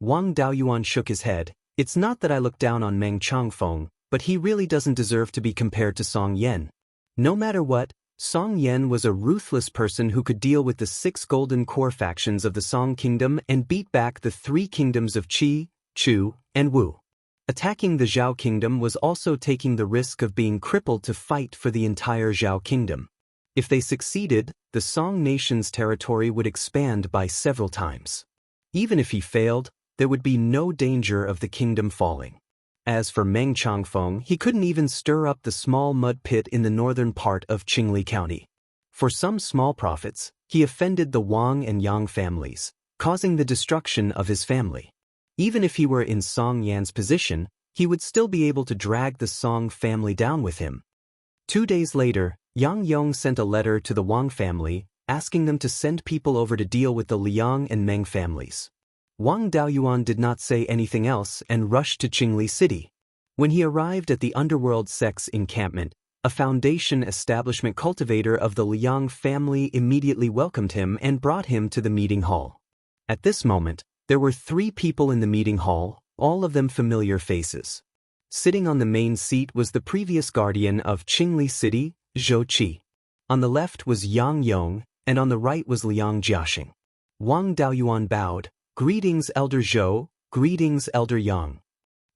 Wang Daoyuan shook his head. "It's not that I look down on Meng Changfeng, but he really doesn't deserve to be compared to Song Yan. No matter what, Song Yan was a ruthless person who could deal with the 6 golden core factions of the Song kingdom and beat back the 3 kingdoms of Qi, Chu, and Wu. Attacking the Zhao kingdom was also taking the risk of being crippled to fight for the entire Zhao kingdom. If they succeeded, the Song nation's territory would expand by several times. Even if he failed, there would be no danger of the kingdom falling. As for Meng Changfeng, he couldn't even stir up the small mud pit in the northern part of Qingli County. For some small profits, he offended the Wang and Yang families, causing the destruction of his family. Even if he were in Song Yan's position, he would still be able to drag the Song family down with him. 2 days later, Yang Yong sent a letter to the Wang family, asking them to send people over to deal with the Liang and Meng families. Wang Daoyuan did not say anything else and rushed to Qingli City. When he arrived at the underworld sect's encampment, a foundation establishment cultivator of the Liang family immediately welcomed him and brought him to the meeting hall. At this moment, there were 3 people in the meeting hall, all of them familiar faces. Sitting on the main seat was the previous guardian of Qingli City, Zhou Qi. On the left was Yang Yong, and on the right was Liang Jiaxing. Wang Daoyuan bowed. "Greetings, Elder Zhou, greetings, Elder Yang."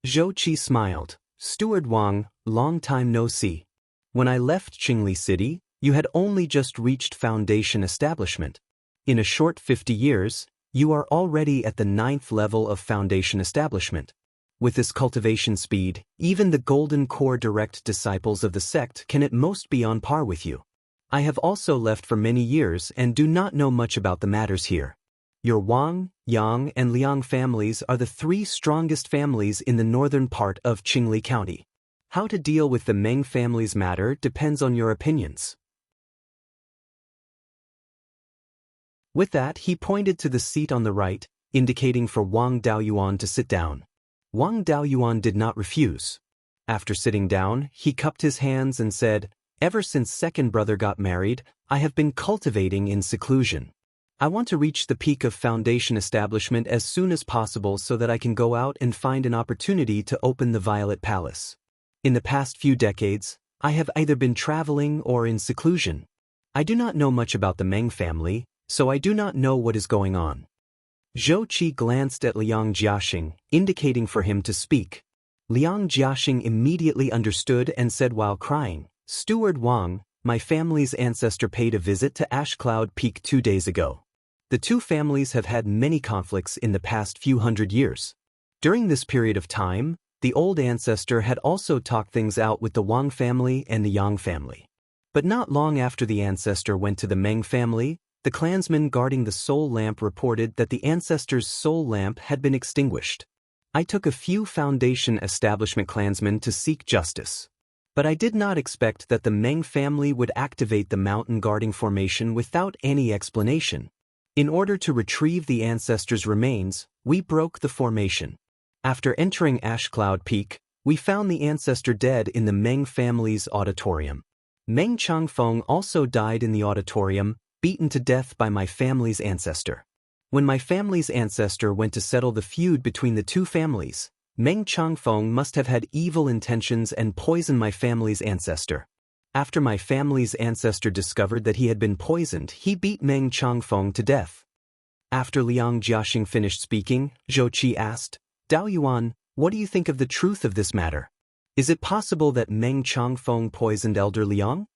Zhou Qi smiled. "Steward Wang, long time no see. When I left Qingli City, you had only just reached foundation establishment. In a short 50 years, you are already at the 9th level of foundation establishment. With this cultivation speed, even the golden core direct disciples of the sect can at most be on par with you. I have also left for many years and do not know much about the matters here. Your Wang, Yang, and Liang families are the 3 strongest families in the northern part of Qingli County. How to deal with the Meng family's matter depends on your opinions." With that, he pointed to the seat on the right, indicating for Wang Daoyuan to sit down. Wang Daoyuan did not refuse. After sitting down, he cupped his hands and said, "Ever since second brother got married, I have been cultivating in seclusion. I want to reach the peak of foundation establishment as soon as possible so that I can go out and find an opportunity to open the Violet Palace. In the past few decades, I have either been traveling or in seclusion. I do not know much about the Meng family, so I do not know what is going on." Zhou Qi glanced at Liang Jiaxing, indicating for him to speak. Liang Jiaxing immediately understood and said while crying, "Steward Wang, my family's ancestor paid a visit to Ash Cloud Peak 2 days ago. The 2 families have had many conflicts in the past few hundred years. During this period of time, the old ancestor had also talked things out with the Wang family and the Yang family. But not long after the ancestor went to the Meng family, the clansman guarding the soul lamp reported that the ancestor's soul lamp had been extinguished. I took a few foundation establishment clansmen to seek justice. But I did not expect that the Meng family would activate the mountain guarding formation without any explanation. In order to retrieve the ancestor's remains, we broke the formation. After entering Ash Cloud Peak, we found the ancestor dead in the Meng family's auditorium. Meng Changfeng also died in the auditorium, beaten to death by my family's ancestor. When my family's ancestor went to settle the feud between the 2 families, Meng Changfeng must have had evil intentions and poisoned my family's ancestor. After my family's ancestor discovered that he had been poisoned, he beat Meng Changfeng to death." After Liang Jiaxing finished speaking, Zhou Qi asked, "Daoyuan, what do you think of the truth of this matter? Is it possible that Meng Changfeng poisoned Elder Liang?"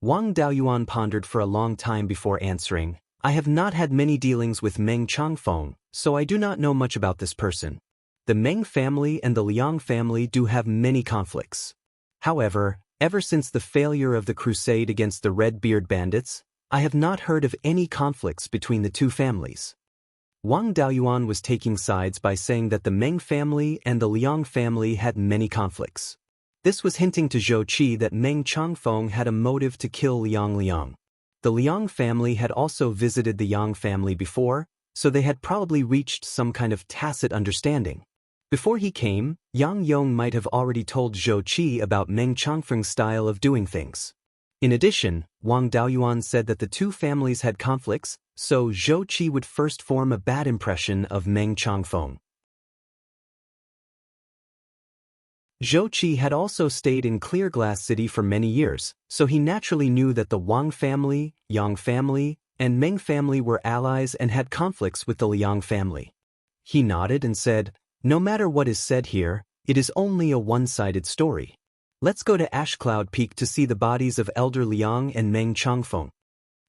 Wang Daoyuan pondered for a long time before answering, "I have not had many dealings with Meng Changfeng, so I do not know much about this person. The Meng family and the Liang family do have many conflicts. However, ever since the failure of the crusade against the Red Beard bandits, I have not heard of any conflicts between the 2 families. Wang Daoyuan was taking sides by saying that the Meng family and the Liang family had many conflicts. This was hinting to Zhou Qi that Meng Changfeng had a motive to kill Liang. The Liang family had also visited the Yang family before, so they had probably reached some kind of tacit understanding. Before he came, Yang Yong might have already told Zhou Qi about Meng Changfeng's style of doing things. In addition, Wang Daoyuan said that the two families had conflicts, so Zhou Qi would first form a bad impression of Meng Changfeng. Zhou Qi had also stayed in Clear Glass City for many years, so he naturally knew that the Wang family, Yang family, and Meng family were allies and had conflicts with the Liang family. He nodded and said, "No matter what is said here, it is only a one-sided story. Let's go to Ash Cloud Peak to see the bodies of Elder Liang and Meng Changfeng."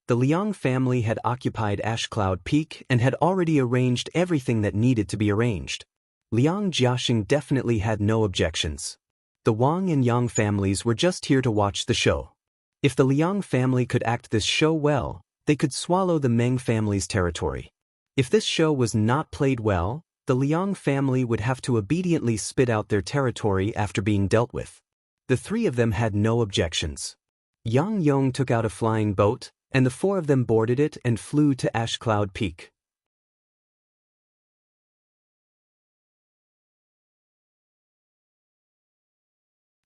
The Liang family had occupied Ash Cloud Peak and had already arranged everything that needed to be arranged. Liang Jiaxing definitely had no objections. The Wang and Yang families were just here to watch the show. If the Liang family could act this show well, they could swallow the Meng family's territory. If this show was not played well, the Liang family would have to obediently spit out their territory after being dealt with. The three of them had no objections. Yang Yong took out a flying boat, and the four of them boarded it and flew to Ash Cloud Peak.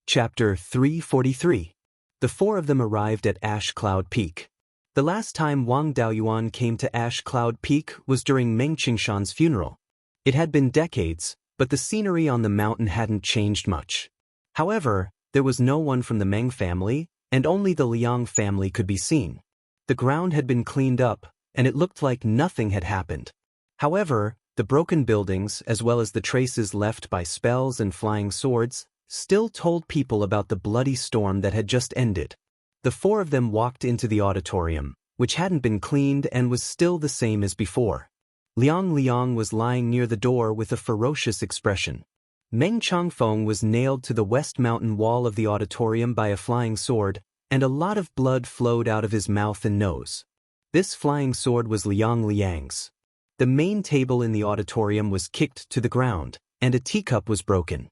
Chapter 343. The four of them arrived at Ash Cloud Peak. The last time Wang Daoyuan came to Ash Cloud Peak was during Meng Qingshan's funeral. It had been decades, but the scenery on the mountain hadn't changed much. However, there was no one from the Meng family, and only the Liang family could be seen. The ground had been cleaned up, and it looked like nothing had happened. However, the broken buildings, as well as the traces left by spells and flying swords, still told people about the bloody storm that had just ended. The four of them walked into the auditorium, which hadn't been cleaned and was still the same as before. Liang was lying near the door with a ferocious expression. Meng Changfeng was nailed to the west mountain wall of the auditorium by a flying sword, and a lot of blood flowed out of his mouth and nose. This flying sword was Liang's. The main table in the auditorium was kicked to the ground, and a teacup was broken.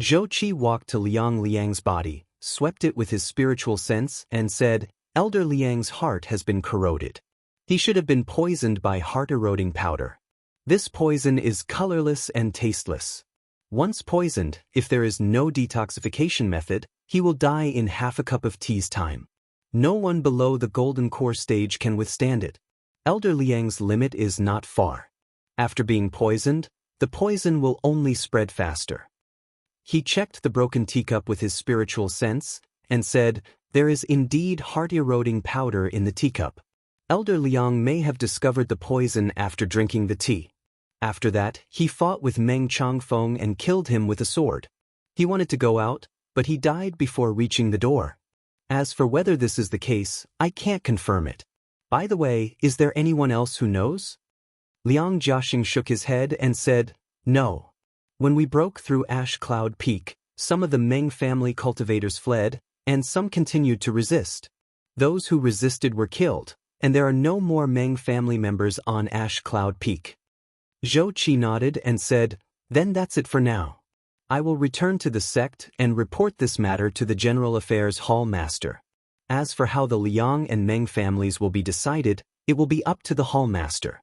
Zhou Qi walked to Liang's body, swept it with his spiritual sense, and said, "Elder Liang's heart has been corroded. He should have been poisoned by heart-eroding powder. This poison is colorless and tasteless. Once poisoned, if there is no detoxification method, he will die in half a cup of tea's time. No one below the golden core stage can withstand it. Elder Liang's limit is not far. After being poisoned, the poison will only spread faster." He checked the broken teacup with his spiritual sense, and said, "There is indeed heart-eroding powder in the teacup. Elder Liang may have discovered the poison after drinking the tea. After that, he fought with Meng Changfeng and killed him with a sword. He wanted to go out, but he died before reaching the door. As for whether this is the case, I can't confirm it. By the way, is there anyone else who knows?" Liang Jiaxing shook his head and said, "No. When we broke through Ash Cloud Peak, some of the Meng family cultivators fled, and some continued to resist. Those who resisted were killed, and there are no more Meng family members on Ash Cloud Peak." Zhou Qi nodded and said, "Then that's it for now. I will return to the sect and report this matter to the General Affairs Hall Master. As for how the Liang and Meng families will be decided, it will be up to the Hall Master."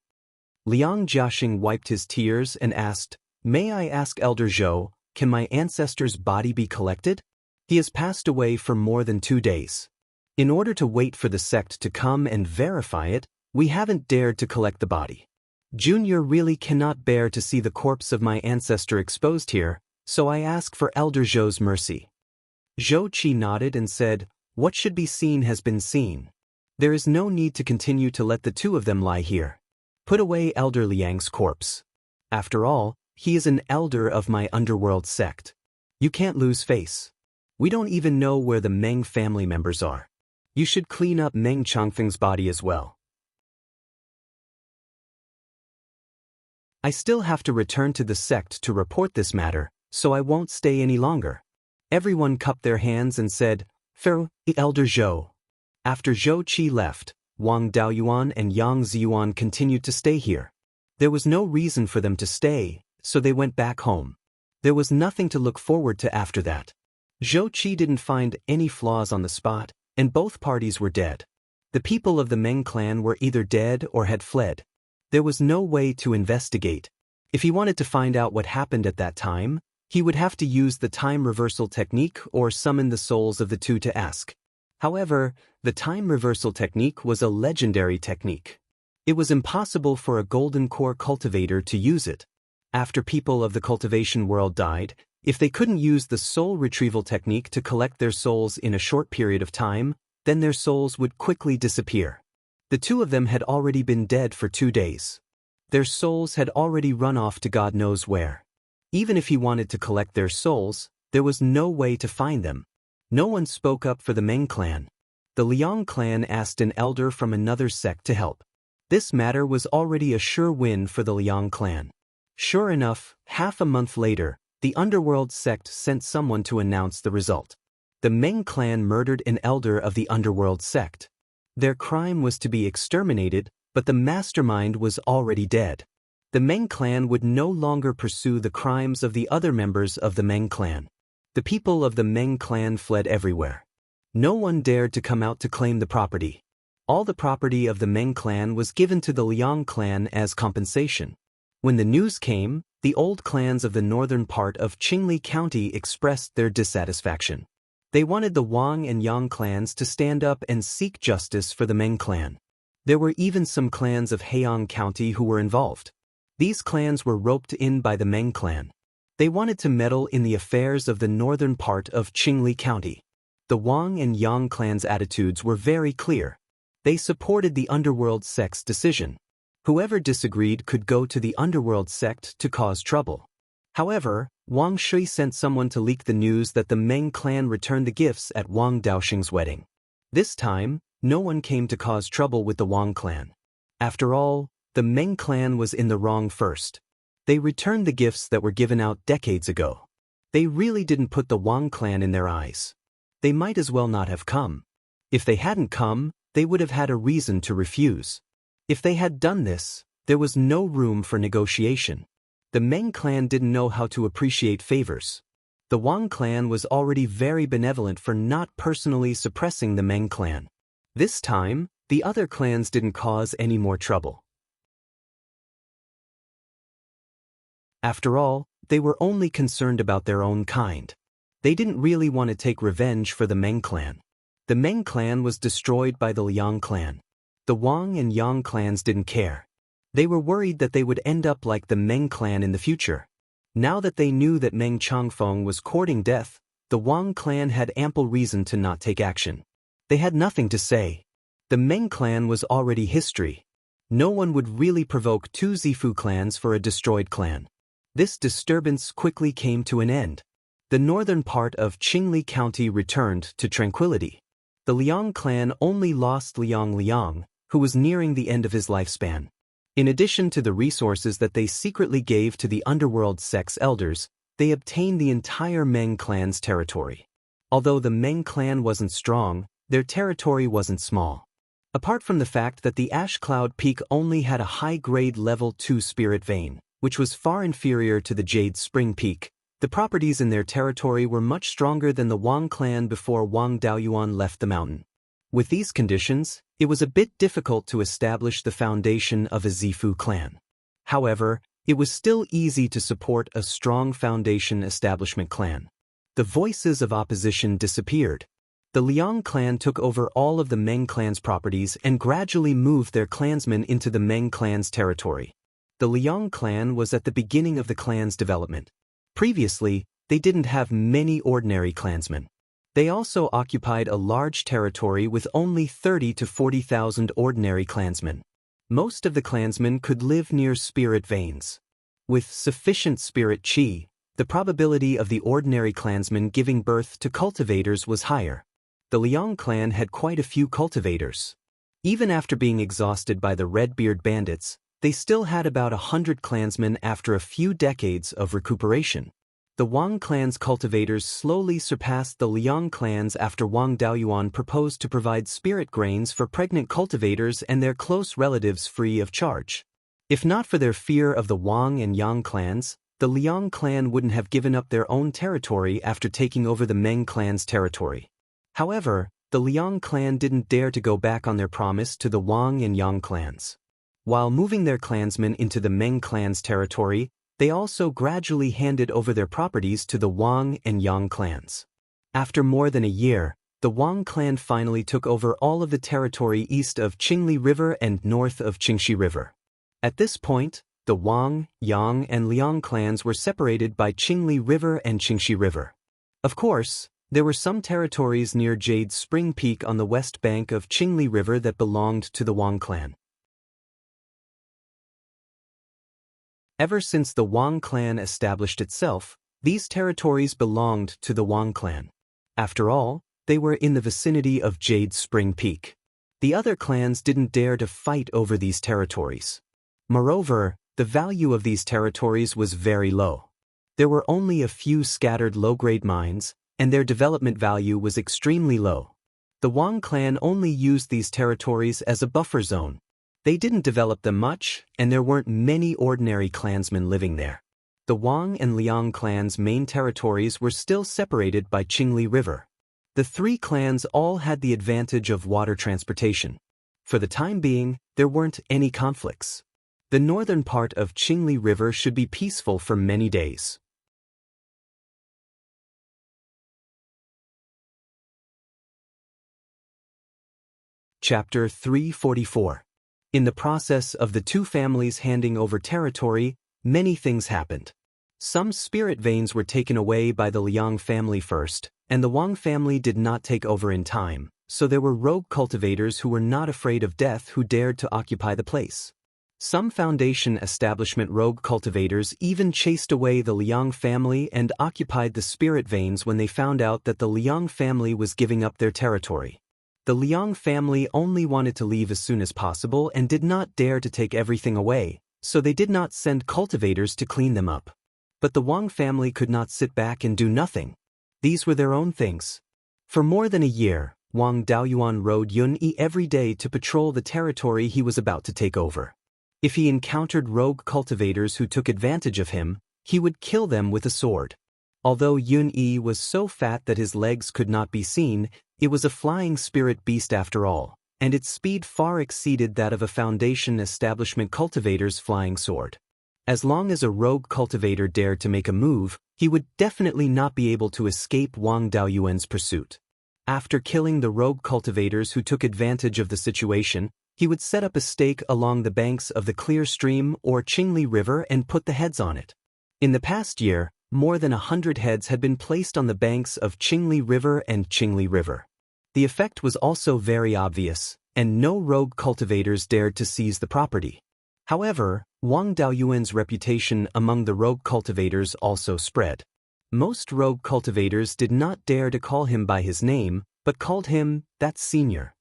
Liang Jiaxing wiped his tears and asked, "May I ask Elder Zhou, can my ancestor's body be collected? He has passed away for more than 2 days. In order to wait for the sect to come and verify it, we haven't dared to collect the body. Junior really cannot bear to see the corpse of my ancestor exposed here, so I ask for Elder Zhou's mercy." Zhou Qi nodded and said, "What should be seen has been seen. There is no need to continue to let the two of them lie here. Put away Elder Liang's corpse. After all, he is an elder of my underworld sect. You can't lose face. We don't even know where the Meng family members are. You should clean up Meng Changfeng's body as well." "I still have to return to the sect to report this matter, so I won't stay any longer." Everyone cupped their hands and said, "Farewell, Elder Zhou." After Zhou Qi left, Wang Daoyuan and Yang Ziyuan continued to stay here. There was no reason for them to stay, so they went back home. There was nothing to look forward to after that. Zhou Qi didn't find any flaws on the spot, and both parties were dead. The people of the Meng clan were either dead or had fled. There was no way to investigate. If he wanted to find out what happened at that time, he would have to use the time reversal technique or summon the souls of the two to ask. However, the time reversal technique was a legendary technique. It was impossible for a golden core cultivator to use it. After people of the cultivation world died, if they couldn't use the soul retrieval technique to collect their souls in a short period of time, then their souls would quickly disappear. The two of them had already been dead for 2 days. Their souls had already run off to God knows where. Even if he wanted to collect their souls, there was no way to find them. No one spoke up for the Meng clan. The Liang clan asked an elder from another sect to help. This matter was already a sure win for the Liang clan. Sure enough, half a month later, the underworld sect sent someone to announce the result. The Meng clan murdered an elder of the underworld sect. Their crime was to be exterminated, but the mastermind was already dead. The Meng clan would no longer pursue the crimes of the other members of the Meng clan. The people of the Meng clan fled everywhere. No one dared to come out to claim the property. All the property of the Meng clan was given to the Liang clan as compensation. When the news came, the old clans of the northern part of Qingli County expressed their dissatisfaction. They wanted the Wang and Yang clans to stand up and seek justice for the Meng clan. There were even some clans of Heian County who were involved. These clans were roped in by the Meng clan. They wanted to meddle in the affairs of the northern part of Qingli County. The Wang and Yang clans' attitudes were very clear. They supported the underworld sect's decision. Whoever disagreed could go to the underworld sect to cause trouble. However, Wang Shui sent someone to leak the news that the Meng clan returned the gifts at Wang Daoxing's wedding. This time, no one came to cause trouble with the Wang clan. After all, the Meng clan was in the wrong first. They returned the gifts that were given out decades ago. They really didn't put the Wang clan in their eyes. They might as well not have come. If they hadn't come, they would have had a reason to refuse. If they had done this, there was no room for negotiation. The Meng clan didn't know how to appreciate favors. The Wang clan was already very benevolent for not personally suppressing the Meng clan. This time, the other clans didn't cause any more trouble. After all, they were only concerned about their own kind. They didn't really want to take revenge for the Meng clan. The Meng clan was destroyed by the Liang clan. The Wang and Yang clans didn't care. They were worried that they would end up like the Meng clan in the future. Now that they knew that Meng Changfeng was courting death, the Wang clan had ample reason to not take action. They had nothing to say. The Meng clan was already history. No one would really provoke two Zifu clans for a destroyed clan. This disturbance quickly came to an end. The northern part of Qingli County returned to tranquility. The Liang clan only lost Liang, who was nearing the end of his lifespan. In addition to the resources that they secretly gave to the underworld sect's elders, they obtained the entire Meng clan's territory. Although the Meng clan wasn't strong, their territory wasn't small. Apart from the fact that the Ash Cloud Peak only had a high-grade level 2 spirit vein, which was far inferior to the Jade Spring Peak, the properties in their territory were much stronger than the Wang clan before Wang Daoyuan left the mountain. With these conditions, it was a bit difficult to establish the foundation of a Zifu clan. However, it was still easy to support a strong foundation establishment clan. The voices of opposition disappeared. The Liang clan took over all of the Meng clan's properties and gradually moved their clansmen into the Meng clan's territory. The Liang clan was at the beginning of the clan's development. Previously, they didn't have many ordinary clansmen. They also occupied a large territory with only 30 to 40,000 ordinary clansmen. Most of the clansmen could live near spirit veins. With sufficient spirit qi, the probability of the ordinary clansmen giving birth to cultivators was higher. The Liang clan had quite a few cultivators. Even after being exhausted by the Redbeard bandits, they still had about 100 clansmen after a few decades of recuperation. The Wang clan's cultivators slowly surpassed the Liang clans after Wang Daoyuan proposed to provide spirit grains for pregnant cultivators and their close relatives free of charge. If not for their fear of the Wang and Yang clans, the Liang clan wouldn't have given up their own territory after taking over the Meng clan's territory. However, the Liang clan didn't dare to go back on their promise to the Wang and Yang clans. While moving their clansmen into the Meng clan's territory, they also gradually handed over their properties to the Wang and Yang clans. After more than a year, the Wang clan finally took over all of the territory east of Qingli River and north of Qingxi River. At this point, the Wang, Yang, and Liang clans were separated by Qingli River and Qingxi River. Of course, there were some territories near Jade Spring Peak on the west bank of Qingli River that belonged to the Wang clan. Ever since the Wang clan established itself, these territories belonged to the Wang clan. After all, they were in the vicinity of Jade Spring Peak. The other clans didn't dare to fight over these territories. Moreover, the value of these territories was very low. There were only a few scattered low-grade mines, and their development value was extremely low. The Wang clan only used these territories as a buffer zone. They didn't develop them much, and there weren't many ordinary clansmen living there. The Wang and Liang clans' main territories were still separated by Qingli River. The three clans all had the advantage of water transportation. For the time being, there weren't any conflicts. The northern part of Qingli River should be peaceful for many days. Chapter 344. In the process of the two families handing over territory, many things happened. Some spirit veins were taken away by the Liang family first, and the Wang family did not take over in time, so there were rogue cultivators who were not afraid of death who dared to occupy the place. Some Foundation establishment rogue cultivators even chased away the Liang family and occupied the spirit veins when they found out that the Liang family was giving up their territory. The Liang family only wanted to leave as soon as possible and did not dare to take everything away, so they did not send cultivators to clean them up. But the Wang family could not sit back and do nothing. These were their own things. For more than a year, Wang Daoyuan rode Yun-Yi every day to patrol the territory he was about to take over. If he encountered rogue cultivators who took advantage of him, he would kill them with a sword. Although Yun-Yi was so fat that his legs could not be seen, it was a flying spirit beast after all, and its speed far exceeded that of a Foundation establishment cultivator's flying sword. As long as a rogue cultivator dared to make a move, he would definitely not be able to escape Wang Daoyuan's pursuit. After killing the rogue cultivators who took advantage of the situation, he would set up a stake along the banks of the Clear Stream or Qingli River and put the heads on it. In the past year, more than 100 heads had been placed on the banks of Qingli River and Qingli River. The effect was also very obvious, and no rogue cultivators dared to seize the property. However, Wang Daoyuan's reputation among the rogue cultivators also spread. Most rogue cultivators did not dare to call him by his name, but called him that senior.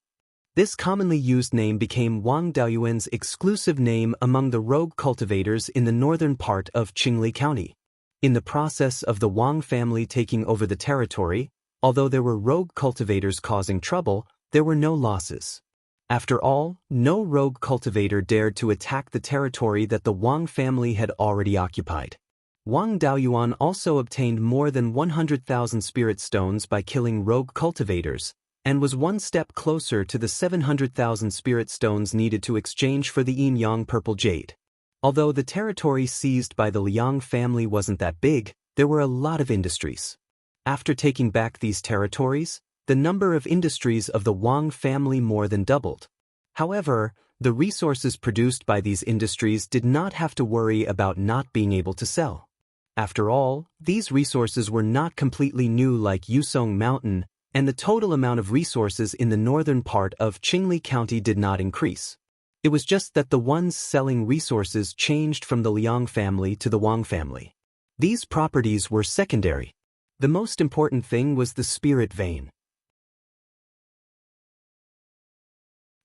This commonly used name became Wang Daoyuan's exclusive name among the rogue cultivators in the northern part of Qingli County. In the process of the Wang family taking over the territory, although there were rogue cultivators causing trouble, there were no losses. After all, no rogue cultivator dared to attack the territory that the Wang family had already occupied. Wang Daoyuan also obtained more than 100,000 spirit stones by killing rogue cultivators, and was one step closer to the 700,000 spirit stones needed to exchange for the yin-yang purple jade. Although the territory seized by the Liang family wasn't that big, there were a lot of industries. After taking back these territories, the number of industries of the Wang family more than doubled. However, the resources produced by these industries did not have to worry about not being able to sell. After all, these resources were not completely new like Yusong Mountain, and the total amount of resources in the northern part of Qingli County did not increase. It was just that the ones selling resources changed from the Liang family to the Wang family. These properties were secondary. The most important thing was the spirit vein.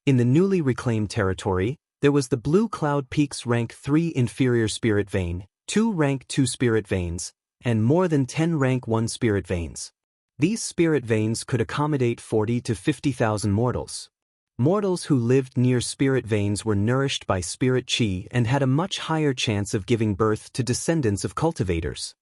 In the newly reclaimed territory, there was the Blue Cloud Peaks Rank 3 inferior spirit vein, 2 Rank 2 spirit veins, and more than 10 Rank 1 spirit veins. These spirit veins could accommodate 40 to 50,000 mortals. Mortals who lived near spirit veins were nourished by spirit qi and had a much higher chance of giving birth to descendants of cultivators,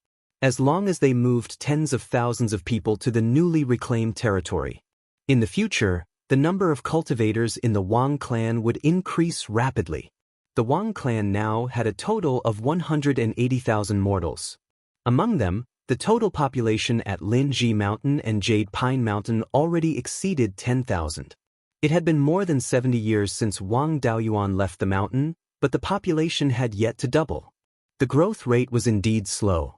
as long as they moved tens of thousands of people to the newly reclaimed territory. In the future, the number of cultivators in the Wang clan would increase rapidly. The Wang clan now had a total of 180,000 mortals. Among them, the total population at Linji Mountain and Jade Pine Mountain already exceeded 10,000. It had been more than 70 years since Wang Daoyuan left the mountain, but the population had yet to double. The growth rate was indeed slow.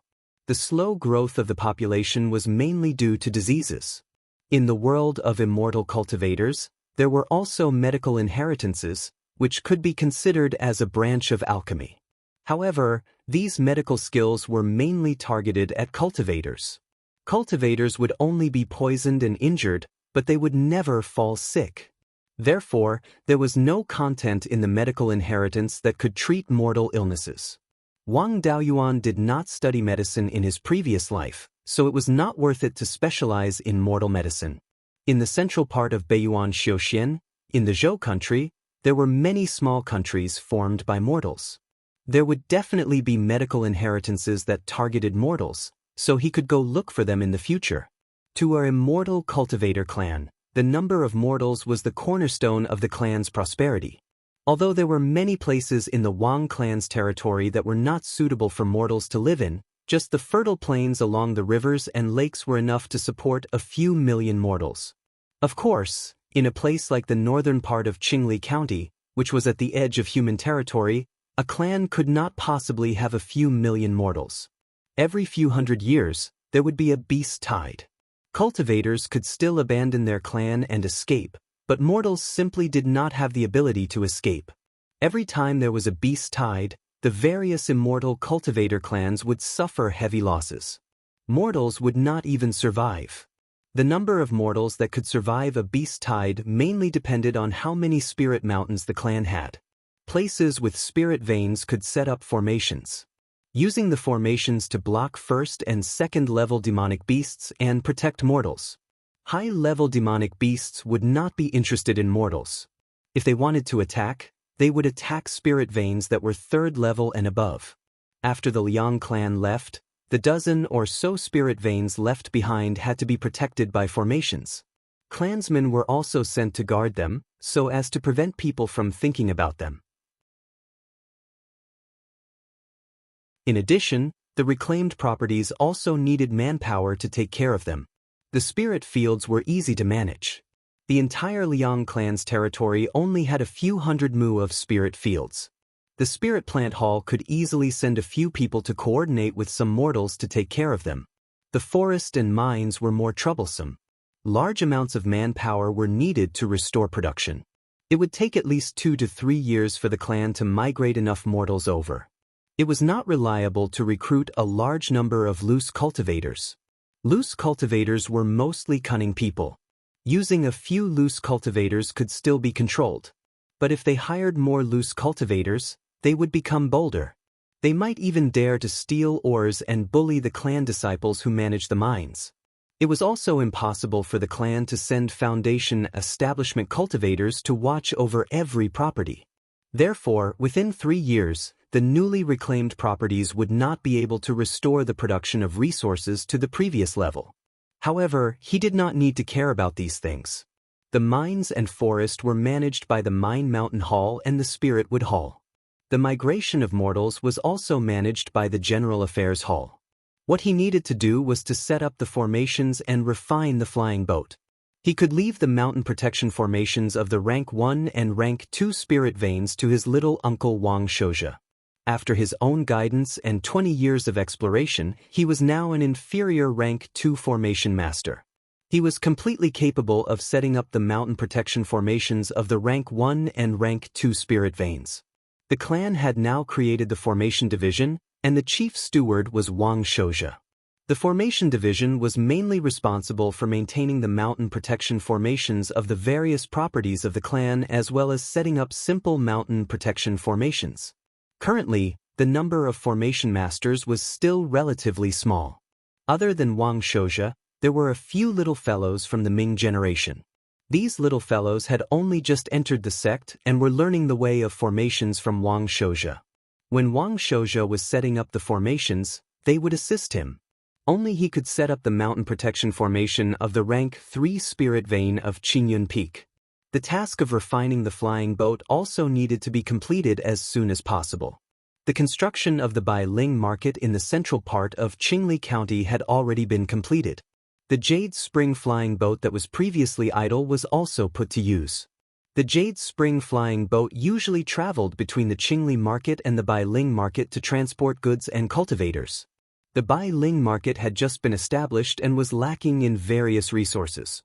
The slow growth of the population was mainly due to diseases. In the world of immortal cultivators, there were also medical inheritances, which could be considered as a branch of alchemy. However, these medical skills were mainly targeted at cultivators. Cultivators would only be poisoned and injured, but they would never fall sick. Therefore, there was no content in the medical inheritance that could treat mortal illnesses. Wang Daoyuan did not study medicine in his previous life, so it was not worth it to specialize in mortal medicine. In the central part of Beiyuan Xiuxian, in the Zhou country, there were many small countries formed by mortals. There would definitely be medical inheritances that targeted mortals, so he could go look for them in the future. To our immortal cultivator clan, the number of mortals was the cornerstone of the clan's prosperity. Although there were many places in the Wang clan's territory that were not suitable for mortals to live in, just the fertile plains along the rivers and lakes were enough to support a few million mortals. Of course, in a place like the northern part of Qingli County, which was at the edge of human territory, a clan could not possibly have a few million mortals. Every few hundred years, there would be a beast tide. Cultivators could still abandon their clan and escape, but mortals simply did not have the ability to escape. Every time there was a beast tide, the various immortal cultivator clans would suffer heavy losses. Mortals would not even survive. The number of mortals that could survive a beast tide mainly depended on how many spirit mountains the clan had. Places with spirit veins could set up formations, using the formations to block first and second level demonic beasts and protect mortals. High-level demonic beasts would not be interested in mortals. If they wanted to attack, they would attack spirit veins that were third level and above. After the Liang clan left, the dozen or so spirit veins left behind had to be protected by formations. Clansmen were also sent to guard them, so as to prevent people from thinking about them. In addition, the reclaimed properties also needed manpower to take care of them. The spirit fields were easy to manage. The entire Liang clan's territory only had a few hundred mu of spirit fields. The spirit plant hall could easily send a few people to coordinate with some mortals to take care of them. The forest and mines were more troublesome. Large amounts of manpower were needed to restore production. It would take at least 2 to 3 years for the clan to migrate enough mortals over. It was not reliable to recruit a large number of loose cultivators. Loose cultivators were mostly cunning people. Using a few loose cultivators could still be controlled. But if they hired more loose cultivators, they would become bolder. They might even dare to steal ores and bully the clan disciples who managed the mines. It was also impossible for the clan to send foundation establishment cultivators to watch over every property. Therefore, within 3 years, the newly reclaimed properties would not be able to restore the production of resources to the previous level. However, he did not need to care about these things. The mines and forest were managed by the Mine Mountain Hall and the Spirit Wood Hall. The migration of mortals was also managed by the General Affairs Hall. What he needed to do was to set up the formations and refine the flying boat. He could leave the mountain protection formations of the rank 1 and rank 2 spirit veins to his little uncle Wang Shouja. After his own guidance and 20 years of exploration, he was now an inferior rank 2 formation master. He was completely capable of setting up the mountain protection formations of the rank 1 and rank 2 spirit veins. The clan had now created the formation division, and the chief steward was Wang Shouja. The formation division was mainly responsible for maintaining the mountain protection formations of the various properties of the clan as well as setting up simple mountain protection formations. Currently, the number of formation masters was still relatively small. Other than Wang Shouja, there were a few little fellows from the Ming generation. These little fellows had only just entered the sect and were learning the way of formations from Wang Shouja. When Wang Shouja was setting up the formations, they would assist him. Only he could set up the mountain protection formation of the rank 3 spirit vein of Qingyun Peak. The task of refining the flying boat also needed to be completed as soon as possible. The construction of the Beiling market in the central part of Qingli County had already been completed. The Jade Spring flying boat that was previously idle was also put to use. The Jade Spring flying boat usually traveled between the Qingli market and the Beiling market to transport goods and cultivators. The Beiling market had just been established and was lacking in various resources.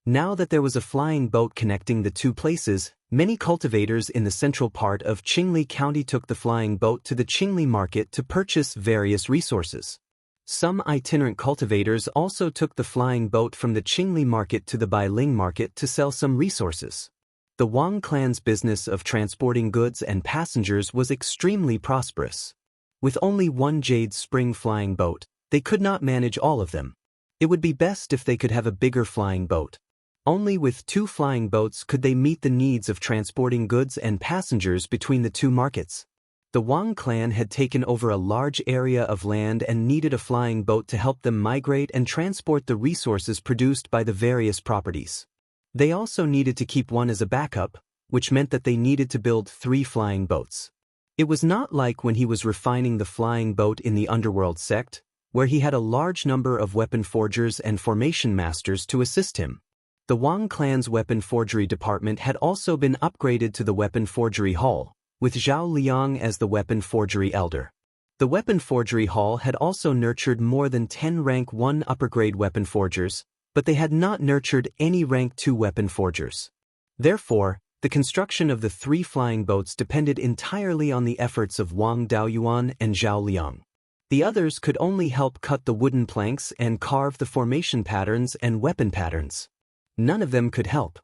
Now that there was a flying boat connecting the two places, many cultivators in the central part of Qingli County took the flying boat to the Qingli market to purchase various resources. Some itinerant cultivators also took the flying boat from the Qingli market to the Beiling market to sell some resources. The Wang clan's business of transporting goods and passengers was extremely prosperous. With only one Jade Spring flying boat, they could not manage all of them. It would be best if they could have a bigger flying boat. Only with 2 flying boats could they meet the needs of transporting goods and passengers between the two markets. The Wang clan had taken over a large area of land and needed a flying boat to help them migrate and transport the resources produced by the various properties. They also needed to keep one as a backup, which meant that they needed to build 3 flying boats. It was not like when he was refining the flying boat in the underworld sect, where he had a large number of weapon forgers and formation masters to assist him. The Wang clan's weapon forgery department had also been upgraded to the weapon forgery hall, with Zhao Liang as the weapon forgery elder. The weapon forgery hall had also nurtured more than 10 rank 1 upper-grade weapon forgers, but they had not nurtured any rank 2 weapon forgers. Therefore, the construction of the 3 flying boats depended entirely on the efforts of Wang Daoyuan and Zhao Liang. The others could only help cut the wooden planks and carve the formation patterns and weapon patterns. None of them could help.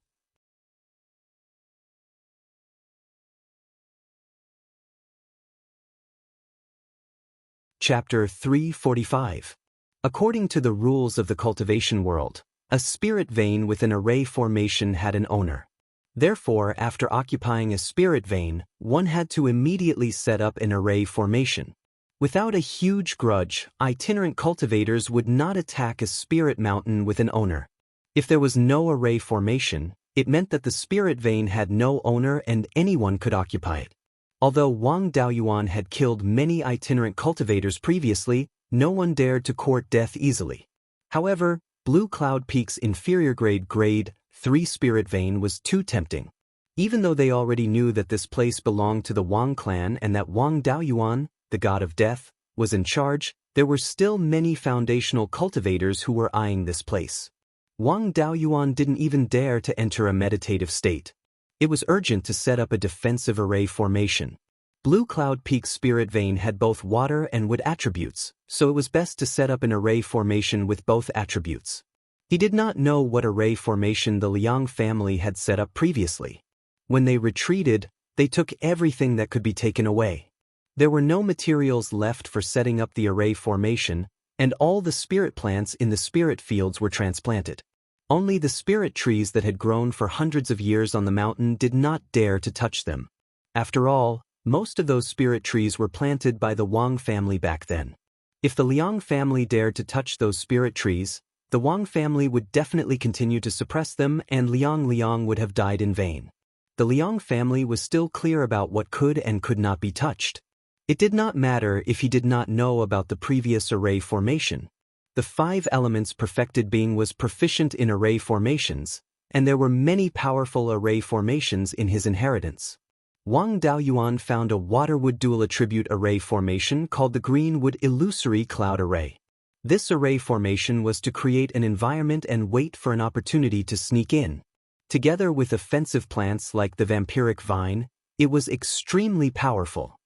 Chapter 345. According to the rules of the cultivation world, a spirit vein with an array formation had an owner. Therefore, after occupying a spirit vein, one had to immediately set up an array formation. Without a huge grudge, itinerant cultivators would not attack a spirit mountain with an owner. If there was no array formation, it meant that the spirit vein had no owner and anyone could occupy it. Although Wang Daoyuan had killed many itinerant cultivators previously, no one dared to court death easily. However, Blue Cloud Peak's inferior grade 3 spirit vein was too tempting. Even though they already knew that this place belonged to the Wang clan and that Wang Daoyuan, the god of death, was in charge, there were still many foundational cultivators who were eyeing this place. Wang Daoyuan didn't even dare to enter a meditative state. It was urgent to set up a defensive array formation. Blue Cloud Peak's spirit vein had both water and wood attributes, so it was best to set up an array formation with both attributes. He did not know what array formation the Liang family had set up previously. When they retreated, they took everything that could be taken away. There were no materials left for setting up the array formation, and all the spirit plants in the spirit fields were transplanted. Only the spirit trees that had grown for hundreds of years on the mountain did not dare to touch them. After all, most of those spirit trees were planted by the Wang family back then. If the Liang family dared to touch those spirit trees, the Wang family would definitely continue to suppress them and Liang would have died in vain. The Liang family was still clear about what could and could not be touched. It did not matter if he did not know about the previous array formation. The 5 elements perfected being was proficient in array formations, and there were many powerful array formations in his inheritance. Wang Daoyuan found a water-wood dual attribute array formation called the green-wood illusory cloud array. This array formation was to create an environment and wait for an opportunity to sneak in. Together with offensive plants like the vampiric vine, it was extremely powerful.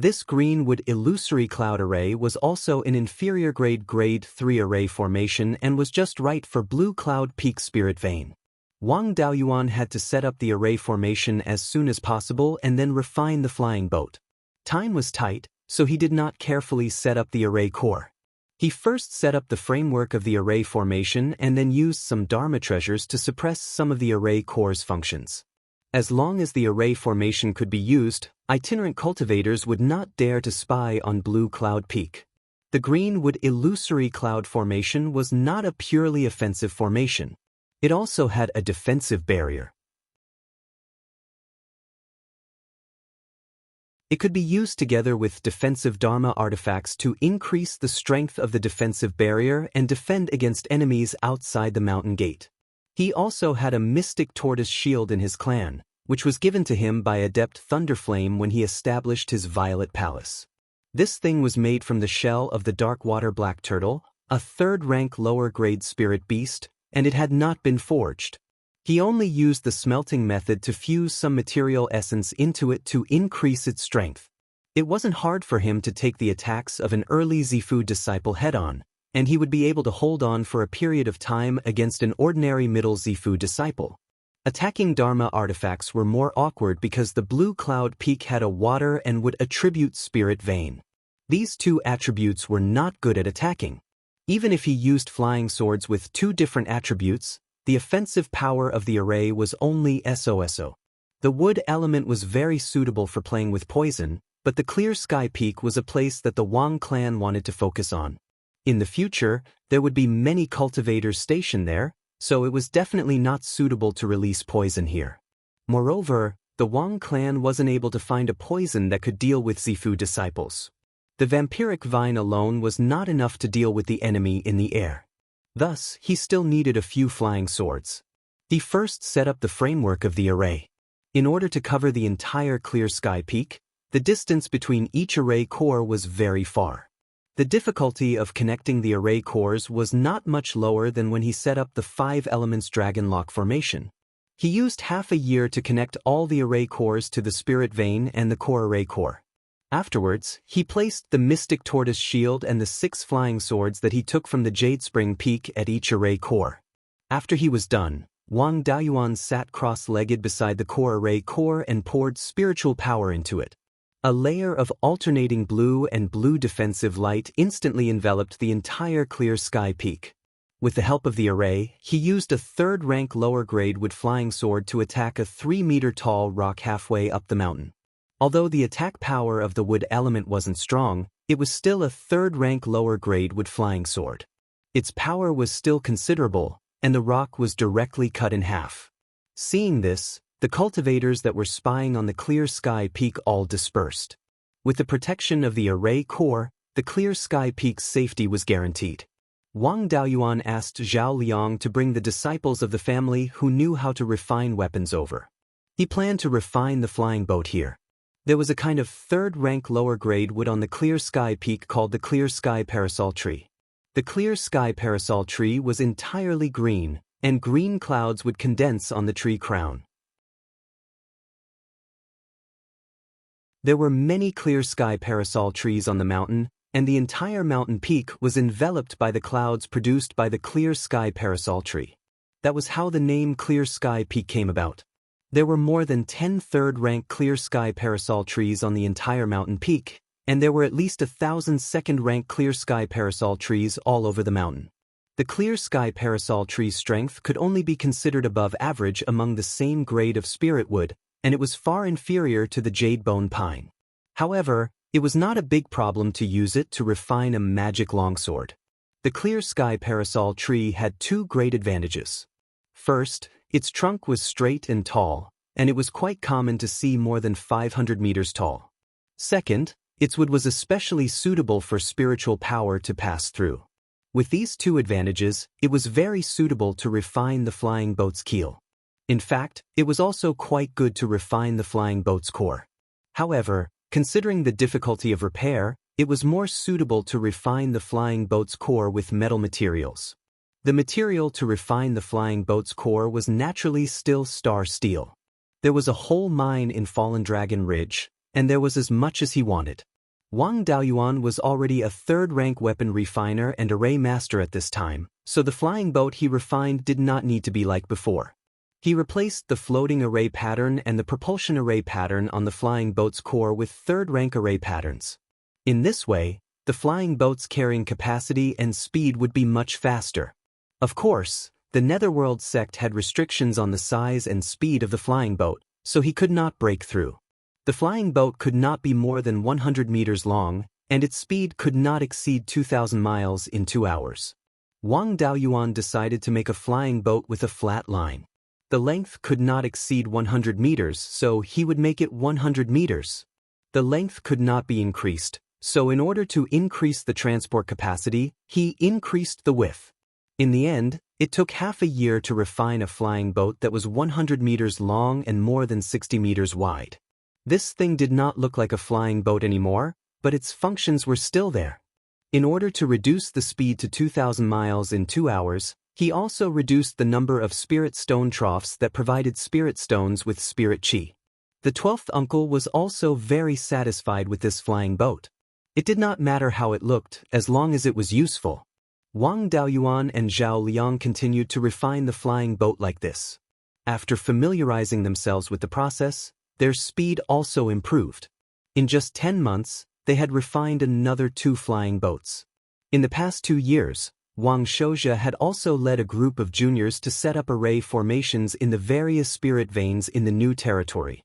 This green-wood illusory cloud array was also an inferior grade 3 array formation and was just right for Blue Cloud Peak spirit vein. Wang Daoyuan had to set up the array formation as soon as possible and then refine the flying boat. Time was tight, so he did not carefully set up the array core. He first set up the framework of the array formation and then used some Dharma treasures to suppress some of the array core's functions. As long as the array formation could be used, itinerant cultivators would not dare to spy on Blue Cloud Peak. The Greenwood illusory cloud formation was not a purely offensive formation. It also had a defensive barrier. It could be used together with defensive Dharma artifacts to increase the strength of the defensive barrier and defend against enemies outside the mountain gate. He also had a mystic tortoise shield in his clan, which was given to him by Adept Thunderflame when he established his Violet Palace. This thing was made from the shell of the Darkwater Black Turtle, a third-rank lower-grade spirit beast, and it had not been forged. He only used the smelting method to fuse some material essence into it to increase its strength. It wasn't hard for him to take the attacks of an early Zifu disciple head-on, and he would be able to hold on for a period of time against an ordinary middle Zifu disciple. Attacking Dharma artifacts were more awkward because the Blue Cloud Peak had a water and would attribute Spirit Vein. These two attributes were not good at attacking. Even if he used flying swords with two different attributes, the offensive power of the array was only SOSO. The wood element was very suitable for playing with poison, but the Clear Sky Peak was a place that the Wang clan wanted to focus on. In the future, there would be many cultivators stationed there, so it was definitely not suitable to release poison here. Moreover, the Wang clan wasn't able to find a poison that could deal with Zifu disciples. The vampiric vine alone was not enough to deal with the enemy in the air. Thus, he still needed a few flying swords. He first set up the framework of the array. In order to cover the entire Clear Sky Peak, the distance between each array core was very far. The difficulty of connecting the array cores was not much lower than when he set up the 5 Elements Dragon Lock formation. He used half a year to connect all the array cores to the Spirit Vein and the core array core. Afterwards, he placed the Mystic Tortoise Shield and the 6 flying swords that he took from the Jade Spring Peak at each array core. After he was done, Wang Daoyuan sat cross-legged beside the core array core and poured spiritual power into it. A layer of alternating blue and blue defensive light instantly enveloped the entire Clear Sky Peak. With the help of the array, he used a third-rank lower-grade wood flying sword to attack a 3-meter-tall rock halfway up the mountain. Although the attack power of the wood element wasn't strong, it was still a third-rank lower-grade wood flying sword. Its power was still considerable, and the rock was directly cut in half. Seeing this, the cultivators that were spying on the Clear Sky Peak all dispersed. With the protection of the array core, the Clear Sky Peak's safety was guaranteed. Wang Daoyuan asked Zhao Liang to bring the disciples of the family who knew how to refine weapons over. He planned to refine the flying boat here. There was a kind of third-rank lower-grade wood on the Clear Sky Peak called the Clear Sky Parasol Tree. The Clear Sky Parasol Tree was entirely green, and green clouds would condense on the tree crown. There were many Clear Sky Parasol trees on the mountain, and the entire mountain peak was enveloped by the clouds produced by the Clear Sky Parasol Tree. That was how the name Clear Sky Peak came about. There were more than 10 third-rank Clear Sky Parasol trees on the entire mountain peak, and there were at least 1,000 second-rank Clear Sky Parasol trees all over the mountain. The Clear Sky Parasol tree's strength could only be considered above average among the same grade of spirit wood, and it was far inferior to the jade bone pine. However, it was not a big problem to use it to refine a magic longsword. The Clear Sky Parasol tree had 2 great advantages. First, its trunk was straight and tall, and it was quite common to see more than 500 meters tall. Second, its wood was especially suitable for spiritual power to pass through. With these 2 advantages, it was very suitable to refine the flying boat's keel. In fact, it was also quite good to refine the flying boat's core. However, considering the difficulty of repair, it was more suitable to refine the flying boat's core with metal materials. The material to refine the flying boat's core was naturally still star steel. There was a whole mine in Fallen Dragon Ridge, and there was as much as he wanted. Wang Daoyuan was already a third-rank weapon refiner and array master at this time, so the flying boat he refined did not need to be like before. He replaced the floating array pattern and the propulsion array pattern on the flying boat's core with third-rank array patterns. In this way, the flying boat's carrying capacity and speed would be much faster. Of course, the Netherworld sect had restrictions on the size and speed of the flying boat, so he could not break through. The flying boat could not be more than 100 meters long, and its speed could not exceed 2,000 miles in 2 hours. Wang Daoyuan decided to make a flying boat with a flat line. The length could not exceed 100 meters, so he would make it 100 meters. The length could not be increased, so in order to increase the transport capacity, he increased the width. In the end, it took half a year to refine a flying boat that was 100 meters long and more than 60 meters wide. This thing did not look like a flying boat anymore, but its functions were still there. In order to reduce the speed to 2,000 miles in 2 hours, he also reduced the number of spirit stone troughs that provided spirit stones with spirit chi. The 12th uncle was also very satisfied with this flying boat. It did not matter how it looked, as long as it was useful. Wang Daoyuan and Zhao Liang continued to refine the flying boat like this. After familiarizing themselves with the process, their speed also improved. In just 10 months, they had refined another 2 flying boats. In the past 2 years, Wang Shouzhe had also led a group of juniors to set up array formations in the various spirit veins in the new territory.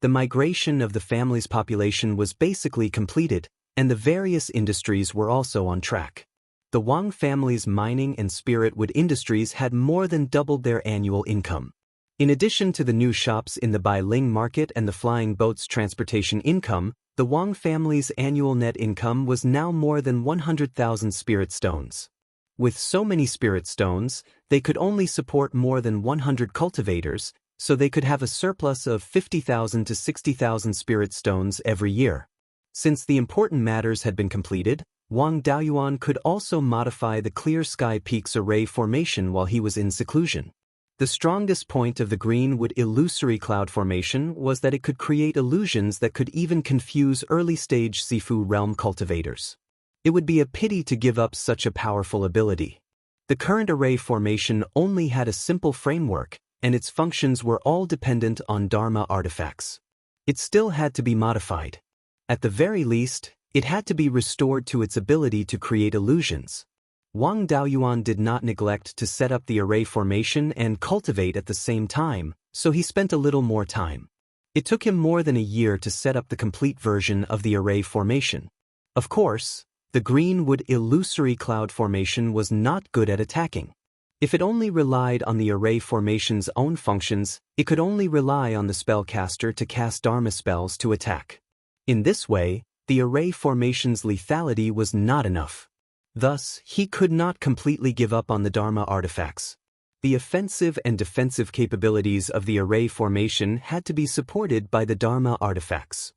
The migration of the family's population was basically completed, and the various industries were also on track. The Wang family's mining and spirit wood industries had more than doubled their annual income. In addition to the new shops in the Bailing market and the flying boat's transportation income, the Wang family's annual net income was now more than 100,000 spirit stones. With so many spirit stones, they could only support more than 100 cultivators, so they could have a surplus of 50,000 to 60,000 spirit stones every year. Since the important matters had been completed, Wang Daoyuan could also modify the Clear Sky Peaks array formation while he was in seclusion. The strongest point of the Greenwood illusory cloud formation was that it could create illusions that could even confuse early-stage Sifu realm cultivators. It would be a pity to give up such a powerful ability. The current array formation only had a simple framework, and its functions were all dependent on Dharma artifacts. It still had to be modified. At the very least, it had to be restored to its ability to create illusions. Wang Daoyuan did not neglect to set up the array formation and cultivate at the same time, so he spent a little more time. It took him more than a year to set up the complete version of the array formation. Of course, the Greenwood illusory cloud formation was not good at attacking. If it only relied on the array formation's own functions, it could only rely on the spellcaster to cast Dharma spells to attack. In this way, the array formation's lethality was not enough. Thus, he could not completely give up on the Dharma artifacts. The offensive and defensive capabilities of the array formation had to be supported by the Dharma artifacts.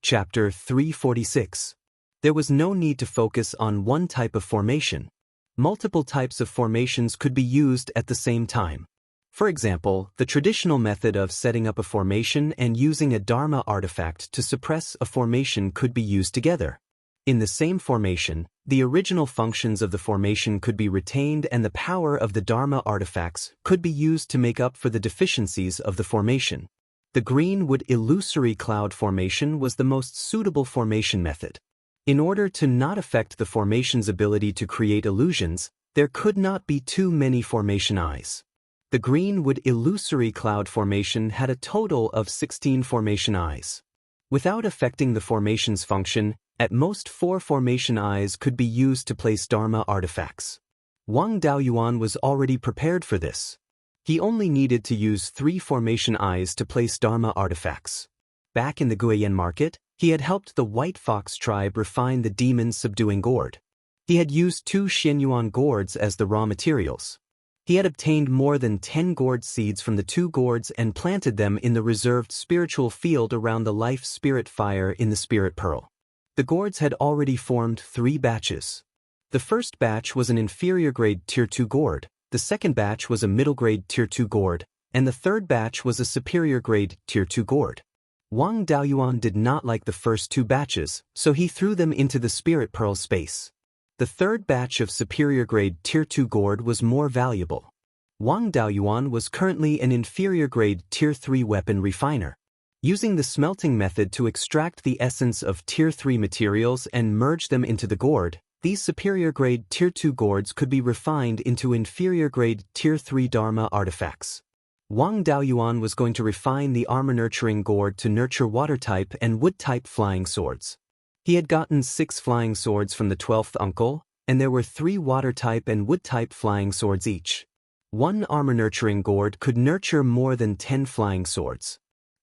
Chapter 346. There was no need to focus on one type of formation. Multiple types of formations could be used at the same time. For example, the traditional method of setting up a formation and using a Dharma artifact to suppress a formation could be used together. In the same formation, the original functions of the formation could be retained and the power of the Dharma artifacts could be used to make up for the deficiencies of the formation. The Greenwood illusory cloud formation was the most suitable formation method. In order to not affect the formation's ability to create illusions, there could not be too many formation eyes. The Greenwood illusory cloud formation had a total of 16 formation eyes. Without affecting the formation's function, at most 4 formation eyes could be used to place Dharma artifacts. Wang Daoyuan was already prepared for this. He only needed to use 3 formation eyes to place Dharma artifacts. Back in the Beiyuan market, he had helped the White Fox tribe refine the demon-subduing gourd. He had used 2 Xianyuan gourds as the raw materials. He had obtained more than 10 gourd seeds from the 2 gourds and planted them in the reserved spiritual field around the life spirit fire in the spirit pearl. The gourds had already formed 3 batches. The first batch was an inferior grade tier 2 gourd, the second batch was a middle grade tier 2 gourd, and the third batch was a superior grade tier 2 gourd. Wang Daoyuan did not like the first 2 batches, so he threw them into the spirit pearl space. The third batch of superior-grade Tier 2 gourd was more valuable. Wang Daoyuan was currently an inferior-grade Tier 3 weapon refiner. Using the smelting method to extract the essence of Tier 3 materials and merge them into the gourd, these superior-grade Tier 2 gourds could be refined into inferior-grade Tier 3 Dharma artifacts. Wang Daoyuan was going to refine the armor-nurturing gourd to nurture water-type and wood-type flying swords. He had gotten 6 flying swords from the 12th uncle, and there were 3 water-type and wood-type flying swords each. One armor-nurturing gourd could nurture more than 10 flying swords.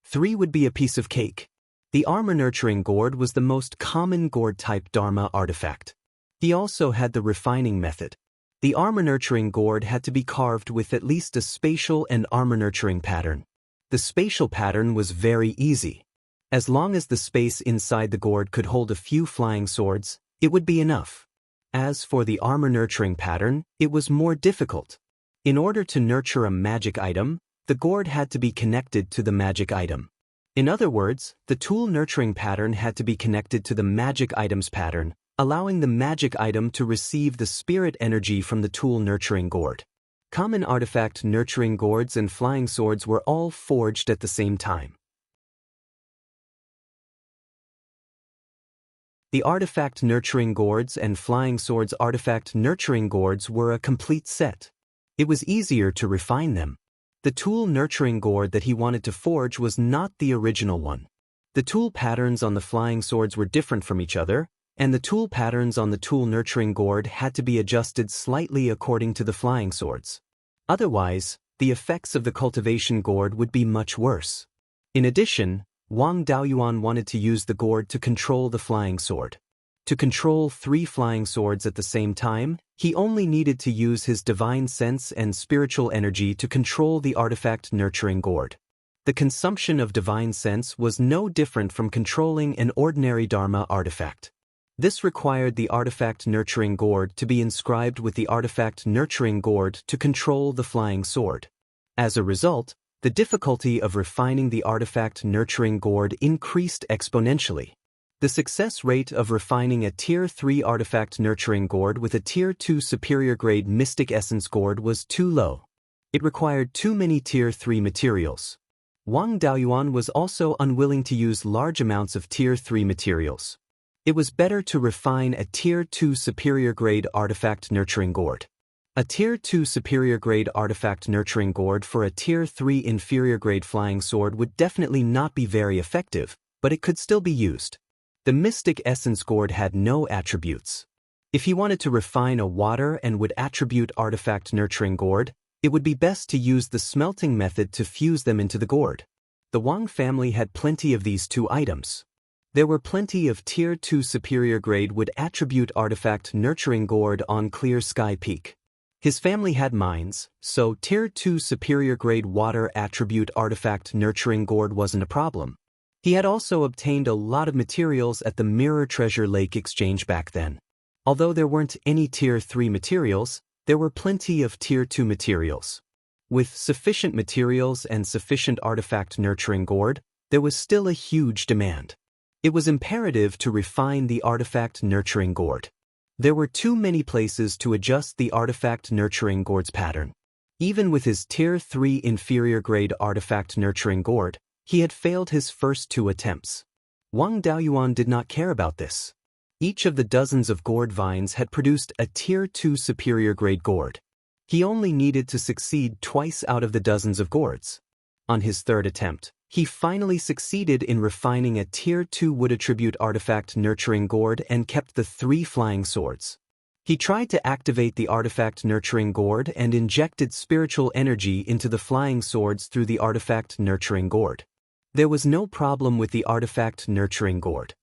3 would be a piece of cake. The armor-nurturing gourd was the most common gourd-type Dharma artifact. He also had the refining method. The armor-nurturing gourd had to be carved with at least a spatial and armor-nurturing pattern. The spatial pattern was very easy. As long as the space inside the gourd could hold a few flying swords, it would be enough. As for the armor-nurturing pattern, it was more difficult. In order to nurture a magic item, the gourd had to be connected to the magic item. In other words, the tool nurturing pattern had to be connected to the magic item's pattern, allowing the magic item to receive the spirit energy from the tool nurturing gourd. Common artifact nurturing gourds and flying swords were all forged at the same time. The artifact nurturing gourds and flying swords artifact nurturing gourds were a complete set. It was easier to refine them. The tool nurturing gourd that he wanted to forge was not the original one. The tool patterns on the flying swords were different from each other, and the tool patterns on the tool nurturing gourd had to be adjusted slightly according to the flying swords. Otherwise, the effects of the cultivation gourd would be much worse. In addition, Wang Daoyuan wanted to use the gourd to control the flying sword. To control 3 flying swords at the same time, he only needed to use his divine sense and spiritual energy to control the artifact nurturing gourd. The consumption of divine sense was no different from controlling an ordinary Dharma artifact. This required the artifact nurturing gourd to be inscribed with the artifact nurturing gourd to control the flying sword. As a result, the difficulty of refining the artifact nurturing gourd increased exponentially. The success rate of refining a Tier 3 artifact nurturing gourd with a Tier 2 superior grade mystic essence gourd was too low. It required too many Tier 3 materials. Wang Daoyuan was also unwilling to use large amounts of Tier 3 materials. It was better to refine a Tier 2 superior grade artifact nurturing gourd. A Tier 2 superior grade artifact nurturing gourd for a Tier 3 inferior grade flying sword would definitely not be very effective, but it could still be used. The mystic essence gourd had no attributes. If he wanted to refine a water and wood attribute artifact nurturing gourd, it would be best to use the smelting method to fuse them into the gourd. The Wang family had plenty of these 2 items. There were plenty of Tier 2 superior grade wood attribute artifact nurturing gourd on Clear Sky Peak. His family had mines, so Tier 2 superior grade water attribute artifact nurturing gourd wasn't a problem. He had also obtained a lot of materials at the Mirror Treasure Lake Exchange back then. Although there weren't any Tier 3 materials, there were plenty of Tier 2 materials. With sufficient materials and sufficient artifact nurturing gourd, there was still a huge demand. It was imperative to refine the artifact nurturing gourd. There were too many places to adjust the artifact nurturing gourd's pattern. Even with his Tier 3 inferior grade artifact nurturing gourd, he had failed his first 2 attempts. Wang Daoyuan did not care about this. Each of the dozens of gourd vines had produced a Tier 2 superior grade gourd. He only needed to succeed twice out of the dozens of gourds. On his 3rd attempt, he finally succeeded in refining a Tier 2 wood attribute artifact nurturing gourd and kept the 3 flying swords. He tried to activate the artifact nurturing gourd and injected spiritual energy into the flying swords through the artifact nurturing gourd. There was no problem with the artifact nurturing gourd.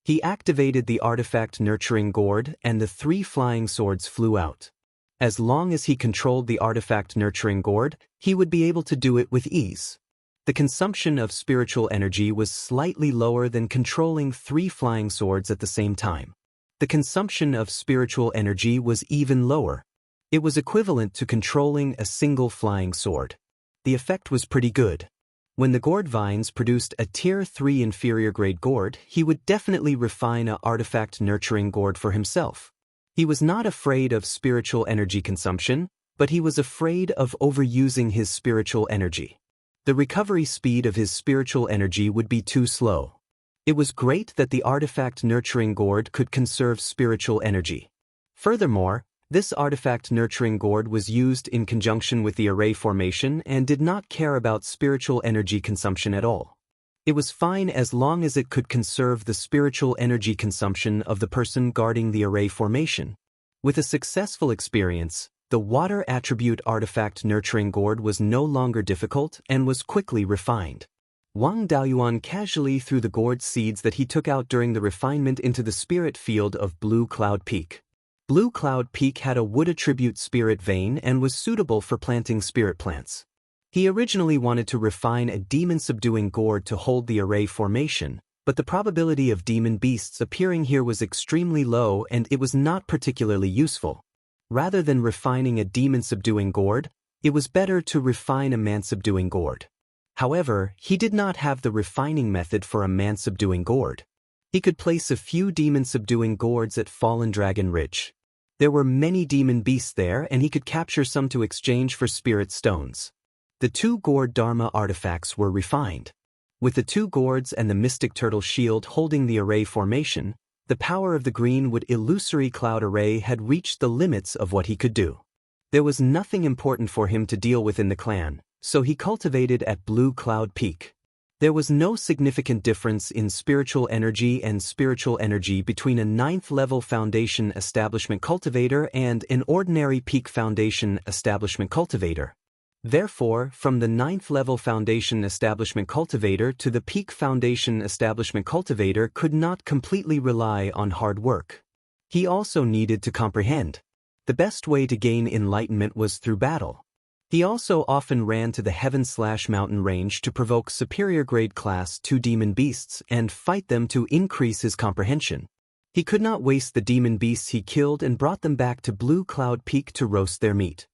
He activated the artifact nurturing gourd and the 3 flying swords flew out. As long as he controlled the artifact nurturing gourd, he would be able to do it with ease. The consumption of spiritual energy was slightly lower than controlling 3 flying swords at the same time. The consumption of spiritual energy was even lower. It was equivalent to controlling a single flying sword. The effect was pretty good. When the gourd vines produced a Tier 3 inferior grade gourd, he would definitely refine a artifact nurturing gourd for himself. He was not afraid of spiritual energy consumption, but he was afraid of overusing his spiritual energy. The recovery speed of his spiritual energy would be too slow. It was great that the artifact nurturing gourd could conserve spiritual energy. Furthermore, this artifact nurturing gourd was used in conjunction with the array formation and did not care about spiritual energy consumption at all. It was fine as long as it could conserve the spiritual energy consumption of the person guarding the array formation. With a successful experience, the water attribute artifact nurturing gourd was no longer difficult and was quickly refined. Wang Daoyuan casually threw the gourd seeds that he took out during the refinement into the spirit field of Blue Cloud Peak. Blue Cloud Peak had a wood attribute spirit vein and was suitable for planting spirit plants. He originally wanted to refine a demon-subduing gourd to hold the array formation, but the probability of demon beasts appearing here was extremely low and it was not particularly useful. Rather than refining a demon-subduing gourd, it was better to refine a man-subduing gourd. However, he did not have the refining method for a man-subduing gourd. He could place a few demon-subduing gourds at Fallen Dragon Ridge. There were many demon beasts there and he could capture some to exchange for spirit stones. The 2 gourd Dharma artifacts were refined. With the 2 gourds and the mystic turtle shield holding the array formation, the power of the Greenwood illusory cloud array had reached the limits of what he could do. There was nothing important for him to deal with in the clan, so he cultivated at Blue Cloud Peak. There was no significant difference in spiritual energy and spiritual energy between a 9th level foundation establishment cultivator and an ordinary peak foundation establishment cultivator. Therefore, from the 9th level foundation establishment cultivator to the peak foundation establishment cultivator could not completely rely on hard work. He also needed to comprehend. The best way to gain enlightenment was through battle. He also often ran to the Heaven/Mountain range to provoke superior grade class 2 demon beasts and fight them to increase his comprehension. He could not waste the demon beasts he killed and brought them back to Blue Cloud Peak to roast their meat.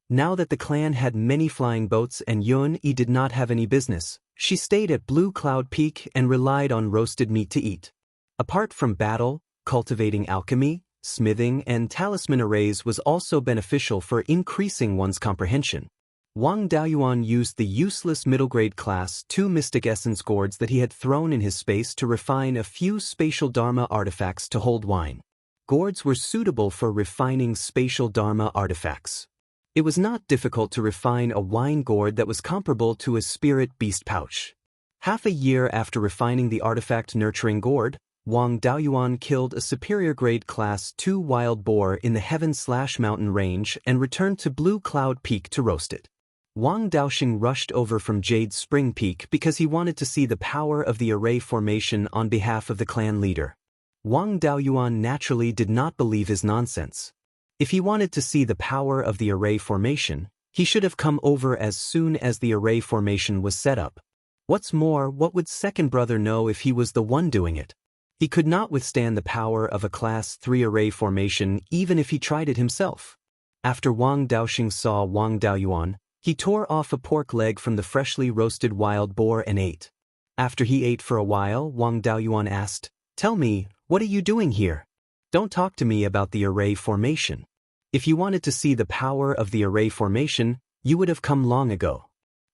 Now that the clan had many flying boats and Yun-Yi did not have any business, she stayed at Blue Cloud Peak and relied on roasted meat to eat. Apart from battle, cultivating alchemy, smithing and talisman arrays was also beneficial for increasing one's comprehension. Wang Daoyuan used the useless middle-grade class 2 mystic essence gourds that he had thrown in his space to refine a few spatial dharma artifacts to hold wine. Gourds were suitable for refining spatial dharma artifacts. It was not difficult to refine a wine gourd that was comparable to a spirit beast pouch. Half a year after refining the artifact nurturing gourd, Wang Daoyuan killed a superior grade class 2 wild boar in the Heaven/Mountain range and returned to Blue Cloud Peak to roast it. Wang Daoxing rushed over from Jade Spring Peak because he wanted to see the power of the array formation on behalf of the clan leader. Wang Daoyuan naturally did not believe his nonsense. If he wanted to see the power of the array formation, he should have come over as soon as the array formation was set up. What's more, what would second brother know if he was the one doing it? He could not withstand the power of a class 3 array formation even if he tried it himself. After Wang Daoxing saw Wang Daoyuan, he tore off a pork leg from the freshly roasted wild boar and ate. After he ate for a while, Wang Daoyuan asked, "Tell me, what are you doing here? Don't talk to me about the array formation. If you wanted to see the power of the array formation, you would have come long ago.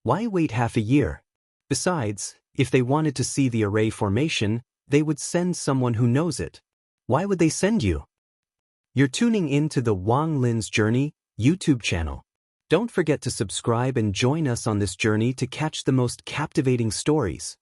Why wait half a year? Besides, if they wanted to see the array formation, they would send someone who knows it. Why would they send you?" You're tuning in to the Wang Lin's Journey YouTube channel. Don't forget to subscribe and join us on this journey to catch the most captivating stories.